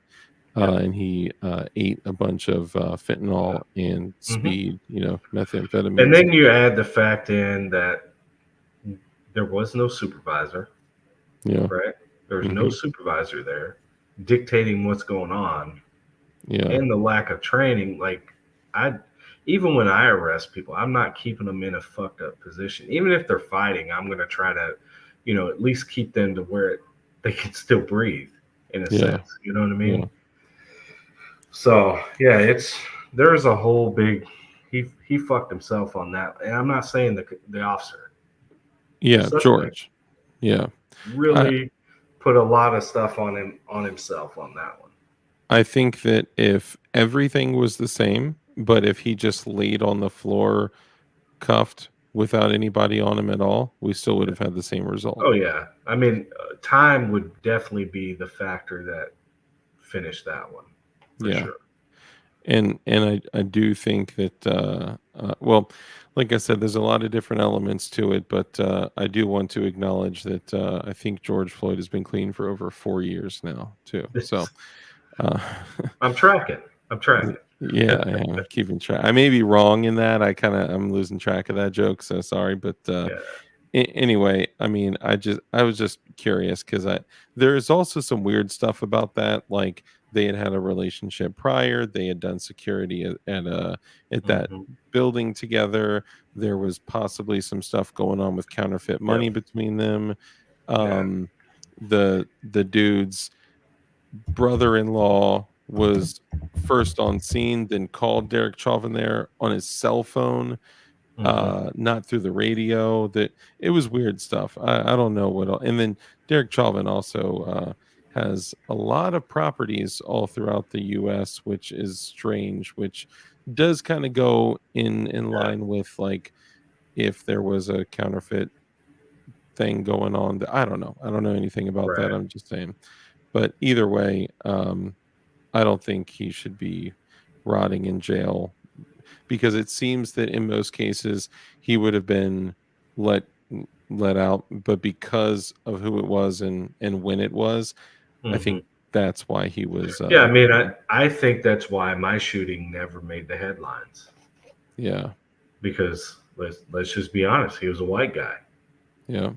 And he ate a bunch of fentanyl and speed, methamphetamines.
And then you add the fact in that there was no supervisor.
Yeah.
Right. There's no supervisor there dictating what's going on.
Yeah.
And the lack of training. Like even when I arrest people, I'm not keeping them in a fucked up position. Even if they're fighting, I'm going to try to, at least keep them to where they can still breathe in a sense. You know what I mean?
Yeah.
So yeah, there's a whole big, he fucked himself on that. And I'm not saying the officer.
Yeah. George. Yeah.
Really put a lot of stuff on himself on that one.
I think that if everything was the same, but if he just laid on the floor cuffed without anybody on him at all, we still would have had the same result.
Oh yeah. I mean, time would definitely be the factor that finished that one. For sure.
And I do think that well, like I said, there's a lot of different elements to it, but I do want to acknowledge that I think George Floyd has been clean for over 4 years now too. So
I'm tracking.
Yeah, I'm keeping track. I may be wrong in that. I'm losing track of that joke, so sorry. But anyway, I mean, I was just curious because there's also some weird stuff about that. Like they had a relationship prior. They had done security at that building together. There was possibly some stuff going on with counterfeit money between them. The dude's brother-in-law was first on scene, then called Derek Chauvin there on his cell phone, not through the radio. That it was weird stuff. I don't know what else. And then Derek Chauvin also has a lot of properties all throughout the U.S., which is strange, which does kind of go in line with like if there was a counterfeit thing going on. I don't know anything about that. I'm just saying. But either way, I don't think he should be rotting in jail because it seems that in most cases he would have been let out, but because of who it was and when it was, I think that's why he was.
I mean, I think that's why my shooting never made the headlines.
Yeah,
because let's just be honest, he was a white guy.
Yeah,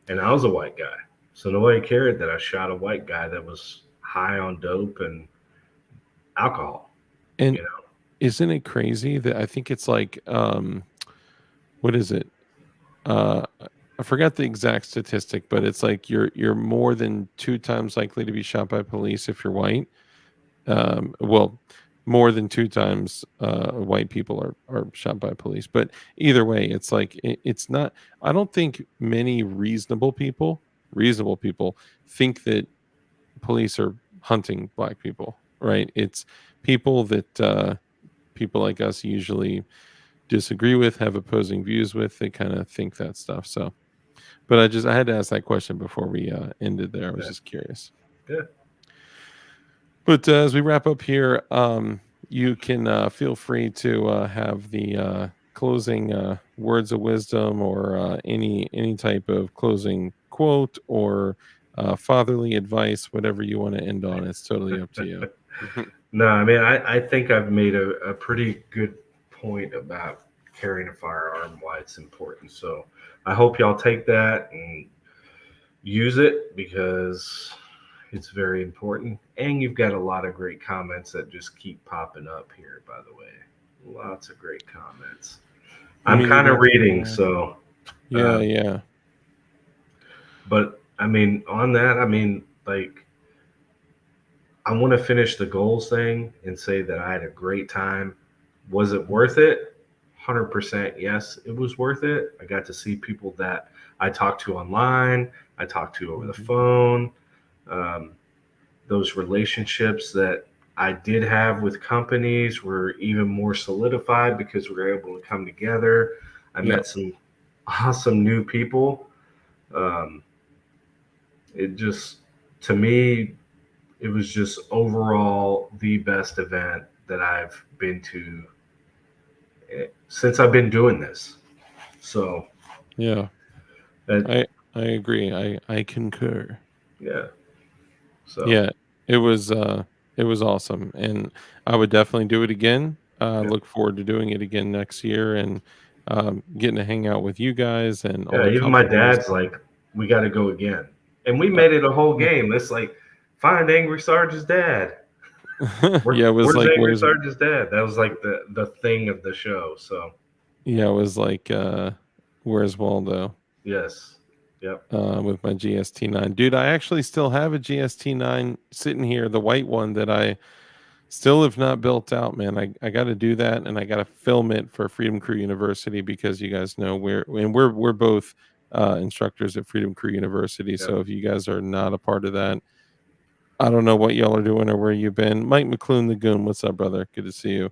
and I was a white guy. So nobody cared that I shot a white guy that was high on dope and alcohol.
And isn't it crazy that I think it's like, what is it? I forgot the exact statistic, but it's like you're more than 2 times likely to be shot by police if you're white. Well, more than 2 times white people are shot by police. But either way, it's like it's not. I don't think many reasonable people think that police are hunting black people, right? It's people that people like us usually disagree with, have opposing views with. They kind of think that stuff. So, but I had to ask that question before we ended there. I was just curious.
Yeah.
But as we wrap up here, you can feel free to have the closing words of wisdom or any type of closing quote or fatherly advice, whatever you want to end on. It's totally up to you.
No, I mean, I think I've made a pretty good point about carrying a firearm, why it's important. So I hope y'all take that and use it because it's very important. And you've got a lot of great comments that just keep popping up here, by the way. Lots of great comments. I'm kind of reading, so
yeah, yeah.
But I mean, on that, I mean, like, I want to finish the goals thing and say that I had a great time. Was it worth it? 100% yes, it was worth it. I got to see people that I talked to online, I talked to over the phone. Um, those relationships that I did have with companies were even more solidified because we were able to come together. I met some awesome new people. It just, to me, it was just overall the best event that I've been to since I've been doing this. So
yeah, I agree. I concur.
Yeah. So
Yeah, it was awesome, and I would definitely do it again. Look forward to doing it again next year, and getting to hang out with you guys and all
yeah,
the
even my
companies.
dad's like, we got to go again, and we made it a whole
Yeah.
game. It's like, find Angry Sarge's dad.
Yeah, it was
Where's
like
Angry Sarge's dad? That was like the thing of the show. So
yeah, it was like where's Waldo?
yes, yep.
With my GST9. Dude, I actually still have a GST9 sitting here, the white one that I still have not built out, man. I got to do that, and I got to film it for Freedom Crew University because you guys know we're both instructors at Freedom Crew University.
Yep.
So if you guys are not a part of that, I don't know what y'all are doing or where you've been. Mike McClune the Goon, what's up, brother? Good to see you.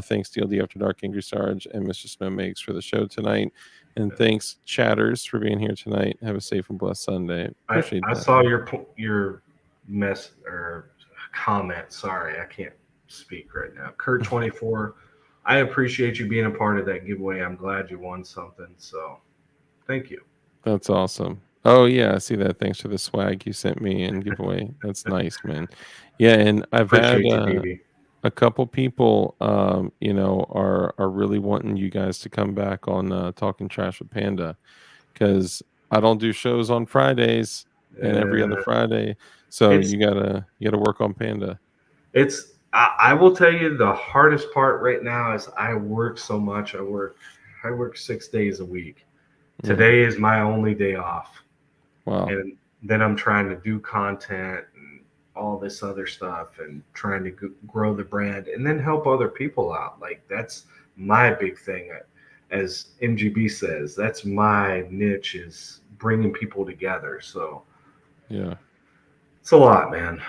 Thanks, DLD After Dark, Angry Sarge, and Mr. Snow Makes for the show tonight. And thanks, chatters, for being here tonight. Have a safe and blessed Sunday. Appreciate
I
that.
saw your mess or comment. Sorry, I can't speak right now. Kurt24, I appreciate you being a part of that giveaway. I'm glad you won something. So thank you.
That's awesome. Oh yeah, I see that. Thanks for the swag you sent me and giveaway. That's nice, man. Yeah, and I've had
Appreciate you, BB.
a couple people are really wanting you guys to come back on Talking Trash with Panda, because I don't do shows on Fridays and every other Friday. So you gotta work on Panda.
I will tell you, the hardest part right now is I work so much. I work 6 days a week. Today is my only day off.
Wow.
And then I'm trying to do content and all this other stuff and trying to grow the brand and then help other people out. Like, that's my big thing. As MGB says, that's my niche, is bringing people together. So
yeah,
it's a lot, man.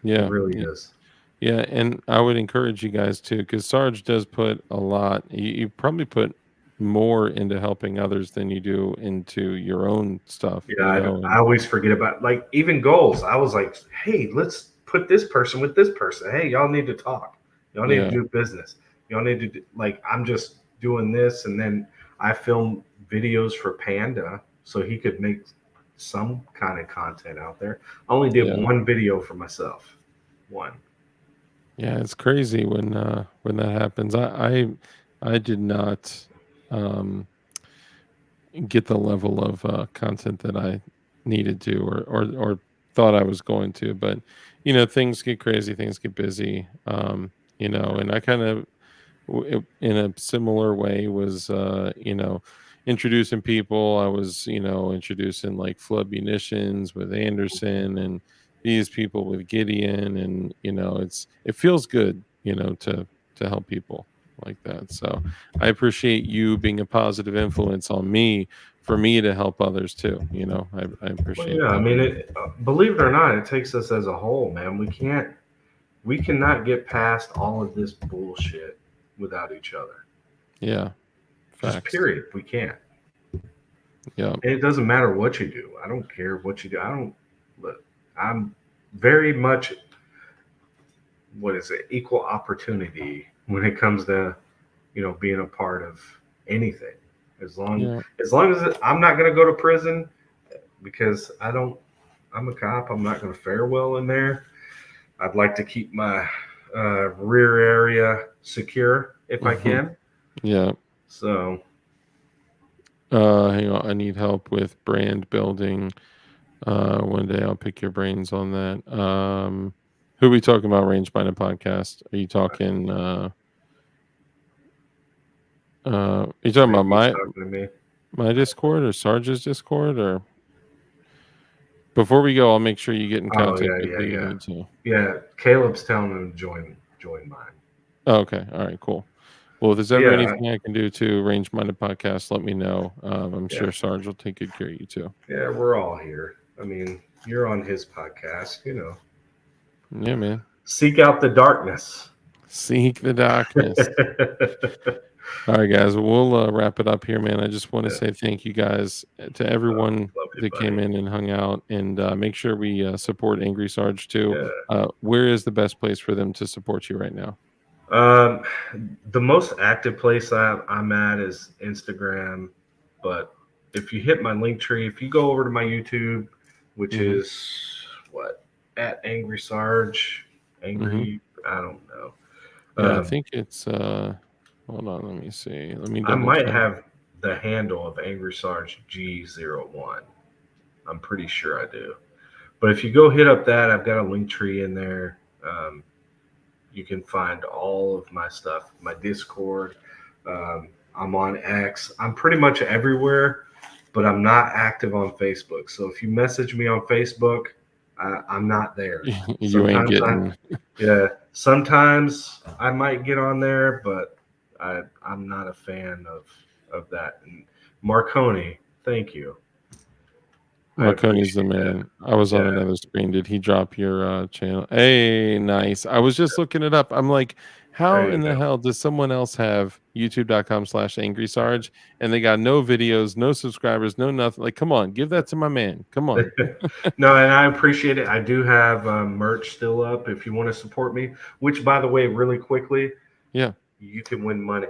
Yeah,
it really is.
Yeah, and I would encourage you guys too, because Sarge does put a lot. You probably put more into helping others than you do into your own stuff.
Yeah,
you know?
I always forget about, like, even goals. I was like, hey, let's put this person with this person. Hey, y'all need to talk. Y'all need to do business. Y'all need to do, like, I'm just doing this, and then I film videos for Panda so he could make some kind of content out there. I only did one video for myself. One.
Yeah, it's crazy when that happens. I did not get the level of content that I needed to or thought I was going to, but things get crazy, things get busy, and I kind of in a similar way was introducing people. I was introducing like Flood Munitions with Anderson and these people with Gideon, and it feels good to help people like that. So I appreciate you being a positive influence on me for me to help others too. I appreciate
Well, yeah,
that.
I mean, believe it or not, it takes us as a whole, man. We cannot get past all of this bullshit without each other.
Yeah. Facts.
Just period. We can't.
Yeah.
And it doesn't matter what you do. I don't care what you do. I'm very much, equal opportunity when it comes to, being a part of anything. As long as I'm not going to go to prison, because I'm I'm a cop. I'm not going to fare well in there. I'd like to keep my rear area secure if I can.
Yeah.
So,
hang on. I need help with brand building. One day I'll pick your brains on that. Who are we talking about? Range Minded Podcast. Are you talking? Are you talking about
talking to me.
my Discord or Sarge's Discord? Or before we go, I'll make sure you get in contact with who you need to.
Yeah, Caleb's telling him to join mine.
Oh, okay. All right. Cool. Well, if there's ever anything I can do to Range Minded Podcast, let me know. I'm sure Sarge will take good care of you too.
Yeah, we're all here. I mean, you're on his podcast, you know.
Yeah, man.
Seek out the darkness.
Seek the darkness. All right, guys. We'll wrap it up here, man. I just want to say thank you guys to everyone that came in and hung out, and make sure we support Angry Sarge too. Where is the best place for them to support you right now?
The most active place I'm at is Instagram, but if you hit my link tree, if you go over to my YouTube, which is at Angry Sarge, I don't know.
Yeah, I think it's hold on, let me see.
I might have the handle of Angry Sarge G01. I'm pretty sure I do. But if you go hit up that, I've got a link tree in there. You can find all of my stuff, my Discord. I'm on X. I'm pretty much everywhere, but I'm not active on Facebook. So if you message me on Facebook, I'm not there.
You ain't getting.
Sometimes I might get on there, but I'm not a fan of that. And Marconi, thank you.
Marconi's the man. I was on another screen. Did he drop your channel? Hey, nice. I was just looking it up. I'm like, how in the hell does someone else have youtube.com/AngrySarge and they got no videos, no subscribers, no nothing? Like, come on, give that to my man. Come on.
No, and I appreciate it. I do have merch still up if you want to support me, which, by the way, really quickly, you can win money.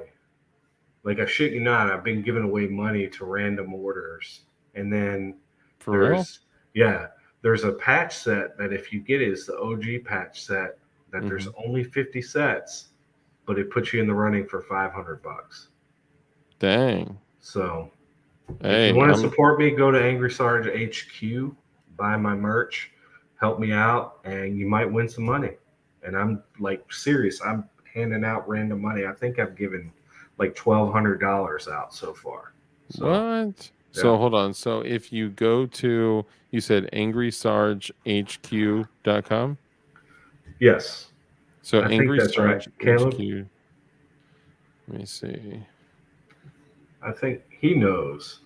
Like, I shit you not, I've been giving away money to random orders. And then there's a patch set that if you get it, it's the OG patch set that there's only 50 sets, but it puts you in the running for $500.
Dang.
So if you want to support me, go to Angry Sarge HQ, buy my merch, help me out, and you might win some money. And I'm like serious. I'm handing out random money. I think I've given like $1,200 out so far. So,
what? So hold on. So if you go to, you said angrysargehq.com?
Yes.
So
I
Angry
think that's
Sarge
right. Caleb?
HQ. Let me see.
I think he knows.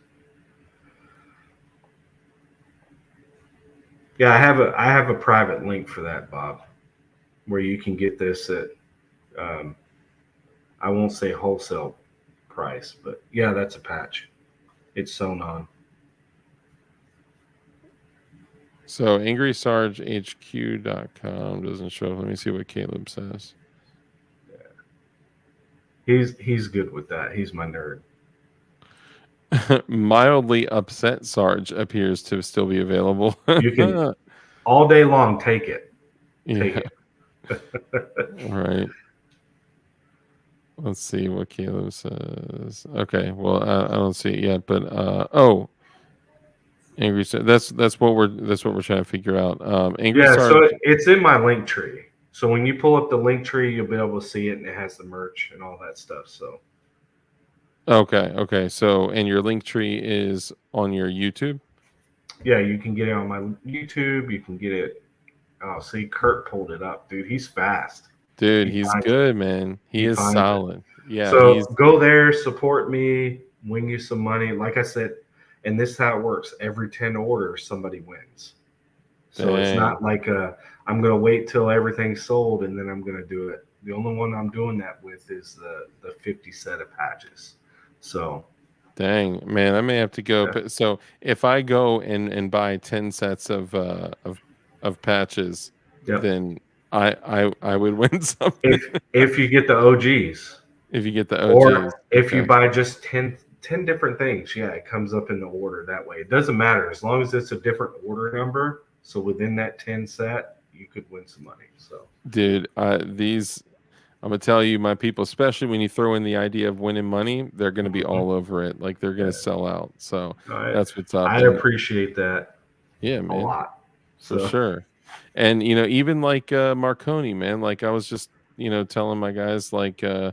Yeah, I have a private link for that, Bob, where you can get this at I won't say wholesale price, but yeah, that's a patch. It's sewn on.
So angrysargehq.com doesn't show. Let me see what Caleb says.
Yeah. He's good with that. He's my nerd.
Mildly upset Sarge appears to still be available.
You can all day long take it. Take it.
All right. Let's see what Caleb says. Okay, well, I don't see it yet, but Angry Sarge. That's what we're trying to figure out. Angry Sarge.
So it's in my link tree. So when you pull up the link tree, you'll be able to see it, and it has the merch and all that stuff. So.
Okay. So, and your link tree is on your YouTube?
Yeah, you can get it on my YouTube. You can get it. Oh, see, Kurt pulled it up, dude. He's fast.
Dude, he's good, man. He is solid. Yeah.
So go there, support me, win you some money. Like I said, and this is how it works. Every 10 orders, somebody wins. So it's not like I'm going to wait till everything's sold and then I'm going to do it. The only one I'm doing that with is the 50 set of patches. So.
Dang, man, I may have to go. Yeah. So if I go and buy 10 sets of patches, then I would win something.
If you get the OGs.
If you get the OGs.
Or if you buy just 10 different things, it comes up in the order that way. It doesn't matter. As long as it's a different order number, So within that 10 set, you could win some money. So,
dude, these I'm gonna tell you, my people, especially when you throw in the idea of winning money, they're gonna be all over it. Like they're gonna sell out. So that's what's up.
I
And
appreciate that
yeah,
a
man.
lot.
For
So,
sure. And even like Marconi, man, like I was just, telling my guys like I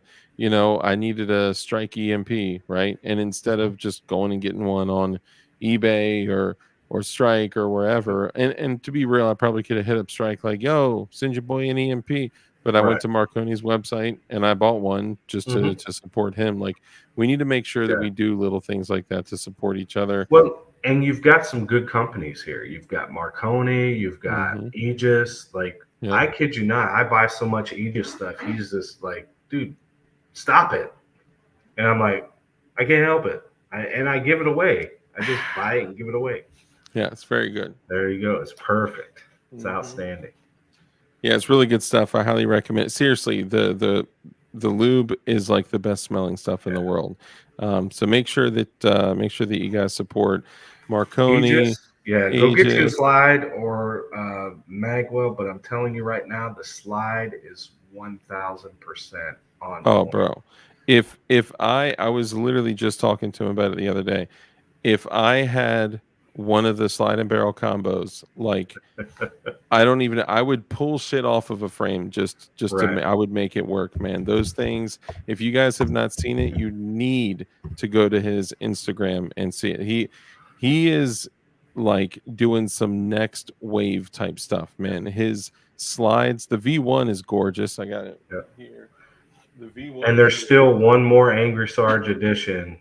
needed a strike EMP, right? And instead of just going and getting one on eBay or Strike or wherever, and to be real, I probably could have hit up Strike like, yo, send your boy an EMP. But I went
right.
to Marconi's website and I bought one just to support him. Like we need to make sure that we do little things like that to support each other.
Well, and you've got some good companies here. You've got Marconi, you've got
Mhm.
Aegis. Like,
Yep.
I kid you not, I buy so much Aegis stuff. He's just like, dude, stop it. And I'm like, I can't help it. And I give it away. I just buy it and give it away.
Yeah, it's very good.
There you go. It's perfect. It's
Mhm.
outstanding.
Yeah, it's really good stuff. I highly recommend it. Seriously, the lube is like the best smelling stuff in the world. So make sure that you guys support Marconi,
Aegis, yeah, go get you a
Aegis.
slide or Magwell. But I'm telling you right now, the slide is 1,000% on
Oh,
point.
bro. If I was literally just talking to him about it the other day. If I had one of the slide and barrel combos, like I would pull shit off of a frame just
Right.
I would make it work, man. Those things, if you guys have not seen it, you need to go to his Instagram and see it. He is like doing some next wave type stuff, man. His slides, the V1 is gorgeous. I got it
Yeah.
here. The V1
And there's still one more Angry Sarge edition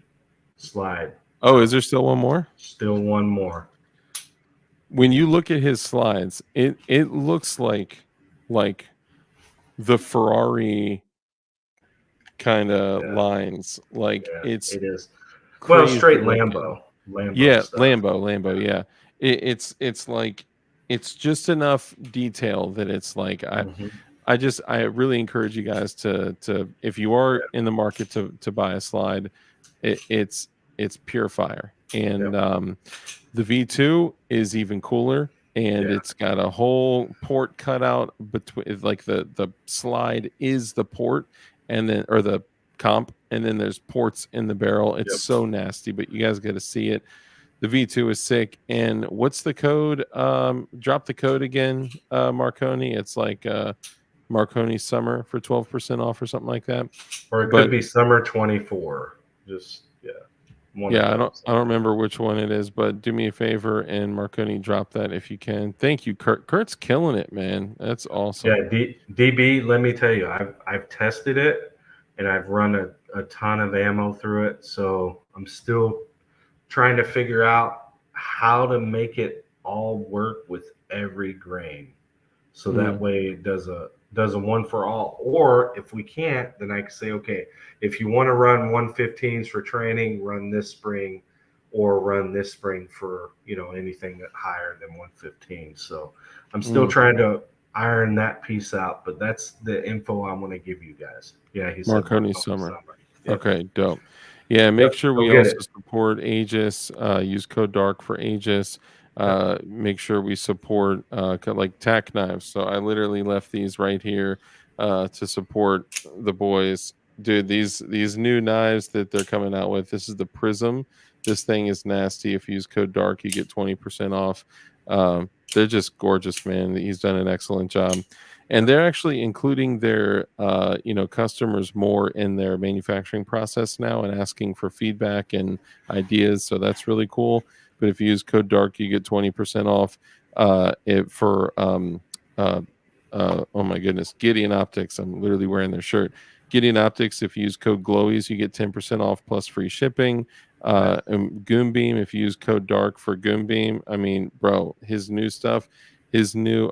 slide.
Oh, is there still one more?
Still one more.
When you look at his slides, it looks like the Ferrari kind of lines. Like it's
It is. Well,
crazy
straight
looking.
Lambo. Lambo
Yeah,
stuff.
Lambo. Yeah, it's like it's just enough detail that it's like I really encourage you guys to if you are in the market to buy a slide, it's pure fire. And the V2 is even cooler, and it's got a whole port cut out between, like the slide is the port, and then or the comp, and then there's ports in the barrel. It's so nasty, but you guys got to see it. The V2 is sick. And what's the code? Drop the code again, Marconi. It's like Marconi Summer for 12% off or something like that.
Or it could be Summer 24. Just
I don't remember which one it is, but do me a favor and Marconi, drop that if you can. Thank you, Kurt. Kurt's killing it, man. That's awesome.
Yeah, DB. Let me tell you, I've tested it and I've run a ton of ammo through it. So I'm still trying to figure out how to make it all work with every grain, so that way it does a one for all. Or if we can't, then I can say, okay, if you want to run 115s for training, run this spring, or run this spring for anything that higher than 115. So I'm still trying to iron that piece out, but that's the info I want to give you guys. Yeah, he said
Marconi Summer.
Yep.
Okay, dope. Yeah, make sure we also support Aegis. Use code DARK for Aegis. Make sure we support like tack knives. So I literally left these right here to support the boys. Dude, these new knives that they're coming out with. This is the Prism. This thing is nasty. If you use code DARK, you get 20% off. They're just gorgeous, man. He's done an excellent job. And they're actually including their customers more in their manufacturing process now and asking for feedback and ideas. So that's really cool. But if you use code DARK, you get 20% off. Oh my goodness, Gideon Optics. I'm literally wearing their shirt. Gideon Optics, if you use code GLOWIES, you get 10% off plus free shipping. And Goonbeam, if you use code DARK for Goonbeam, I mean, bro, his new stuff, I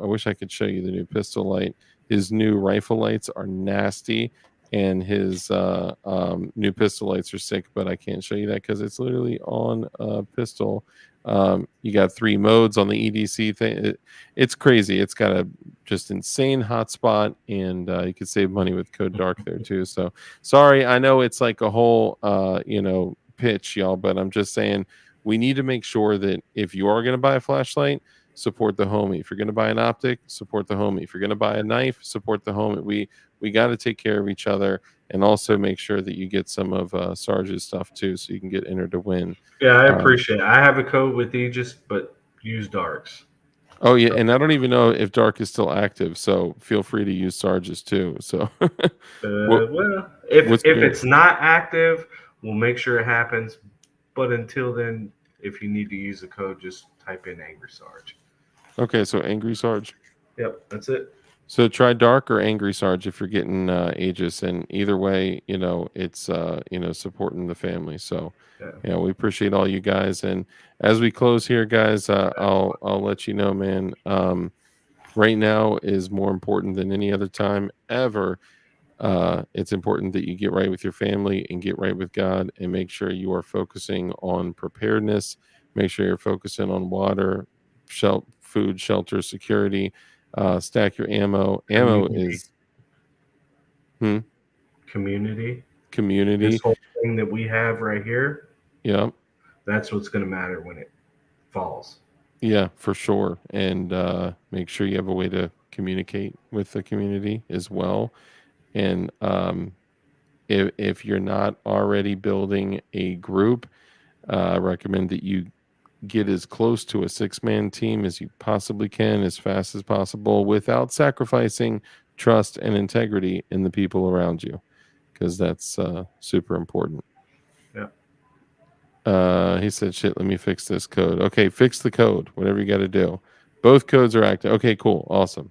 wish I could show you the new pistol light. His new rifle lights are nasty, and his new pistol lights are sick, but I can't show you that because it's literally on a pistol. You got 3 modes on the EDC thing. It's crazy. It's got a just insane hotspot, and you can save money with code DARK there too. So sorry, I know it's like a whole pitch, y'all, but I'm just saying we need to make sure that if you are going to buy a flashlight, support the homie. If you're going to buy an optic, support the homie. If you're going to buy a knife, support the homie. We got to take care of each other, and also make sure that you get some of Sarge's stuff too, so you can get entered to win.
Yeah, I appreciate it. I have a code with Aegis, but use Darks.
Oh yeah, and I don't even know if Dark is still active, so feel free to use Sarge's too. So,
well, if it's not active, we'll make sure it happens. But until then, if you need to use the code, just type in Angry Sarge.
Okay, so Angry Sarge.
Yep, that's it.
So try Dark or Angry Sarge if you're getting Aegis, and either way, it's supporting the family. So, yeah, we appreciate all you guys. And as we close here, guys, I'll let you know, man. Right now is more important than any other time ever. It's important that you get right with your family and get right with God, and make sure you are focusing on preparedness. Make sure you're focusing on water, food, shelter, security. Stack your ammo. Ammo is
community.
This
whole thing that we have right here.
Yeah.
That's what's going to matter when it falls.
Yeah, for sure. And make sure you have a way to communicate with the community as well. And if you're not already building a group, I recommend that you get as close to a 6-man team as you possibly can, as fast as possible, without sacrificing trust and integrity in the people around you, because that's super important.
Yeah.
He said, shit, let me fix this code. Okay, fix the code, whatever you got to do. Both codes are active. Okay, cool. Awesome.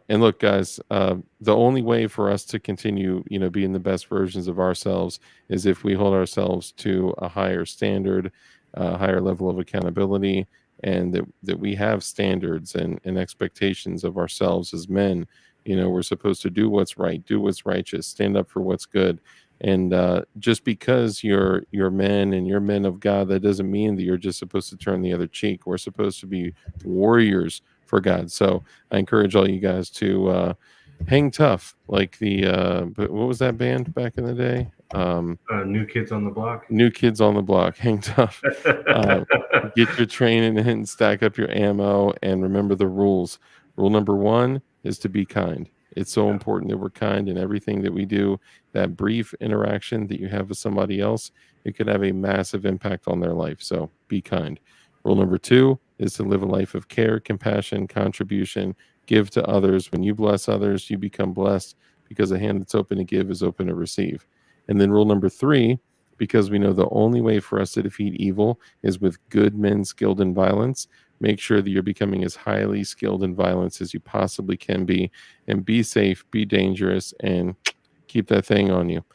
And look, guys, the only way for us to continue, being the best versions of ourselves is if we hold ourselves to a higher standard, a higher level of accountability, and that we have standards and expectations of ourselves as men. We're supposed to do what's right, do what's righteous, stand up for what's good. And just because you're men and you're men of God, that doesn't mean that you're just supposed to turn the other cheek. We're supposed to be warriors for God. So I encourage all you guys to hang tough, like what was that band back in the day?
New Kids on the Block.
New Kids on the Block. Hang tough. Get your training and stack up your ammo, and remember the rules. Rule number 1 is to be kind. It's so important that we're kind in everything that we do. That brief interaction that you have with somebody else, it could have a massive impact on their life. So be kind. Rule number 2 is to live a life of care, compassion, contribution, give to others. When you bless others, you become blessed, because a hand that's open to give is open to receive. And then rule number 3, because we know the only way for us to defeat evil is with good men skilled in violence, make sure that you're becoming as highly skilled in violence as you possibly can be, and be safe, be dangerous, and keep that thing on you.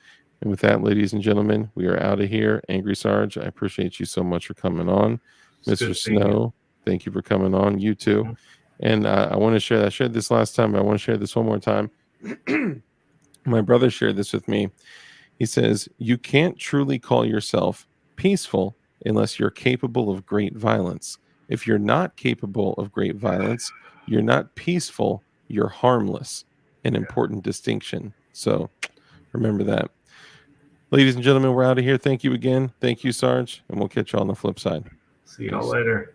And with that, ladies and gentlemen, we are out of here. Angry Sarge, I appreciate you so much for coming on. Mr. Snow, thank you for coming on. You too. Mm-hmm. And I want to share, I shared this last time, I want to share this one more time. My brother shared this with me. He says, you can't truly call yourself peaceful unless you're capable of great violence. If you're not capable of great violence, you're not peaceful, you're harmless. An important distinction. So remember that. Ladies and gentlemen, we're out of here. Thank you again. Thank you, Sarge. And we'll catch you on the flip side.
See y'all later.